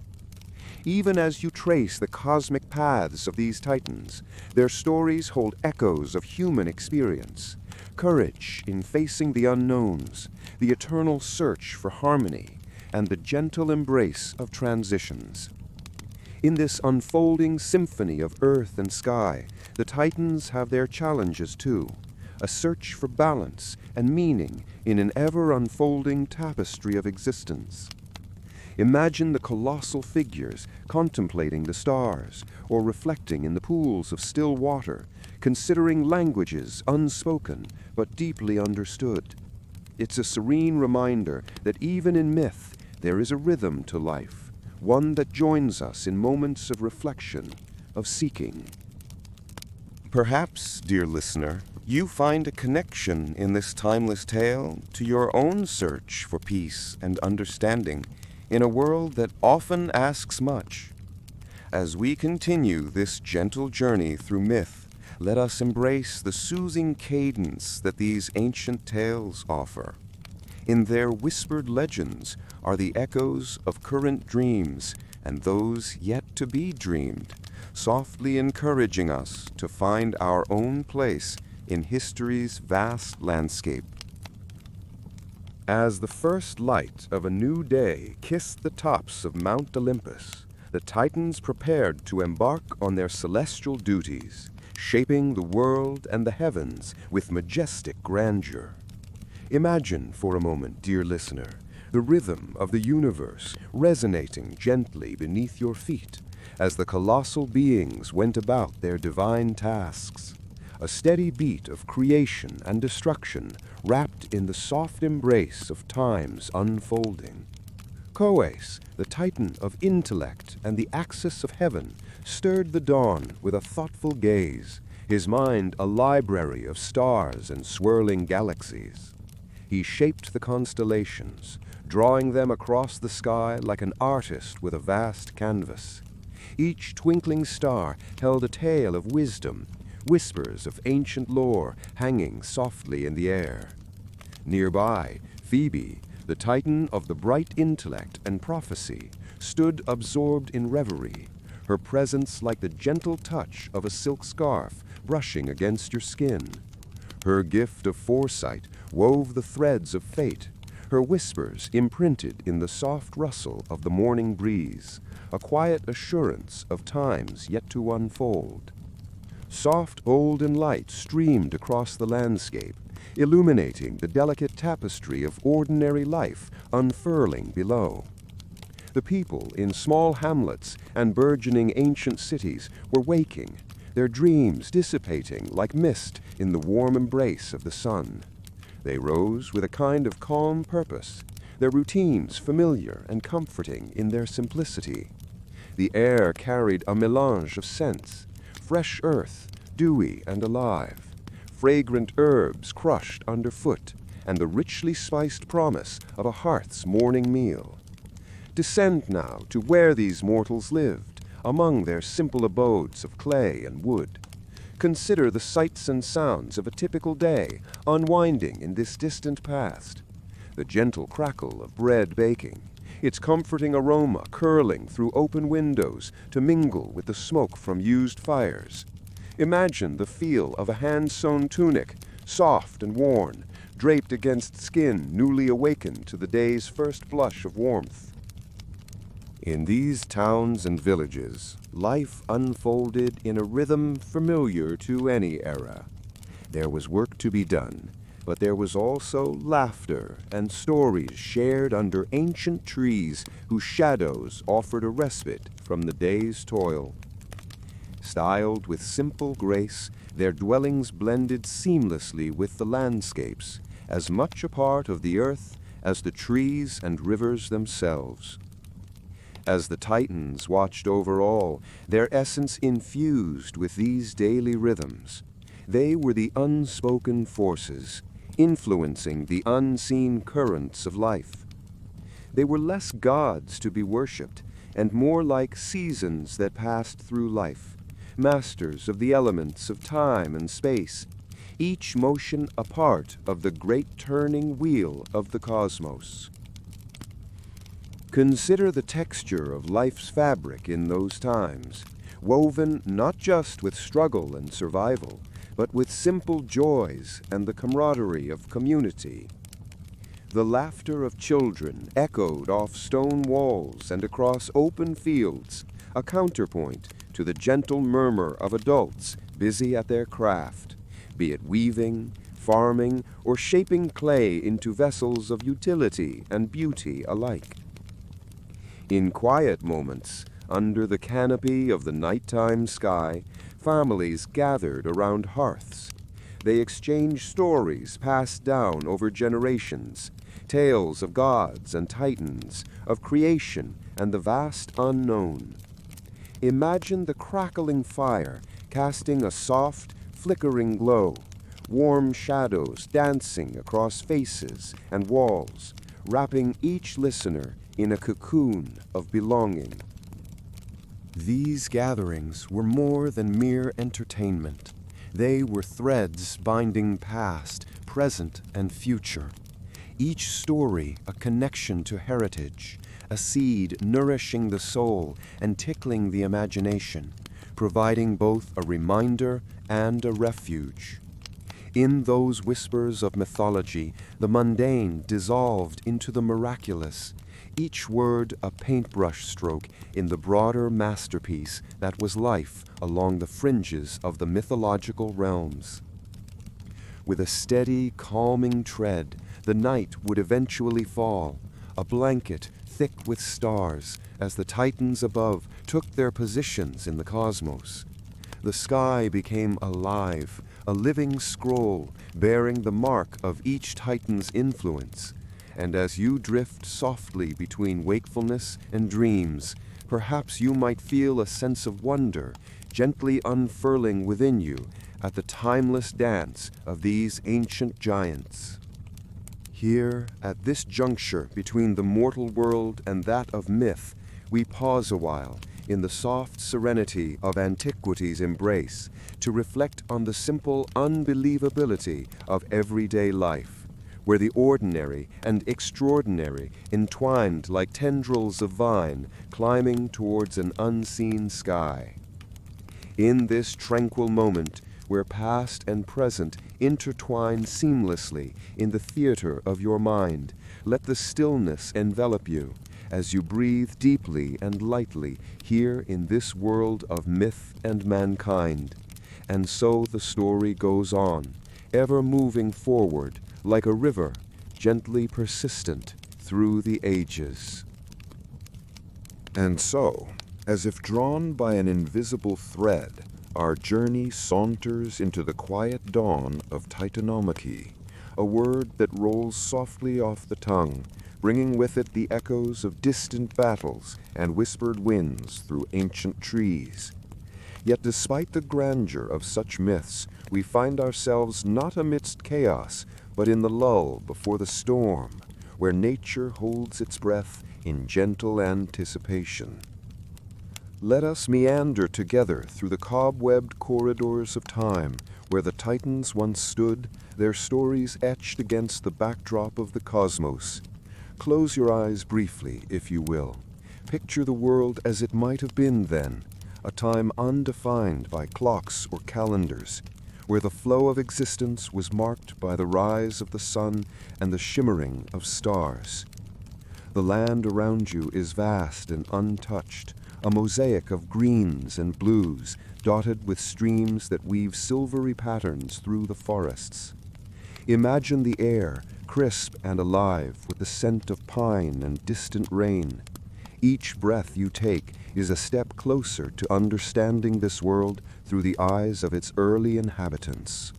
[SPEAKER 1] Even as you trace the cosmic paths of these titans, their stories hold echoes of human experience, courage in facing the unknowns, the eternal search for harmony, and the gentle embrace of transitions. In this unfolding symphony of earth and sky, the Titans have their challenges too, a search for balance and meaning in an ever-unfolding tapestry of existence. Imagine the colossal figures contemplating the stars or reflecting in the pools of still water, considering languages unspoken but deeply understood. It's a serene reminder that even in myth there is a rhythm to life, one that joins us in moments of reflection, of seeking. Perhaps, dear listener, you find a connection in this timeless tale to your own search for peace and understanding in a world that often asks much. As we continue this gentle journey through myth, let us embrace the soothing cadence that these ancient tales offer. In their whispered legends are the echoes of current dreams and those yet to be dreamed, softly encouraging us to find our own place in history's vast landscape. As the first light of a new day kissed the tops of Mount Olympus, the Titans prepared to embark on their celestial duties, shaping the world and the heavens with majestic grandeur. Imagine for a moment, dear listener, the rhythm of the universe resonating gently beneath your feet as the colossal beings went about their divine tasks. A steady beat of creation and destruction wrapped in the soft embrace of time's unfolding. Cronus, the Titan of intellect and the axis of heaven, stirred the dawn with a thoughtful gaze, his mind a library of stars and swirling galaxies. He shaped the constellations, drawing them across the sky like an artist with a vast canvas. Each twinkling star held a tale of wisdom, whispers of ancient lore hanging softly in the air. Nearby, Phoebe, the titan of the bright intellect and prophecy, stood absorbed in reverie, her presence like the gentle touch of a silk scarf brushing against your skin. Her gift of foresight wove the threads of fate, her whispers imprinted in the soft rustle of the morning breeze, a quiet assurance of times yet to unfold. Soft golden light streamed across the landscape, illuminating the delicate tapestry of ordinary life unfurling below. The people in small hamlets and burgeoning ancient cities were waking, their dreams dissipating like mist in the warm embrace of the sun. They rose with a kind of calm purpose, their routines familiar and comforting in their simplicity. The air carried a melange of scents, fresh earth, dewy and alive, fragrant herbs crushed underfoot, and the richly spiced promise of a hearth's morning meal. Descend now to where these mortals lived, among their simple abodes of clay and wood. Consider the sights and sounds of a typical day unwinding in this distant past. The gentle crackle of bread baking, its comforting aroma curling through open windows to mingle with the smoke from used fires. Imagine the feel of a hand-sewn tunic, soft and worn, draped against skin newly awakened to the day's first blush of warmth. In these towns and villages, life unfolded in a rhythm familiar to any era. There was work to be done, but there was also laughter and stories shared under ancient trees whose shadows offered a respite from the day's toil. Styled with simple grace, their dwellings blended seamlessly with the landscapes, as much a part of the earth as the trees and rivers themselves. As the Titans watched over all, their essence infused with these daily rhythms. They were the unspoken forces, influencing the unseen currents of life. They were less gods to be worshipped, and more like seasons that passed through life, masters of the elements of time and space, each motion a part of the great turning wheel of the cosmos. Consider the texture of life's fabric in those times, woven not just with struggle and survival, but with simple joys and the camaraderie of community. The laughter of children echoed off stone walls and across open fields, a counterpoint to the gentle murmur of adults busy at their craft, be it weaving, farming, or shaping clay into vessels of utility and beauty alike. In quiet moments, under the canopy of the nighttime sky, families gathered around hearths. They exchanged stories passed down over generations, tales of gods and titans, of creation and the vast unknown. Imagine the crackling fire casting a soft, flickering glow, warm shadows dancing across faces and walls, wrapping each listener in a cocoon of belonging. These gatherings were more than mere entertainment. They were threads binding past, present, and future. Each story a connection to heritage, a seed nourishing the soul and tickling the imagination, providing both a reminder and a refuge. In those whispers of mythology, the mundane dissolved into the miraculous, each word a paintbrush stroke in the broader masterpiece that was life along the fringes of the mythological realms. With a steady, calming tread, the night would eventually fall, a blanket thick with stars, as the Titans above took their positions in the cosmos. The sky became alive, a living scroll bearing the mark of each Titan's influence. And as you drift softly between wakefulness and dreams, perhaps you might feel a sense of wonder gently unfurling within you at the timeless dance of these ancient giants. Here, at this juncture between the mortal world and that of myth, we pause a while, in the soft serenity of antiquity's embrace to reflect on the simple unbelievability of everyday life, where the ordinary and extraordinary entwined like tendrils of vine climbing towards an unseen sky. In this tranquil moment, where past and present intertwine seamlessly in the theater of your mind, let the stillness envelop you as you breathe deeply and lightly here in this world of myth and mankind. And so the story goes on, ever moving forward like a river, gently persistent through the ages.
[SPEAKER 2] And so, as if drawn by an invisible thread, our journey saunters into the quiet dawn of Titanomachy, a word that rolls softly off the tongue, bringing with it the echoes of distant battles and whispered winds through ancient trees. Yet despite the grandeur of such myths, we find ourselves not amidst chaos, but in the lull before the storm, where nature holds its breath in gentle anticipation. Let us meander together through the cobwebbed corridors of time, where the Titans once stood, their stories etched against the backdrop of the cosmos. Close your eyes briefly, if you will. Picture the world as it might have been then, a time undefined by clocks or calendars, where the flow of existence was marked by the rise of the sun and the shimmering of stars. The land around you is vast and untouched, a mosaic of greens and blues, dotted with streams that weave silvery patterns through the forests. Imagine the air, crisp and alive with the scent of pine and distant rain. Each breath you take is a step closer to understanding this world through the eyes of its early inhabitants.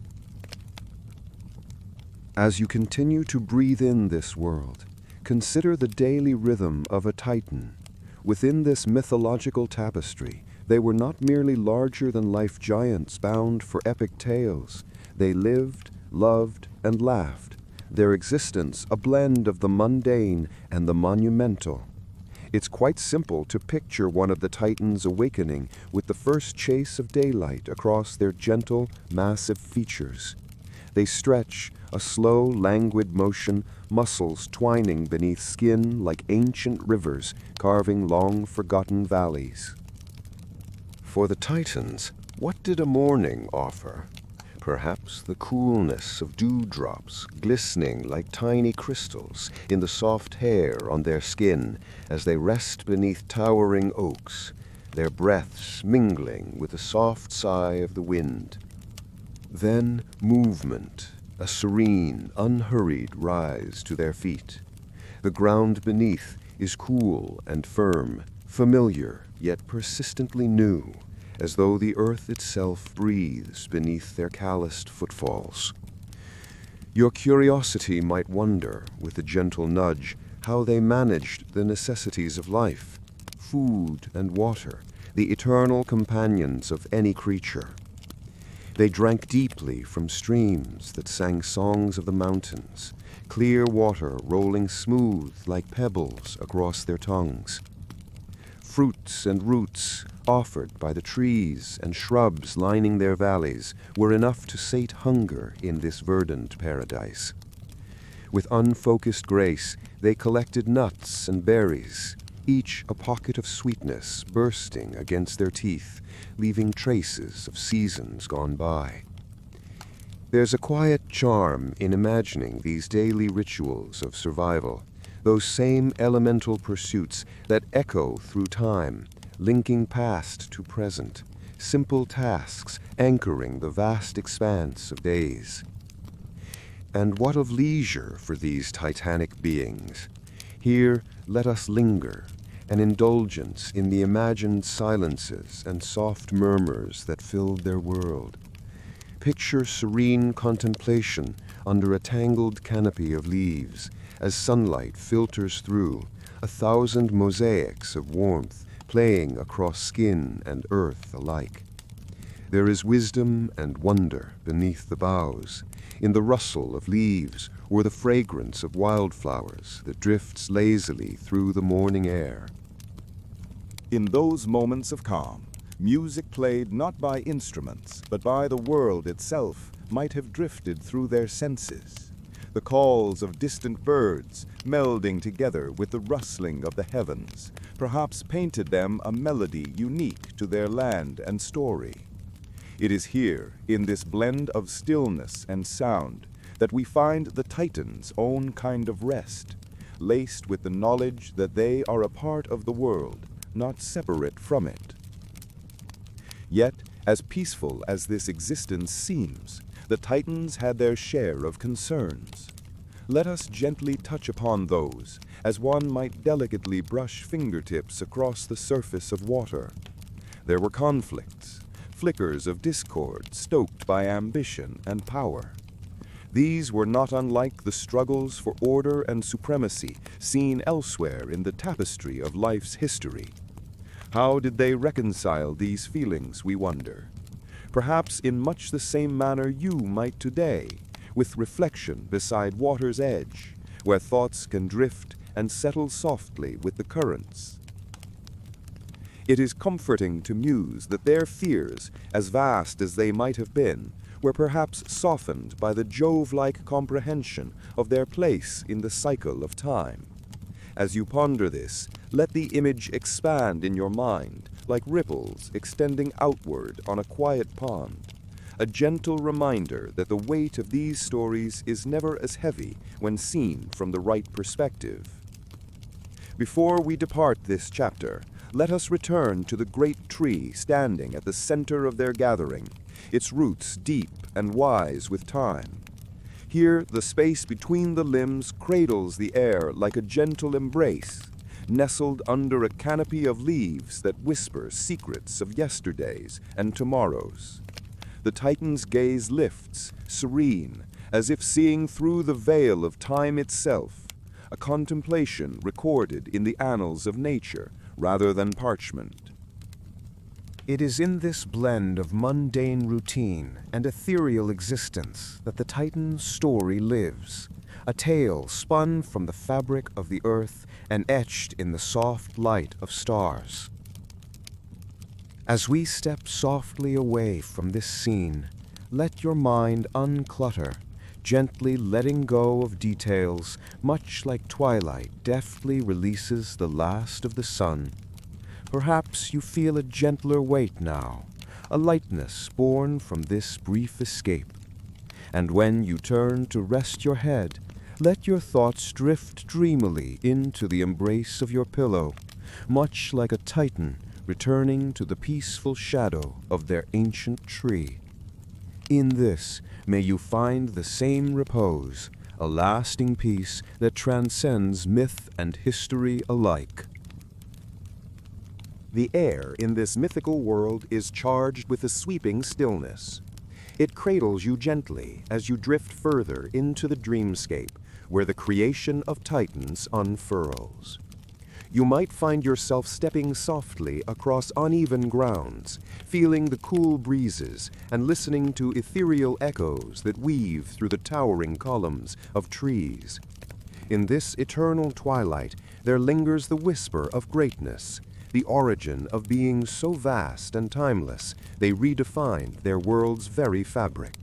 [SPEAKER 2] As you continue to breathe in this world, consider the daily rhythm of a Titan. Within this mythological tapestry, they were not merely larger-than-life giants bound for epic tales. They lived, loved, and laughed, their existence a blend of the mundane and the monumental. It's quite simple to picture one of the Titans awakening with the first chase of daylight across their gentle, massive features. They stretch, a slow, languid motion, muscles twining beneath skin like ancient rivers carving long-forgotten valleys. For the Titans, what did a morning offer? Perhaps the coolness of dewdrops glistening like tiny crystals in the soft hair on their skin as they rest beneath towering oaks, their breaths mingling with the soft sigh of the wind. Then movement, a serene, unhurried rise to their feet. The ground beneath is cool and firm, familiar yet persistently new, as though the earth itself breathes beneath their calloused footfalls. Your curiosity might wonder, with a gentle nudge, how they managed the necessities of life, food and water, the eternal companions of any creature. They drank deeply from streams that sang songs of the mountains, clear water rolling smooth like pebbles across their tongues. Fruits and roots, offered by the trees and shrubs lining their valleys, were enough to sate hunger in this verdant paradise. With unfocused grace, they collected nuts and berries, each a pocket of sweetness bursting against their teeth, leaving traces of seasons gone by. There's a quiet charm in imagining these daily rituals of survival, those same elemental pursuits that echo through time, linking past to present, simple tasks anchoring the vast expanse of days. And what of leisure for these titanic beings? Here, let us linger, an indulgence in the imagined silences and soft murmurs that filled their world. Picture serene contemplation under a tangled canopy of leaves, as sunlight filters through, 1,000 mosaics of warmth playing across skin and earth alike. There is wisdom and wonder beneath the boughs, in the rustle of leaves or the fragrance of wildflowers that drifts lazily through the morning air. In those moments of calm, music played not by instruments, but by the world itself might have drifted through their senses. The calls of distant birds, melding together with the rustling of the heavens, perhaps painted them a melody unique to their land and story. It is here, in this blend of stillness and sound, that we find the Titans' own kind of rest, laced with the knowledge that they are a part of the world, not separate from it. Yet, as peaceful as this existence seems, the Titans had their share of concerns. Let us gently touch upon those, as one might delicately brush fingertips across the surface of water. There were conflicts, flickers of discord stoked by ambition and power. These were not unlike the struggles for order and supremacy seen elsewhere in the tapestry of life's history. How did they reconcile these feelings, we wonder? Perhaps in much the same manner you might today, with reflection beside water's edge, where thoughts can drift and settle softly with the currents. It is comforting to muse that their fears, as vast as they might have been, were perhaps softened by the Jove-like comprehension of their place in the cycle of time. As you ponder this, let the image expand in your mind, like ripples extending outward on a quiet pond, a gentle reminder that the weight of these stories is never as heavy when seen from the right perspective. Before we depart this chapter, let us return to the great tree standing at the center of their gathering, its roots deep and wise with time. Here, the space between the limbs cradles the air like a gentle embrace, nestled under a canopy of leaves that whisper secrets of yesterdays and tomorrows. The Titan's gaze lifts, serene, as if seeing through the veil of time itself, a contemplation recorded in the annals of nature rather than parchment.
[SPEAKER 1] It is in this blend of mundane routine and ethereal existence that the Titan's story lives, a tale spun from the fabric of the earth and etched in the soft light of stars. As we step softly away from this scene, let your mind unclutter, gently letting go of details, much like twilight deftly releases the last of the sun. Perhaps you feel a gentler weight now, a lightness born from this brief escape. And when you turn to rest your head, let your thoughts drift dreamily into the embrace of your pillow, much like a Titan returning to the peaceful shadow of their ancient tree. In this, may you find the same repose, a lasting peace that transcends myth and history alike. The air in this mythical world is charged with a sweeping stillness. It cradles you gently as you drift further into the dreamscape, where the creation of Titans unfurls. You might find yourself stepping softly across uneven grounds, feeling the cool breezes and listening to ethereal echoes that weave through the towering columns of trees. In this eternal twilight, there lingers the whisper of greatness, the origin of beings so vast and timeless they redefine their world's very fabric.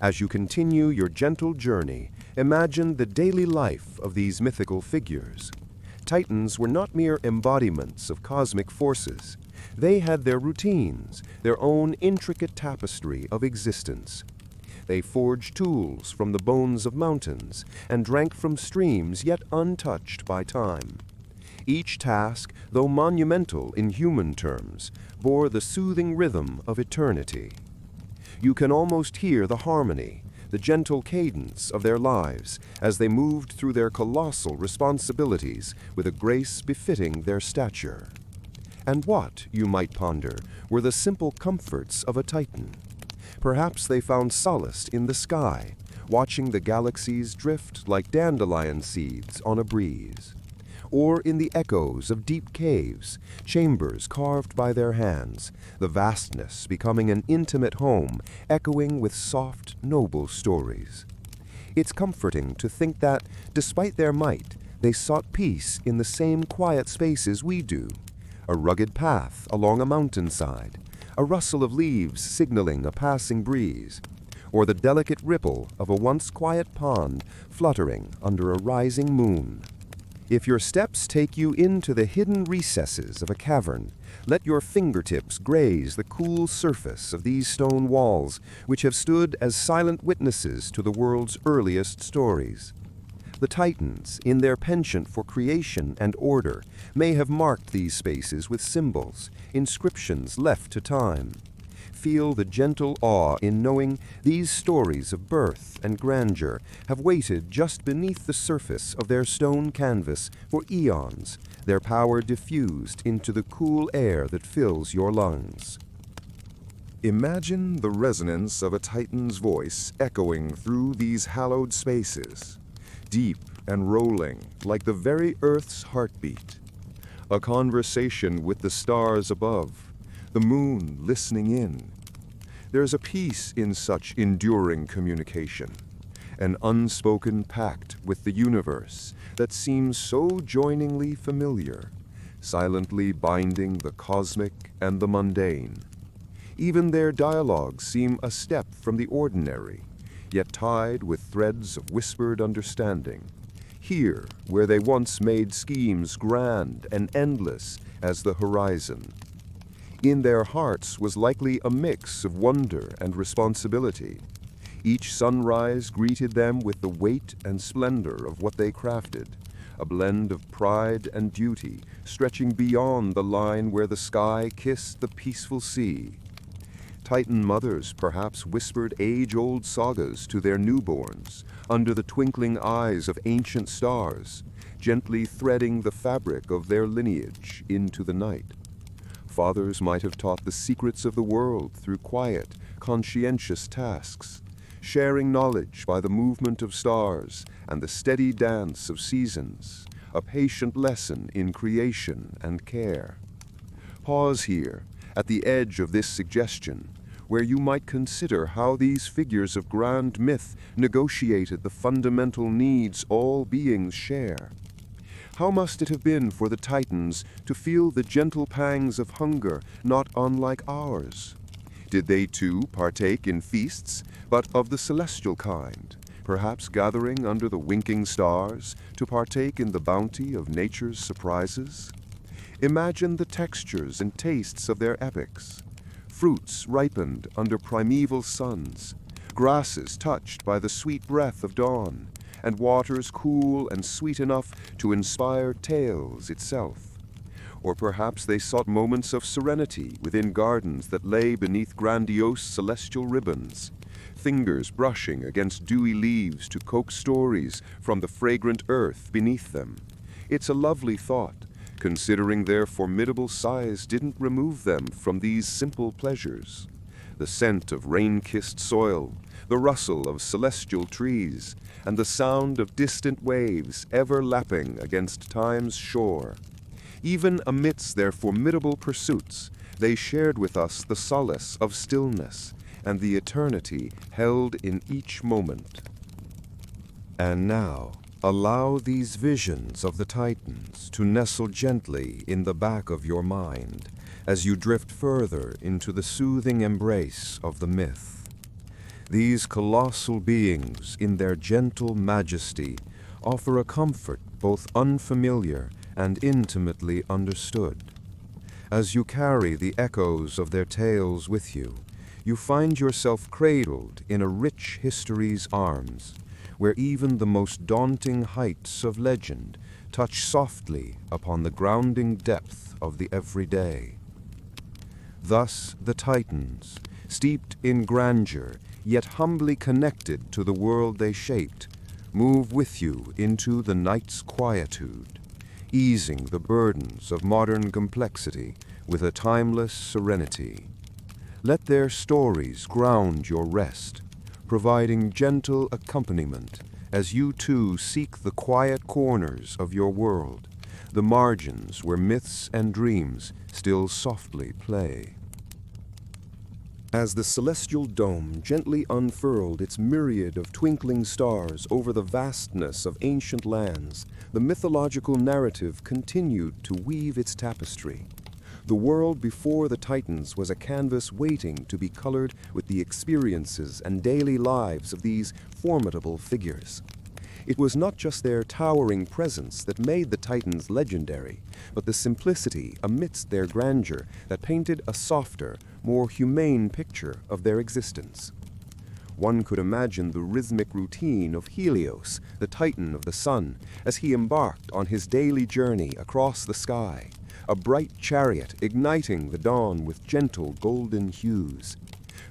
[SPEAKER 1] As you continue your gentle journey, imagine the daily life of these mythical figures. Titans were not mere embodiments of cosmic forces. They had their routines, their own intricate tapestry of existence. They forged tools from the bones of mountains and drank from streams yet untouched by time. Each task, though monumental in human terms, bore the soothing rhythm of eternity. You can almost hear the harmony, the gentle cadence of their lives as they moved through their colossal responsibilities with a grace befitting their stature. And what, you might ponder, were the simple comforts of a Titan? Perhaps they found solace in the sky, watching the galaxies drift like dandelion seeds on a breeze. Or in the echoes of deep caves, chambers carved by their hands, the vastness becoming an intimate home, echoing with soft, noble stories. It's comforting to think that, despite their might, they sought peace in the same quiet spaces we do, a rugged path along a mountainside, a rustle of leaves signaling a passing breeze, or the delicate ripple of a once quiet pond fluttering under a rising moon. If your steps take you into the hidden recesses of a cavern, let your fingertips graze the cool surface of these stone walls, which have stood as silent witnesses to the world's earliest stories. The Titans, in their penchant for creation and order, may have marked these spaces with symbols, inscriptions left to time. Feel the gentle awe in knowing these stories of birth and grandeur have waited just beneath the surface of their stone canvas for eons, their power diffused into the cool air that fills your lungs.
[SPEAKER 2] Imagine the resonance of a Titan's voice echoing through these hallowed spaces, deep and rolling like the very Earth's heartbeat. A conversation with the stars above, the moon listening in. There's a peace in such enduring communication, an unspoken pact with the universe that seems so joiningly familiar, silently binding the cosmic and the mundane. Even their dialogues seem a step from the ordinary, yet tied with threads of whispered understanding. Here, where they once made schemes grand and endless as the horizon. In their hearts was likely a mix of wonder and responsibility. Each sunrise greeted them with the weight and splendor of what they crafted, a blend of pride and duty stretching beyond the line where the sky kissed the peaceful sea. Titan mothers perhaps whispered age-old sagas to their newborns under the twinkling eyes of ancient stars, gently threading the fabric of their lineage into the night. Fathers might have taught the secrets of the world through quiet, conscientious tasks, sharing knowledge by the movement of stars and the steady dance of seasons, a patient lesson in creation and care. Pause here, at the edge of this suggestion, where you might consider how these figures of grand myth negotiated the fundamental needs all beings share. How must it have been for the Titans to feel the gentle pangs of hunger not unlike ours? Did they too partake in feasts, but of the celestial kind, perhaps gathering under the winking stars to partake in the bounty of nature's surprises? Imagine the textures and tastes of their epics. Fruits ripened under primeval suns, grasses touched by the sweet breath of dawn, and waters cool and sweet enough to inspire tales itself. Or perhaps they sought moments of serenity within gardens that lay beneath grandiose celestial ribbons, fingers brushing against dewy leaves to coax stories from the fragrant earth beneath them. It's a lovely thought, considering their formidable size didn't remove them from these simple pleasures. The scent of rain-kissed soil, the rustle of celestial trees, and the sound of distant waves ever lapping against time's shore. Even amidst their formidable pursuits, they shared with us the solace of stillness and the eternity held in each moment. And now, allow these visions of the Titans to nestle gently in the back of your mind as you drift further into the soothing embrace of the myth. These colossal beings, in their gentle majesty, offer a comfort both unfamiliar and intimately understood. As you carry the echoes of their tales with you, you find yourself cradled in a rich history's arms, where even the most daunting heights of legend touch softly upon the grounding depth of the everyday. Thus the Titans, steeped in grandeur, yet humbly connected to the world they shaped, move with you into the night's quietude, easing the burdens of modern complexity with a timeless serenity. Let their stories ground your rest, providing gentle accompaniment as you too seek the quiet corners of your world, the margins where myths and dreams still softly play. As the celestial dome gently unfurled its myriad of twinkling stars over the vastness of ancient lands, the mythological narrative continued to weave its tapestry.
[SPEAKER 1] The world before the Titans was a canvas waiting to be colored with the experiences and daily lives of these formidable figures. It was not just their towering presence that made the Titans legendary, but the simplicity amidst their grandeur that painted a softer, more humane picture of their existence. One could imagine the rhythmic routine of Helios, the Titan of the sun, as he embarked on his daily journey across the sky, a bright chariot igniting the dawn with gentle golden hues.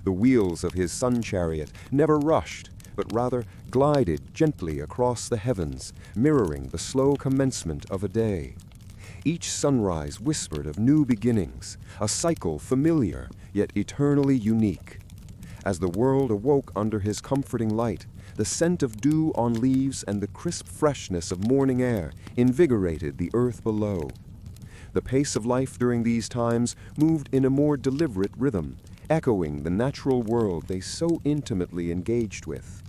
[SPEAKER 1] The wheels of his sun chariot never rushed, but rather glided gently across the heavens, mirroring the slow commencement of a day. Each sunrise whispered of new beginnings, a cycle familiar yet eternally unique. As the world awoke under his comforting light, the scent of dew on leaves and the crisp freshness of morning air invigorated the earth below. The pace of life during these times moved in a more deliberate rhythm, echoing the natural world they so intimately engaged with.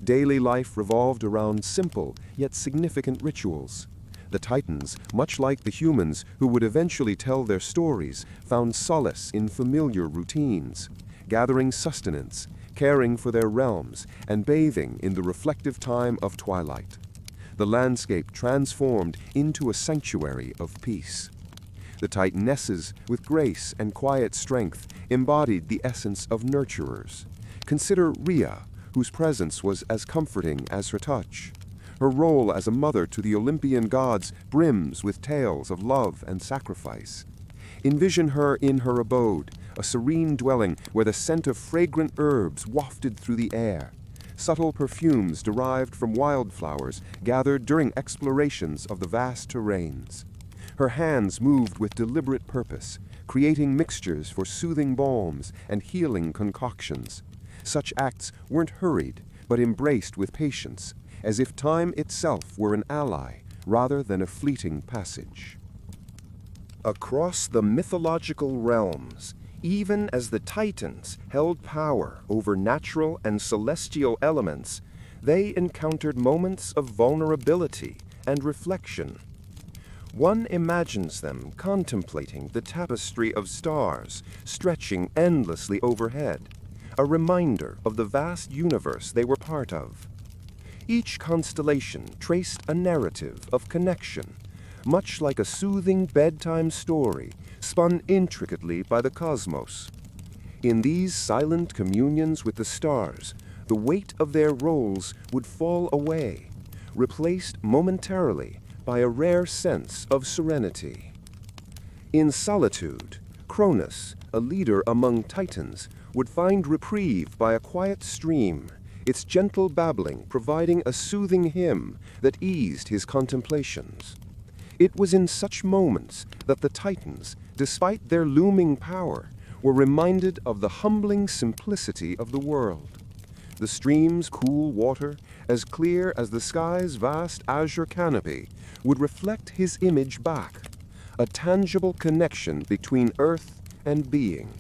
[SPEAKER 1] Daily life revolved around simple yet significant rituals. The Titans, much like the humans who would eventually tell their stories, found solace in familiar routines, gathering sustenance, caring for their realms, and bathing in the reflective time of twilight. The landscape transformed into a sanctuary of peace. The Titanesses, with grace and quiet strength, embodied the essence of nurturers. Consider Rhea, whose presence was as comforting as her touch. Her role as a mother to the Olympian gods brims with tales of love and sacrifice. Envision her in her abode, a serene dwelling where the scent of fragrant herbs wafted through the air, subtle perfumes derived from wildflowers gathered during explorations of the vast terrains. Her hands moved with deliberate purpose, creating mixtures for soothing balms and healing concoctions. Such acts weren't hurried, but embraced with patience, as if time itself were an ally rather than a fleeting passage. Across the mythological realms, even as the Titans held power over natural and celestial elements, they encountered moments of vulnerability and reflection. One imagines them contemplating the tapestry of stars stretching endlessly overhead, a reminder of the vast universe they were part of. Each constellation traced a narrative of connection, much like a soothing bedtime story spun intricately by the cosmos. In these silent communions with the stars, the weight of their roles would fall away, replaced momentarily by a rare sense of serenity. In solitude, Cronus, a leader among Titans, would find reprieve by a quiet stream, its gentle babbling providing a soothing hymn that eased his contemplations. It was in such moments that the Titans, despite their looming power, were reminded of the humbling simplicity of the world. The stream's cool water, as clear as the sky's vast azure canopy, would reflect his image back, a tangible connection between earth and being.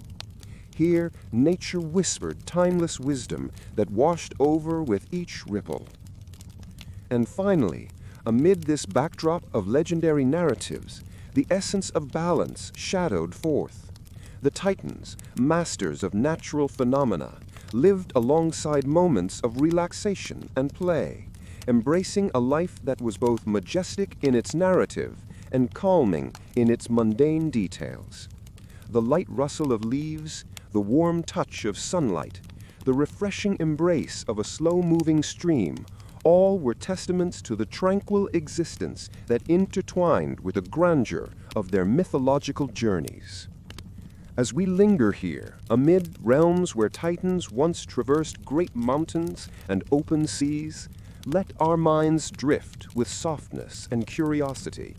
[SPEAKER 1] Here, nature whispered timeless wisdom that washed over with each ripple. And finally, amid this backdrop of legendary narratives, the essence of balance shadowed forth. The Titans, masters of natural phenomena, lived alongside moments of relaxation and play, embracing a life that was both majestic in its narrative and calming in its mundane details. The light rustle of leaves, the warm touch of sunlight, the refreshing embrace of a slow-moving stream, all were testaments to the tranquil existence that intertwined with the grandeur of their mythological journeys. As we linger here, amid realms where Titans once traversed great mountains and open seas, let our minds drift with softness and curiosity.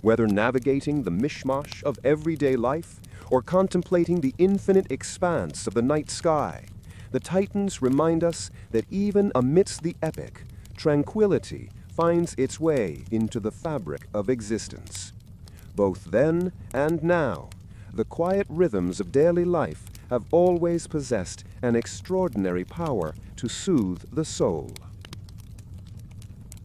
[SPEAKER 1] Whether navigating the mishmash of everyday life or contemplating the infinite expanse of the night sky, the Titans remind us that even amidst the epic, tranquility finds its way into the fabric of existence. Both then and now, the quiet rhythms of daily life have always possessed an extraordinary power to soothe the soul.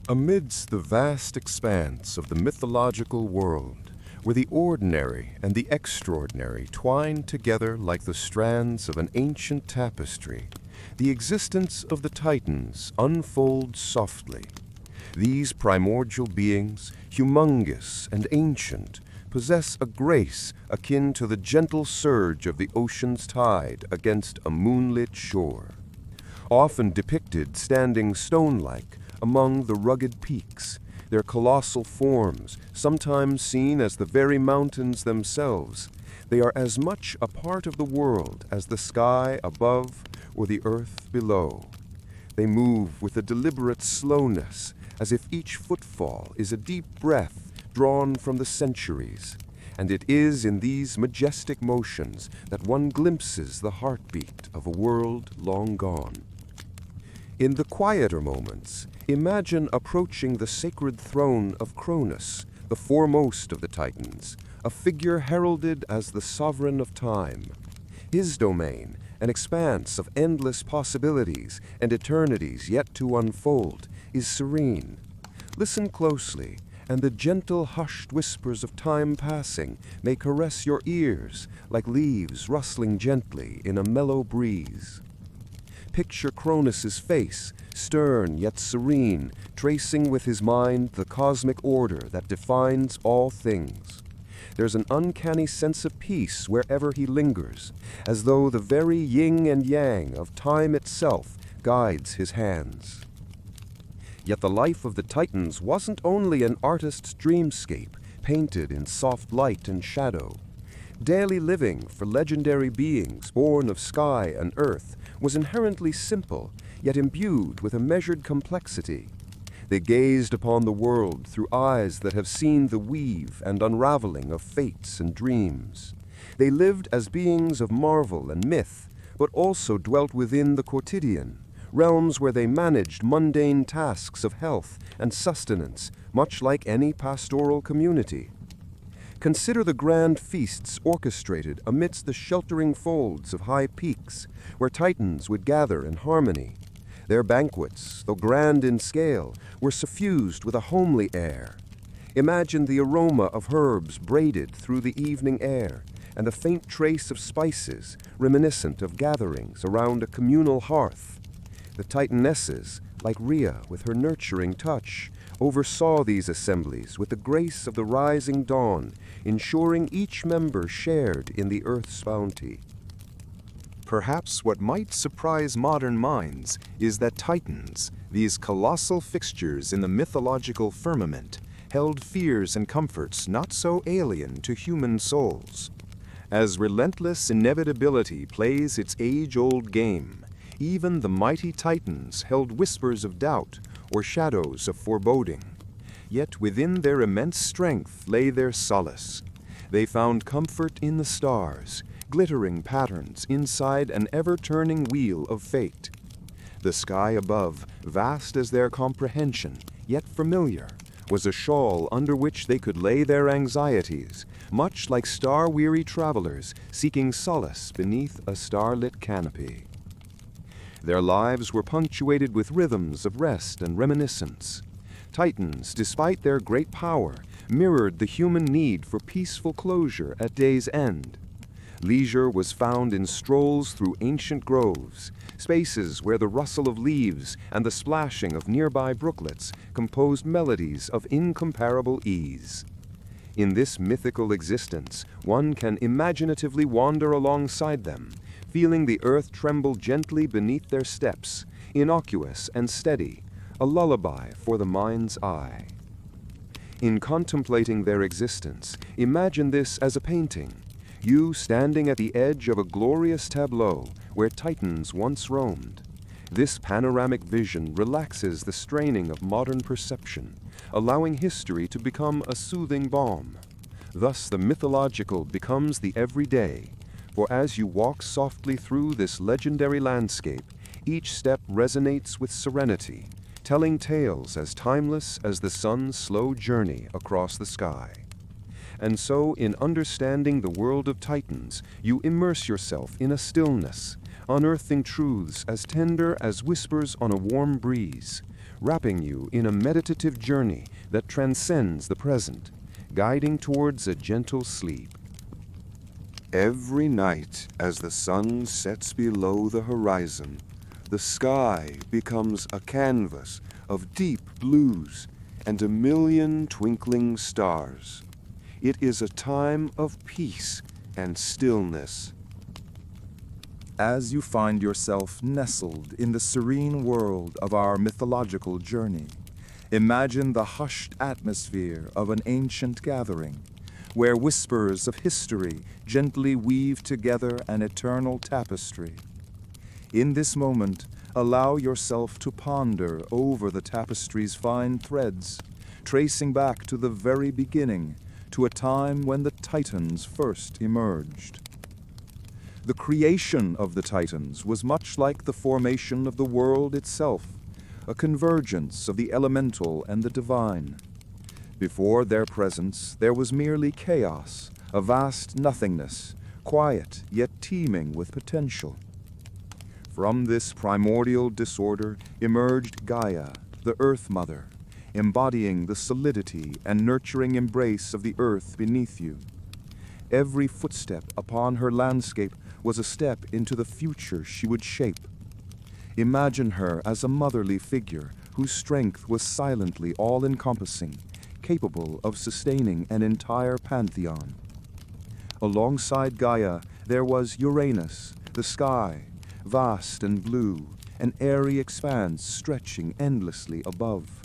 [SPEAKER 1] Amidst the vast expanse of the mythological world, where the ordinary and the extraordinary twine together like the strands of an ancient tapestry, the existence of the Titans unfolds softly. These primordial beings, humongous and ancient, possess a grace akin to the gentle surge of the ocean's tide against a moonlit shore. Often depicted standing stone-like among the rugged peaks, their colossal forms, sometimes seen as the very mountains themselves, they are as much a part of the world as the sky above or the earth below. They move with a deliberate slowness, as if each footfall is a deep breath drawn from the centuries, and it is in these majestic motions that one glimpses the heartbeat of a world long gone. In the quieter moments, imagine approaching the sacred throne of Cronus, the foremost of the Titans, a figure heralded as the sovereign of time. His domain, an expanse of endless possibilities and eternities yet to unfold, is serene. Listen closely, and the gentle hushed whispers of time passing may caress your ears like leaves rustling gently in a mellow breeze. Picture Cronus's face, stern yet serene, tracing with his mind the cosmic order that defines all things. There's an uncanny sense of peace wherever he lingers, as though the very yin and yang of time itself guides his hands. Yet the life of the Titans wasn't only an artist's dreamscape, painted in soft light and shadow. Daily living for legendary beings born of sky and earth was inherently simple, yet imbued with a measured complexity. They gazed upon the world through eyes that have seen the weave and unraveling of fates and dreams. They lived as beings of marvel and myth, but also dwelt within the quotidian, realms where they managed mundane tasks of health and sustenance, much like any pastoral community. Consider the grand feasts orchestrated amidst the sheltering folds of high peaks, where Titans would gather in harmony. Their banquets, though grand in scale, were suffused with a homely air. Imagine the aroma of herbs braided through the evening air, and the faint trace of spices, reminiscent of gatherings around a communal hearth. The Titanesses, like Rhea with her nurturing touch, oversaw these assemblies with the grace of the rising dawn, ensuring each member shared in the earth's bounty.
[SPEAKER 2] Perhaps what might surprise modern minds is that Titans, these colossal fixtures in the mythological firmament, held fears and comforts not so alien to human souls. As relentless inevitability plays its age-old game, even the mighty Titans held whispers of doubt or shadows of foreboding. Yet within their immense strength lay their solace. They found comfort in the stars, glittering patterns inside an ever-turning wheel of fate. The sky above, vast as their comprehension, yet familiar, was a shawl under which they could lay their anxieties, much like star-weary travelers seeking solace beneath a starlit canopy. Their lives were punctuated with rhythms of rest and reminiscence. Titans, despite their great power, mirrored the human need for peaceful closure at day's end. Leisure was found in strolls through ancient groves, spaces where the rustle of leaves and the splashing of nearby brooklets composed melodies of incomparable ease. In this mythical existence, one can imaginatively wander alongside them, feeling the earth tremble gently beneath their steps, innocuous and steady, a lullaby for the mind's eye. In contemplating their existence, imagine this as a painting, you standing at the edge of a glorious tableau where Titans once roamed. This panoramic vision relaxes the straining of modern perception, allowing history to become a soothing balm. Thus the mythological becomes the everyday, for as you walk softly through this legendary landscape, each step resonates with serenity, telling tales as timeless as the sun's slow journey across the sky. And so, in understanding the world of Titans, you immerse yourself in a stillness, unearthing truths as tender as whispers on a warm breeze, wrapping you in a meditative journey that transcends the present,
[SPEAKER 1] guiding towards a gentle sleep.
[SPEAKER 3] Every night, as the sun sets below the horizon, the sky becomes a canvas of deep blues and a million twinkling stars. It is a time of peace and stillness.
[SPEAKER 2] As you find yourself nestled in the serene world of our mythological journey, imagine the hushed atmosphere of an ancient gathering, where whispers of history gently weave together an eternal tapestry. In this moment, allow yourself to ponder over the tapestry's fine threads, tracing back to the very beginning, to a time when the Titans first emerged. The creation of the Titans was much like the formation of the world itself, a convergence of the elemental and the divine. Before their presence, there was merely chaos, a vast nothingness, quiet yet teeming with potential. From this primordial disorder emerged Gaia, the Earth Mother, embodying the solidity and nurturing embrace of the earth beneath you. Every footstep upon her landscape was a step into the future she would shape. Imagine her as a motherly figure whose strength was silently all-encompassing, capable of sustaining an entire pantheon. Alongside Gaia, there was Uranus, the sky, vast and blue, an airy expanse stretching endlessly above.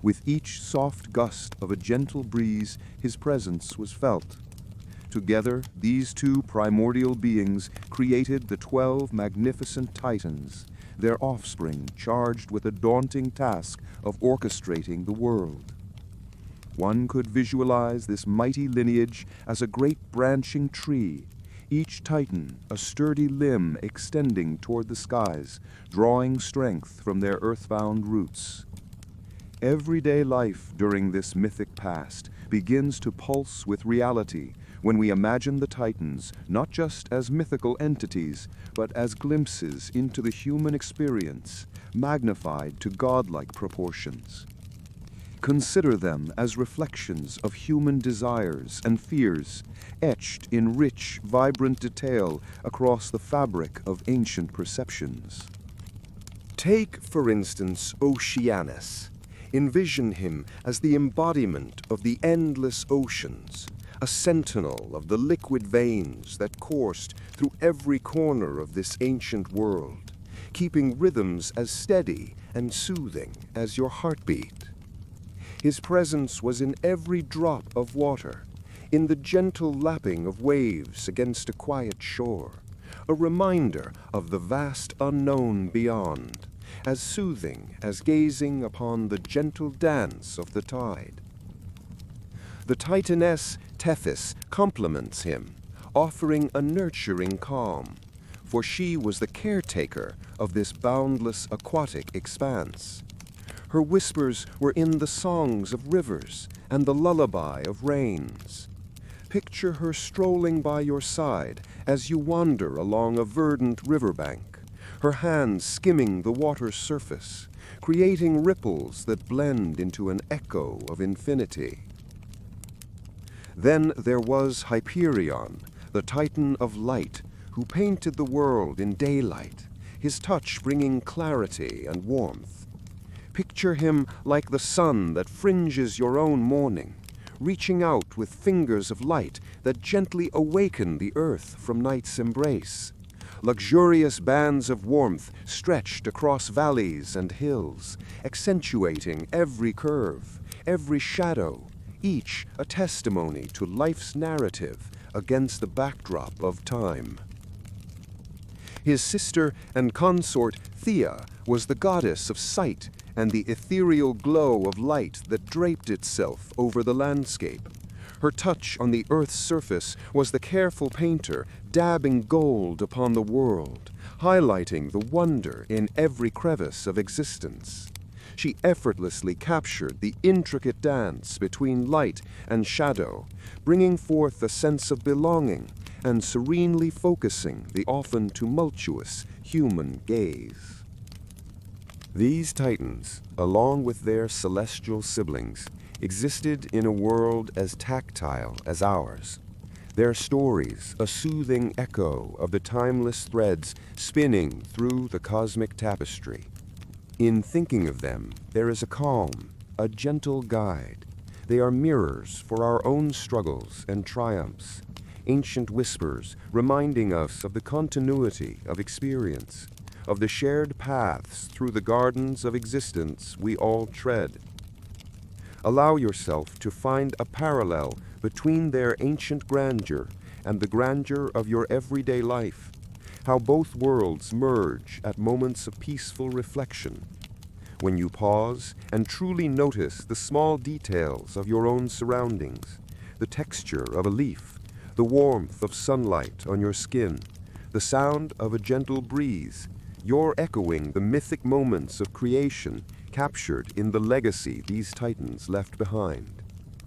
[SPEAKER 2] With each soft gust of a gentle breeze, his presence was felt. Together, these two primordial beings created the 12 magnificent Titans, their offspring charged with the daunting task of orchestrating the world. One could visualize this mighty lineage as a great branching tree, each Titan a sturdy limb extending toward the skies, drawing strength from their earthbound roots. Everyday life during this mythic past begins to pulse with reality when we imagine the Titans not just as mythical entities, but as glimpses into the human experience, magnified to godlike proportions. Consider them as reflections of human desires and fears, etched in rich, vibrant detail across the fabric of ancient perceptions.
[SPEAKER 1] Take, for instance, Oceanus. Envision him as the embodiment of the endless oceans, a sentinel of the liquid veins that coursed through every corner of this ancient world, keeping rhythms as steady and soothing as your heartbeat. His presence was in every drop of water, in the gentle lapping of waves against a quiet shore, a reminder of the vast unknown beyond, as soothing as gazing upon the gentle dance of the tide. The Titaness Tethys complements him, offering a nurturing calm, for she was the caretaker of this boundless aquatic expanse. Her whispers were in the songs of rivers and the lullaby of rains. Picture her strolling by your side as you wander along a verdant riverbank, her hands skimming the water's surface, creating ripples that blend into an echo of infinity. Then there was Hyperion, the Titan of light, who painted the world in daylight, his touch bringing clarity and warmth. Picture him like the sun that fringes your own morning, reaching out with fingers of light that gently awaken the earth from night's embrace. Luxurious bands of warmth stretched across valleys and hills, accentuating every curve, every shadow, each a testimony to life's narrative against the backdrop of time. His sister and consort Theia was the goddess of sight and the ethereal glow of light that draped itself over the landscape. Her touch on the earth's surface was the careful painter dabbing gold upon the world, highlighting the wonder in every crevice of existence. She effortlessly captured the intricate dance between light and shadow, bringing forth a sense of belonging and serenely focusing the often tumultuous human gaze. These titans, along with their celestial siblings, existed in a world as tactile as ours. Their stories, a soothing echo of the timeless threads spinning through the cosmic tapestry. In thinking of them, there is a calm, a gentle guide. They are mirrors for our own struggles and triumphs, ancient whispers reminding us of the continuity of experience, of the shared paths through the gardens of existence we all tread. Allow yourself to find a parallel between their ancient grandeur and the grandeur of your everyday life, how both worlds merge at moments of peaceful reflection. When you pause and truly notice the small details of your own surroundings, the texture of a leaf, the warmth of sunlight on your skin, the sound of a gentle breeze, you're echoing the mythic moments of creation captured in the legacy these titans left behind.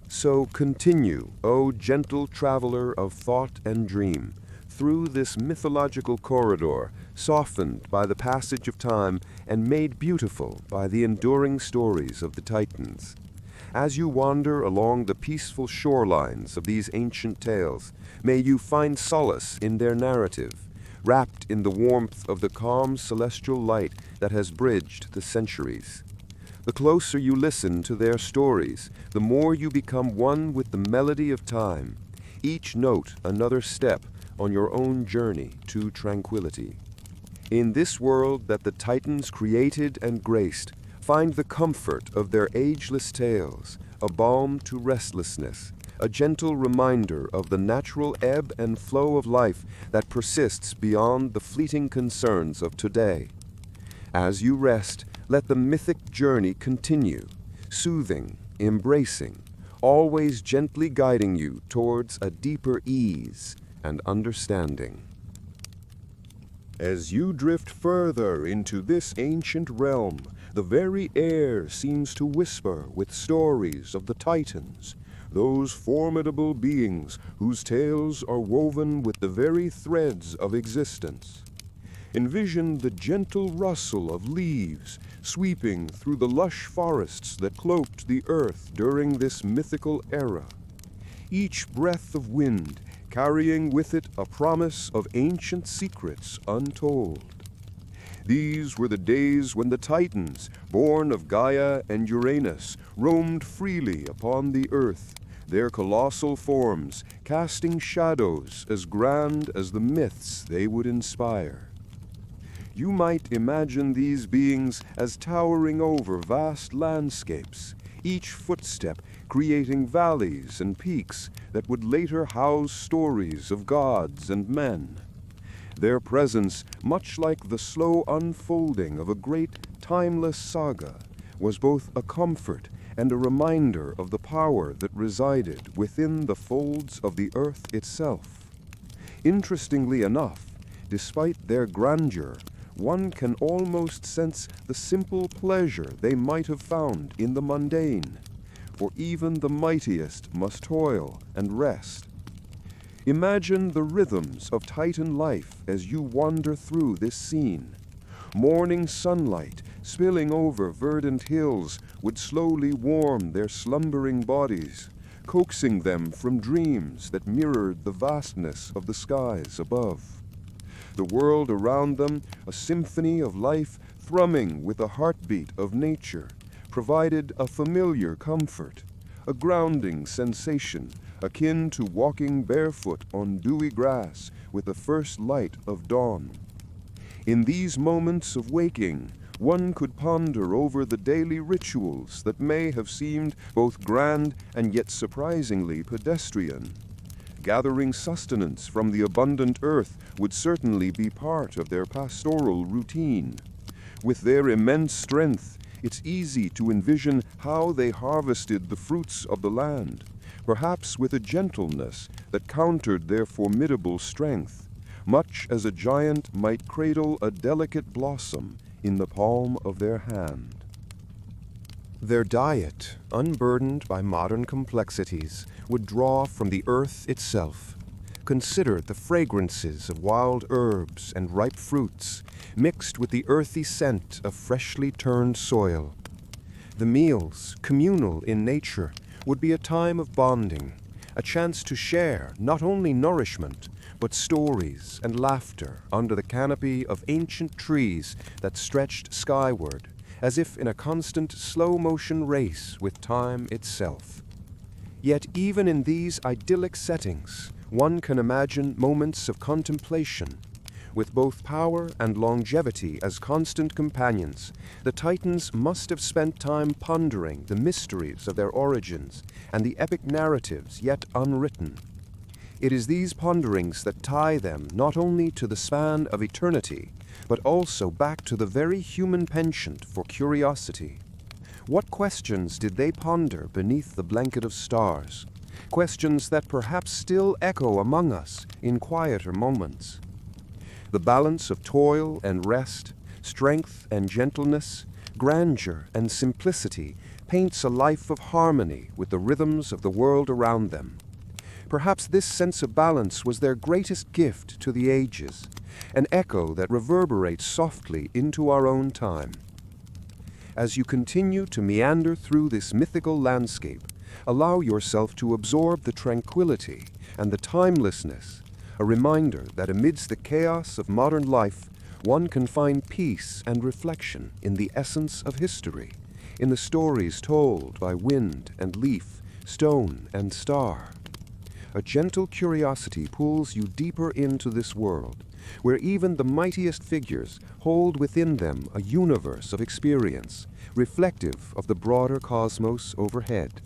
[SPEAKER 1] So continue, O gentle traveler of thought and dream, through this mythological corridor, softened by the passage of time and made beautiful by the enduring stories of the titans. As you wander along the peaceful shorelines of these ancient tales, may you find solace in their narrative, wrapped in the warmth of the calm celestial light that has bridged the centuries. The closer you listen to their stories, the more you become one with the melody of time, each note another step on your own journey to tranquility. In this world that the titans created and graced, find the comfort of their ageless tales, a balm to restlessness, a gentle reminder of the natural ebb and flow of life that persists beyond the fleeting concerns of today. As you rest, let the mythic journey continue, soothing, embracing, always gently guiding you towards a deeper ease and understanding. As you drift further into this ancient realm, the very air seems to whisper with stories of the Titans, those formidable beings whose tales are woven with the very threads of existence. Envision the gentle rustle of leaves sweeping through the lush forests that cloaked the earth during this mythical era. Each breath of wind carrying with it a promise of ancient secrets untold. These were the days when the Titans, born of Gaia and Uranus, roamed freely upon the earth, their colossal forms casting shadows as grand as the myths they would inspire. You might imagine these beings as towering over vast landscapes, each footstep creating valleys and peaks that would later house stories of gods and men. Their presence, much like the slow unfolding of a great, timeless saga, was both a comfort and a reminder of the power that resided within the folds of the earth itself. Interestingly enough, despite their grandeur, one can almost sense the simple pleasure they might have found in the mundane, for even the mightiest must toil and rest. Imagine the rhythms of Titan life as you wander through this scene. Morning sunlight spilling over verdant hills would slowly warm their slumbering bodies, coaxing them from dreams that mirrored the vastness of the skies above. The world around them, a symphony of life thrumming with the heartbeat of nature, provided a familiar comfort, a grounding sensation akin to walking barefoot on dewy grass with the first light of dawn. In these moments of waking, one could ponder over the daily rituals that may have seemed both grand and yet surprisingly pedestrian. Gathering sustenance from the abundant earth would certainly be part of their pastoral routine. With their immense strength, it's easy to envision how they harvested the fruits of the land, perhaps with a gentleness that countered their formidable strength, much as a giant might cradle a delicate blossom in the palm of their hand. Their diet, unburdened by modern complexities, would draw from the earth itself. consider the fragrances of wild herbs and ripe fruits, mixed with the earthy scent of freshly turned soil. The meals, communal in nature, would be a time of bonding, a chance to share not only nourishment, but stories and laughter under the canopy of ancient trees that stretched skyward, as if in a constant slow-motion race with time itself. Yet even in these idyllic settings, one can imagine moments of contemplation. With both power and longevity as constant companions, the Titans must have spent time pondering the mysteries of their origins and the epic narratives yet unwritten. It is these ponderings that tie them not only to the span of eternity, but also back to the very human penchant for curiosity. What questions did they ponder beneath the blanket of stars? Questions that perhaps still echo among us in quieter moments. The balance of toil and rest, strength and gentleness, grandeur and simplicity paints a life of harmony with the rhythms of the world around them. Perhaps this sense of balance was their greatest gift to the ages, an echo that reverberates softly into our own time. As you continue to meander through this mythical landscape, allow yourself to absorb the tranquility and the timelessness, a reminder that amidst the chaos of modern life, one can find peace and reflection in the essence of history, in the stories told by wind and leaf, stone and star. A gentle curiosity pulls you deeper into this world, where even the mightiest figures hold within them a universe of experience, reflective of the broader cosmos overhead.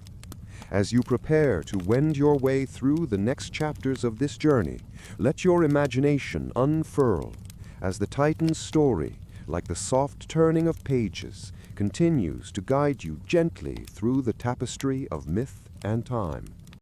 [SPEAKER 1] As you prepare to wend your way through the next chapters of this journey, let your imagination unfurl as the Titan's story, like the soft turning of pages, continues to guide you gently through the tapestry of myth and time.